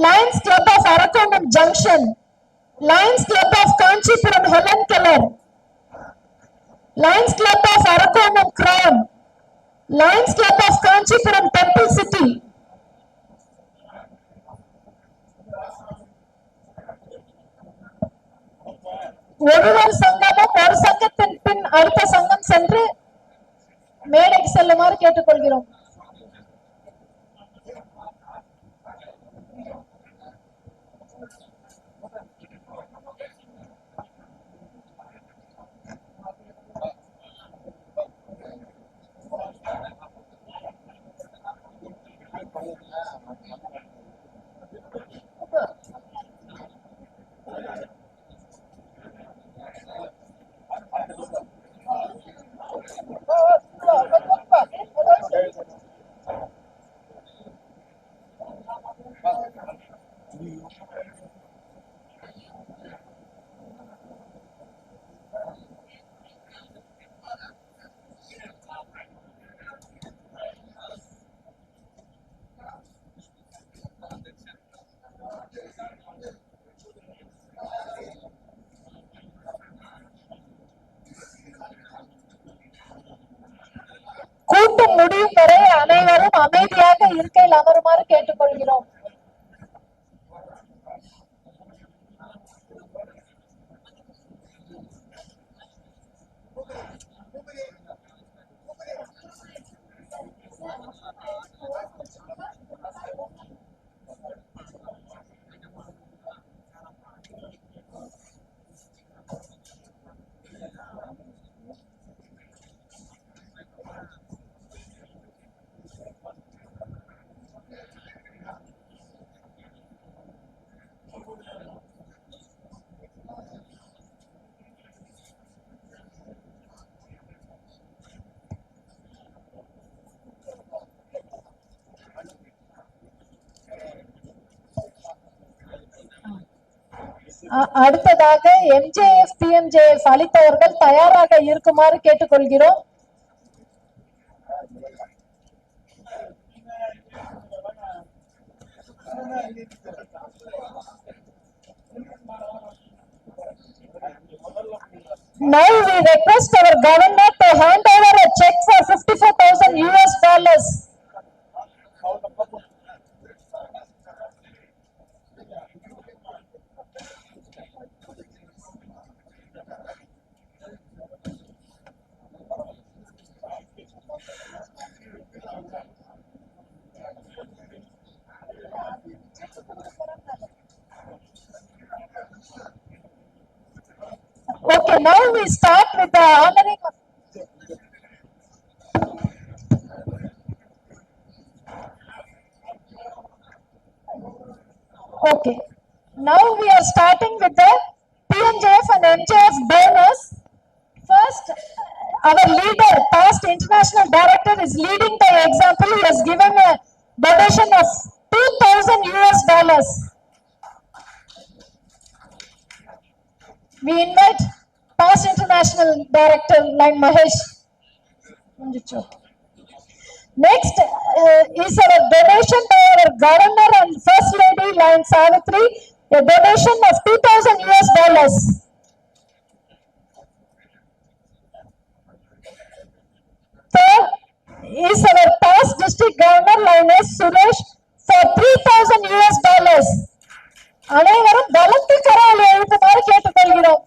Lions Club of Arakonam Junction, Lions Club of Kanchipuram Helen Keller, Lions Club of Arakonam Crown, Lions Club of Kanchipuram Temple City, ஒருவர் சங்கமும் ஒரு சங்கத்தின் பின் அடுத்த சங்கம் சென்று மேடைக்கு செல்லுமாறு கேட்டுக்கொள்கிறோம். கூட்டம் முடியும் வரை அனைவரும் அமைதியாக இருக்கையில் அமருமாறு கேட்டுக்கொள்கிறோம். அடுத்ததாக MJF PMJF அளித்தவர்கள் தயாராக இருக்குமாறு கேட்டுக்கொள்கிறோம். Now we request our governor to hand over a check for $54,000. Okay, now we start with the honoring. Okay, now we are starting with the PMJF and MJF donors. First, our leader, past international director, is leading by example. He has given a donation of $2,000. We invite past international director line Mahesh. Next is our donation by our governor and first lady line Savitri, a donation of $2,000. Third is our past district governor line S Suresh for $3,000. அனைவரும் பலத்த கரங்களை எழுப்புமாறு கேட்டுக்கொள்கிறோம்.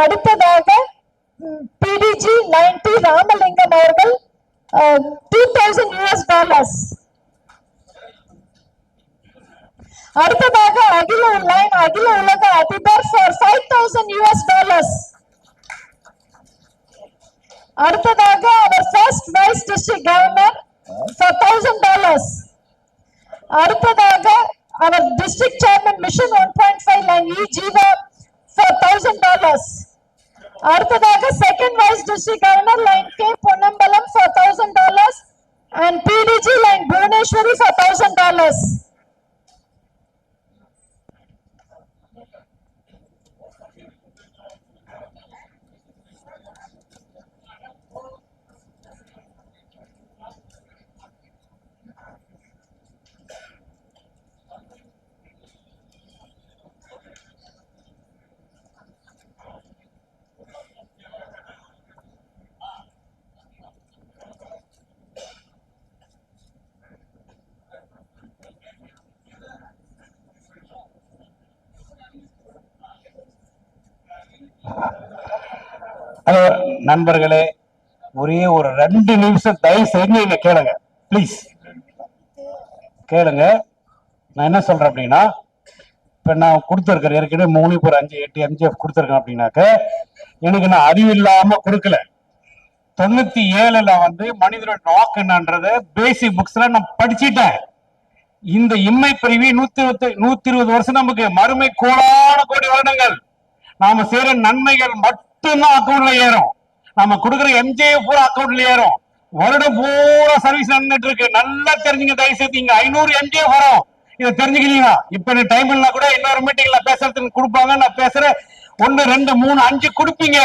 அடுத்ததாக PDG 90 Ramalingam அவர்கள் $2,000. அடுத்ததாக அகில உலக அதிபர் for $5,000. அடுத்ததாக our first vice district governor for $1,000. அடுத்ததாக our district chairman mission 1.5 line E Jiva for $1,000. அடுத்ததாக second vice district governor line K Ponnambalam for $1,000 and PDG line Bhuvaneshwari for $1,000. Hello நண்பர்களே, ஒரே ஒரு 2 நிமிஷம் தயவு செஞ்சு இங்க கேளுங்க ப்ளீஸ், கேளுங்க. நான் என்ன சொல்றேன் அப்படின்னா, இப்ப நான் கொடுத்துருக்கேன் ஏற்கனவே 3 பேர் 5 8 MJF கொடுத்துருக்கேன் அப்படின்னாக்க எனக்கு நான் அறிவு இல்லாம கொடுக்கல. 97ல வந்து மனிதனோட வாக்கு என்னன்றது பேசிக் புக்ஸ்ல நான் படிச்சுட்டேன். இந்த இம்மை பிரிவி 120 வருஷம் நமக்கு மறுமை கோடான கோடி வருடங்கள் நாம செய்யற நன்மைகள் மட்டும்தான் அக்கௌண்ட்ல ஏறும். நம்ம கொடுக்குற MJF பூரா அக்கௌண்ட்ல ஏறும். வருடம் பூரா சர்வீஸ் நடந்துட்டு இருக்கு. நல்லா தெரிஞ்சுங்க தயவு செய்து. இங்க 500 MJF வரும். இதை தெரிஞ்சுக்கிறீங்களா? இப்ப நீ டைம் இல்ல கூட இன்னொரு மீட்டிங்ல பேசுறதுக்கு கொடுப்பாங்க. நான் பேசுறேன் 1 2 3 5 கொடுப்பீங்க.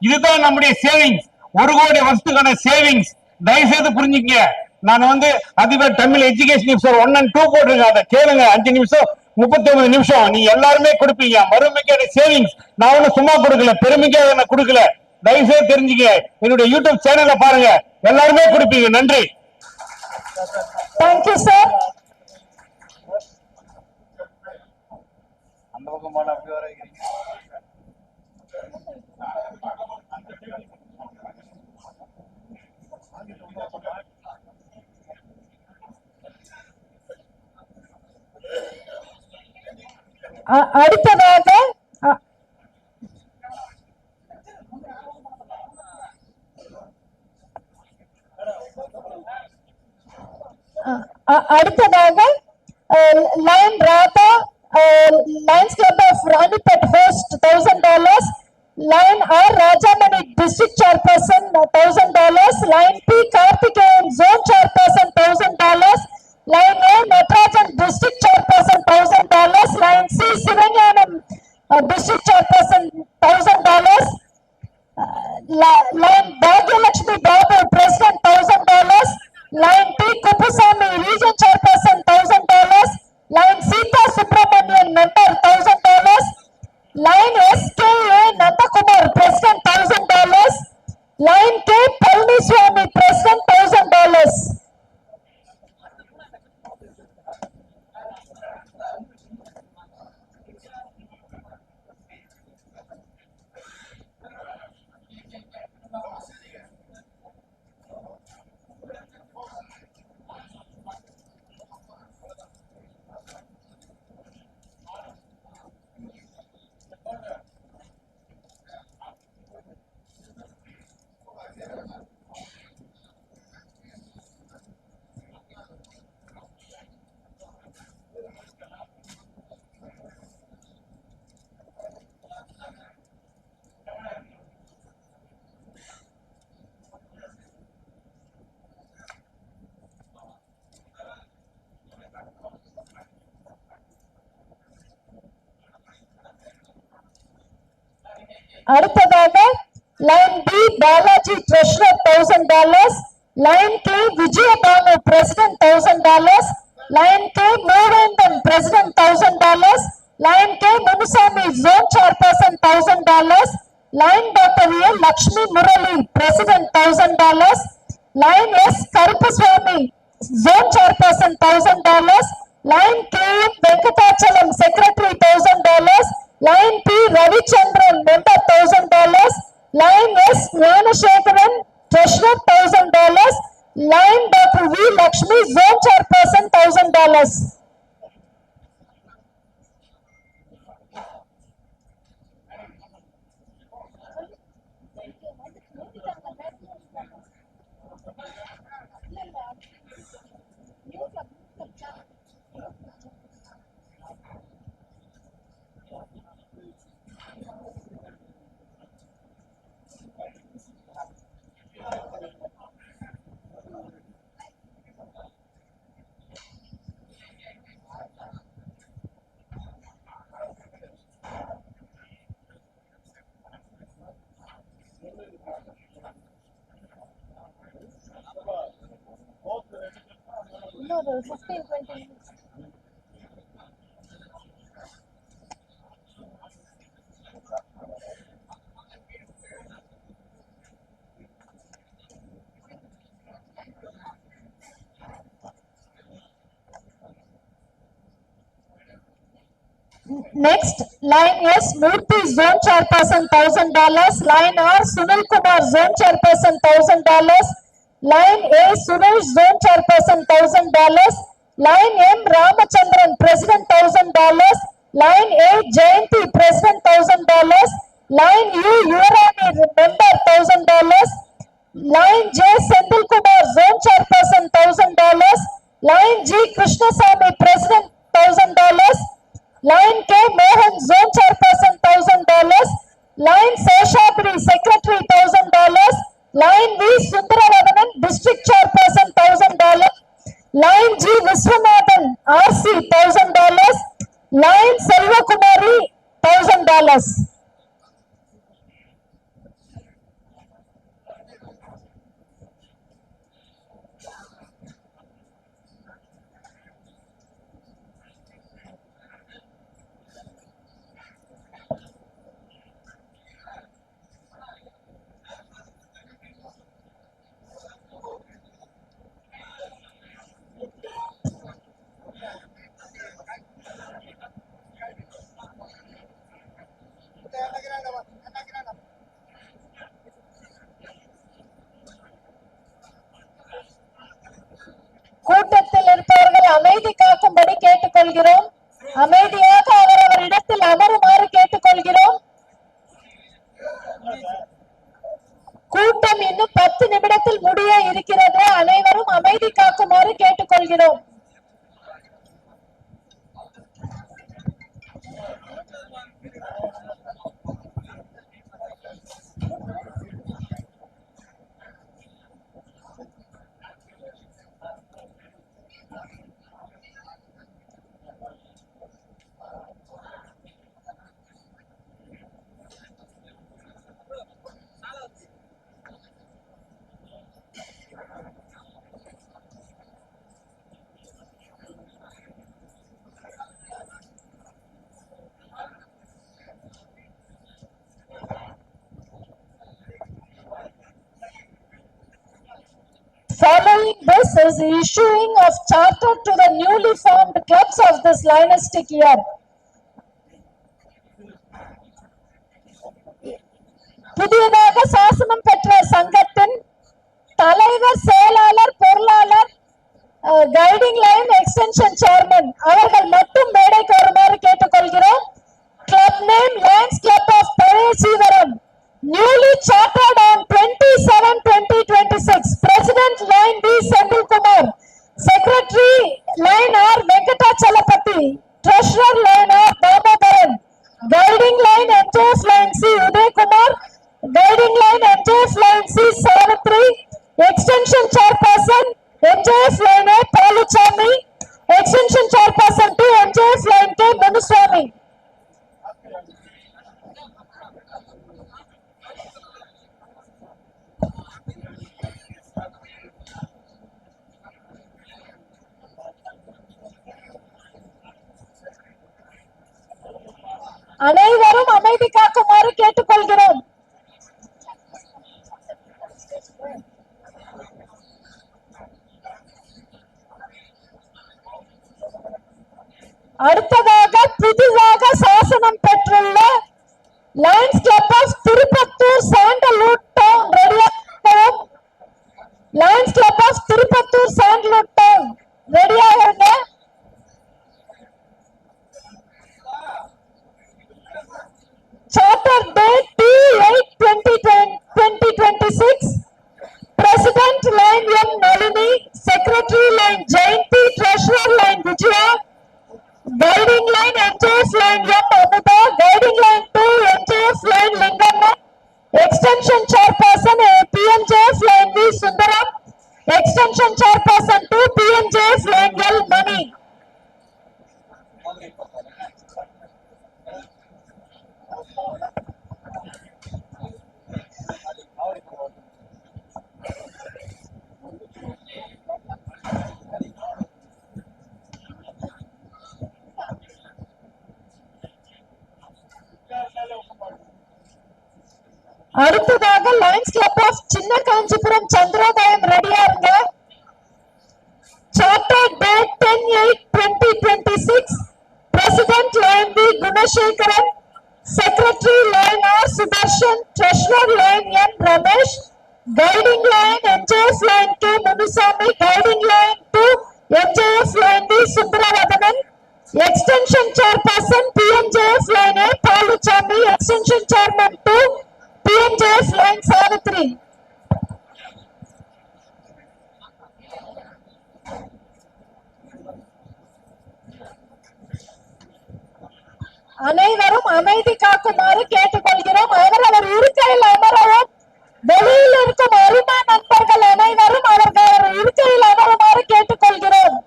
இதுதான் நம்முடைய சேவிங்ஸ். 1 கோடி வருஷத்துக்கான சேவிங்ஸ். தயவு செய்து புரிஞ்சுங்க. நான் வந்து அதிபர் தமிழ் எஜுகேஷன் நியூஸ் 1 and 2 போட்டிருக்கேன். அதை கேளுங்க. 5 நிமிஷம் 39 நிமிஷம் நீ எல்லாருமே கொடுப்பீங்க. மறுமைக்கான சேவிங்ஸ். நான் ஒண்ணு சும்மா கொடுக்கல, பெருமைக்காக நான் கொடுக்கல. தயவு செய்து தெரிஞ்சுக்க. என்னுடைய யூடியூப் சேனல்ல பாருங்க, எல்லாருமே கொடுப்பீங்க. நன்றி. Thank you sir. அந்த பக்கமான அப்படி வர அடுத்ததாக line Radha Lions Club of Ranipet host $1,000 Line R Rajamani District Chairperson $1,000. Line P Karthikeyan Zone Chairperson $1,000. Line A Natarajan District Chairperson $1,000. Line C Sivanyanam District Chairperson $1,000. Line Bhagyalakshmi Babu President $1,000. Line T Kupusamy Region Chairperson $1,000. Line Sita Subramanian Member $1,000. Line SKA Nandakumar President $1,000. Line K Palniswamy President $1,000. அடுத்ததாக Lion P Balaji treasurer $1,000. Lion K Vijayabhanu president $1,000. Lion K Moovendhan president $1,000. Lion K Munusamy zone chairperson $1,000. Lion doctor A Lakshmi Murali president $1,000. Lion S Karuppasamy zone chairperson $1,000. Lion K M Venkatachalam secretary $1,000. Line P Ravichandran member $1,000. Line S Gnanashekaran treasurer $1,000. Line Dr. V Lakshmi zone chairperson $1,000. No, 15-20 minutes. Next, line S Murthy zone chairperson $1,000. Line R Sunil Kumar zone chairperson $1,000. Line A Suresh zone chairperson $1,000. Line M Ramachandran president $1,000. Line A Jayanti president $1,000. Line U Yuvarani member $1,000. Line J Senthil Kumar zone chairperson $1,000. Line G Krishnasamy president $1,000. Line K Mohan zone chairperson $1,000. Line Seshabri secretary $1,000. Line V Sundaravanan district chairperson $1,000. Line G Viswanathan RC $1,000. Line Selva Kumari $1,000. கூட்டத்தில் இருப்பவர்கள் அமைதி காக்கும்படி கேட்டுக்கொள்கிறோம். அமைதியாக அவரவர் இடத்தில் அமருமாறு கேட்டுக்கொள்கிறோம். கூட்டம் இன்னும் 10 நிமிடத்தில் முடிய இருக்கிறது. அனைவரும் அமைதி காக்குமாறு கேட்டுக்கொள்கிறோம். this is the issuing of charter to the newly formed clubs of this Lionistic year. புதியதாக சாசனம் பெற்ற சங்கத்தின் தலைவர், செயலாளர், பொருளாளர், கைடிங் லைன் எக்ஸ்டென்ஷன் சேர்மன் அவர்கள் மட்டும் மேடைக்கு வருமாறு கேட்டுக்கொள்கிறோம். Club name Lions Club of Parayashivaram, newly chartered on 27/2026. President Line B. Senthil Kumar, Secretary Line R. Venkatachalapati, Treasurer Line R. Damodaran, Guiding Line NJF Line C. Uday Kumar, Guiding Line NJF Line C. Savitri, Extension Chairperson NJF Line A. Paluchami, Extension Chairperson to NJF Line K. Manuswamy. அனைவரும் அமைதி காக்குமாறு கேட்டுக்கொள்கிறோம். அடுத்ததாக புதிதாக சாசனம் பெற்றுள்ள Lions club of Tirupattur Sandalwood Town ரெடியாகவும். Lions club of Tirupattur Sandalwood Town ரெடியாகுங்க. Charter date T8/2026. President Line M. Nalini, Secretary Line Jayanti, Treasurer Line Vijaya, Guiding Line NJF Line M. Amuda, Guiding Line 2 NJF Line Lingamma, Extension Chairperson PNJF Line V. Sundaram, Extension Chairperson 2 PNJF Line L. Mani. அடுத்ததாக lions club of Chinna Kanchipuram Chandrodayam ரெடியா இருங்க. Charter date 10/8/2026. President Lion V Gunasekaran, secretary Lion R Sudarshan, treasurer Lion N Ramesh, guiding Lion NJF Lion K Munusamy, guiding Lion 2 NJF Lion V Sundaravadanan, extension chairperson PNJF Lion A Baluchamy, extension chairman 2 PNJF line Savitri. அனைவரும் அமைதி காக்குமாறு கேட்டுக்கொள்கிறோம். அவரவர் இருக்கையில் அமரவும். வெளியில் இருக்கும் அருமா நண்பர்கள் அனைவரும் அவர்கள் இருக்கையில் அமருமாறு கேட்டுக்கொள்கிறோம்.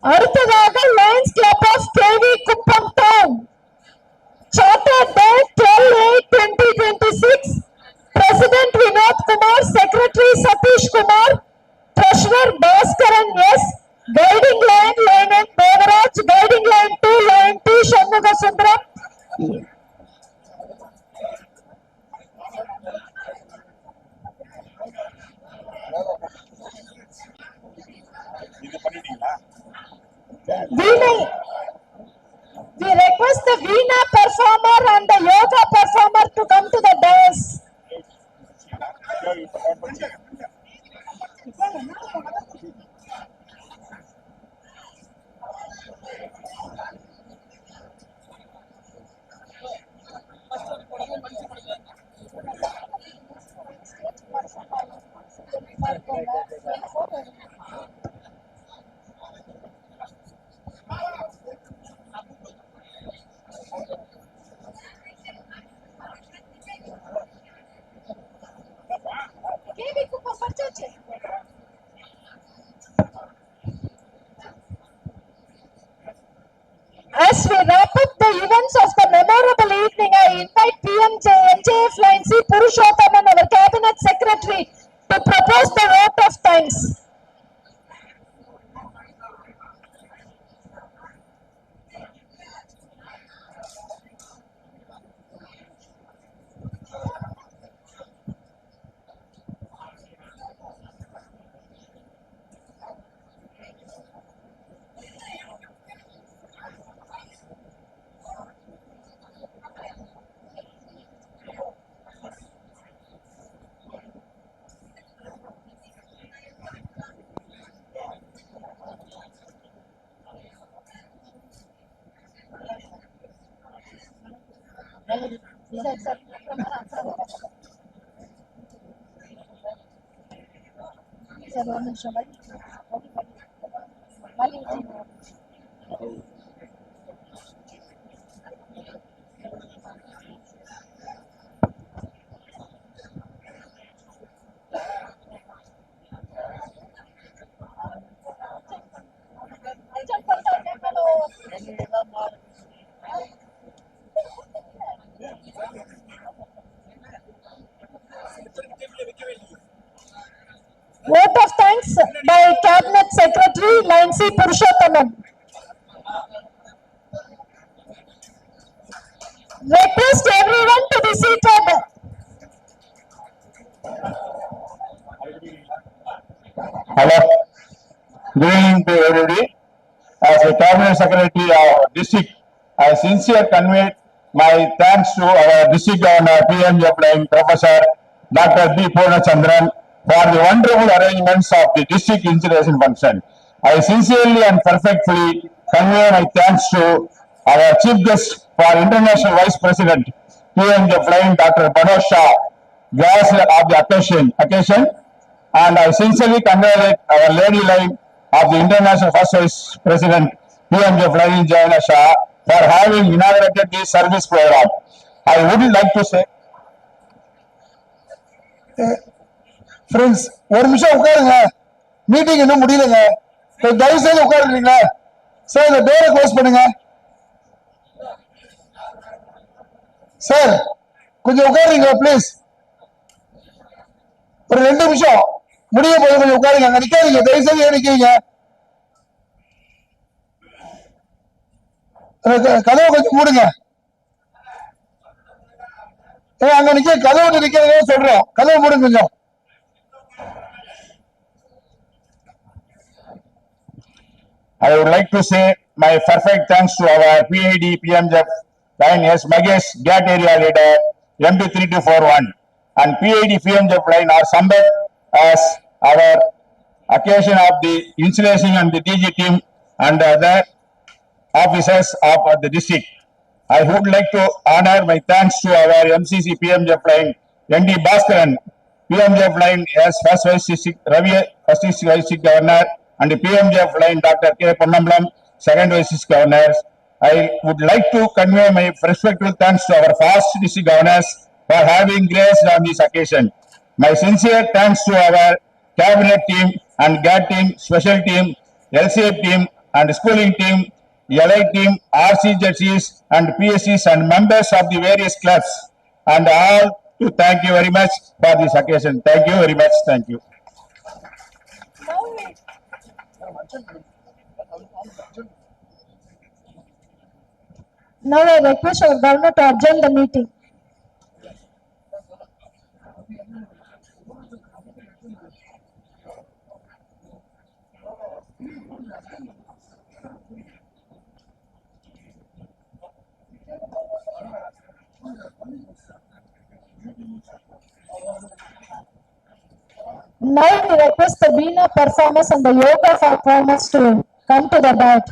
அடுத்ததாக lions club of KV Kuppam town. Charter date 12/8/2026. President Vinod Kumar, Secretary Satish Kumar, Treasurer Bhaskaran S, Guiding Line Line N Devaraj, Guiding Line 2 Line T Shanmuga Sundaram. We request the Veena performer and the yoga performer to come to the dais. As we wrap up the events of the memorable evening, I invite NJF Line C Purushothaman, our Cabinet Secretary, to propose the vote of thanks. Vote of thanks by Cabinet Secretary Line C. Purushottamam. Request everyone to be seated. Hello. Good evening to everybody. As a Cabinet Secretary of District, I sincerely convey my thanks to our District Governor PMJ Flying Professor Dr. B. Purnachandran for the wonderful arrangements of the district installation function. I sincerely and perfectly convey my thanks to our Chief Guest for International Vice President PMJ Flying Dr. Manoj Shah, guest of the occasion, and I sincerely congratulate our Lady Line of the International First Vice President PMJ Flying Jaina Shah for having inaugurated this service program. I would like to say, friends ஒரு நிமிஷம் உட்காருங்க, meeting இன்னும் முடியலங்க. தயவு செய்து உட்காருங்களா sir, இந்த டோரை close பண்ணுங்க சார். கொஞ்சம் உட்காருங்க ப்ளீஸ். ஒரு 2 நிமிஷம் முடிய போது கொஞ்சம் உட்காருங்க, அங்க நிக்காதீங்க, தயவு செய்து ஏன் நிக்கிறீங்க? கதவை கொஞ்சம் மூடுங்க. அங்க நிக்க கதவு நிக்கிறதே சொல்றோம், கதவை மூடுங்க கொஞ்சம். I would like to say my perfect thanks to our PID PMJ Line S. Magesh, GAT area leader, MP3241, and PID PMJ Line are summoned as our occasion of the installation and the DG team and other officers of the district. I would like to honor my thanks to our MCC PMJ Line, ND Bhaskaran, PMJ Line S. First Vice District Ravi, First District Vice District Governor, and the PMJ Line Dr. K. Ponnambalam, Second Vice District Governors. I would like to convey my respectful thanks to our First District Governors for having graced on this occasion. My sincere thanks to our Cabinet team and GAT team, Special team, LCF team, and Schooling team, LI team, RCJCs, and PSCs, and members of the various clubs, and all to thank you very much for this occasion. Thank you very much. Thank you. Now I request our governor to adjourn the meeting. Now we request the Veena performers and the yoga performers to come to the dais.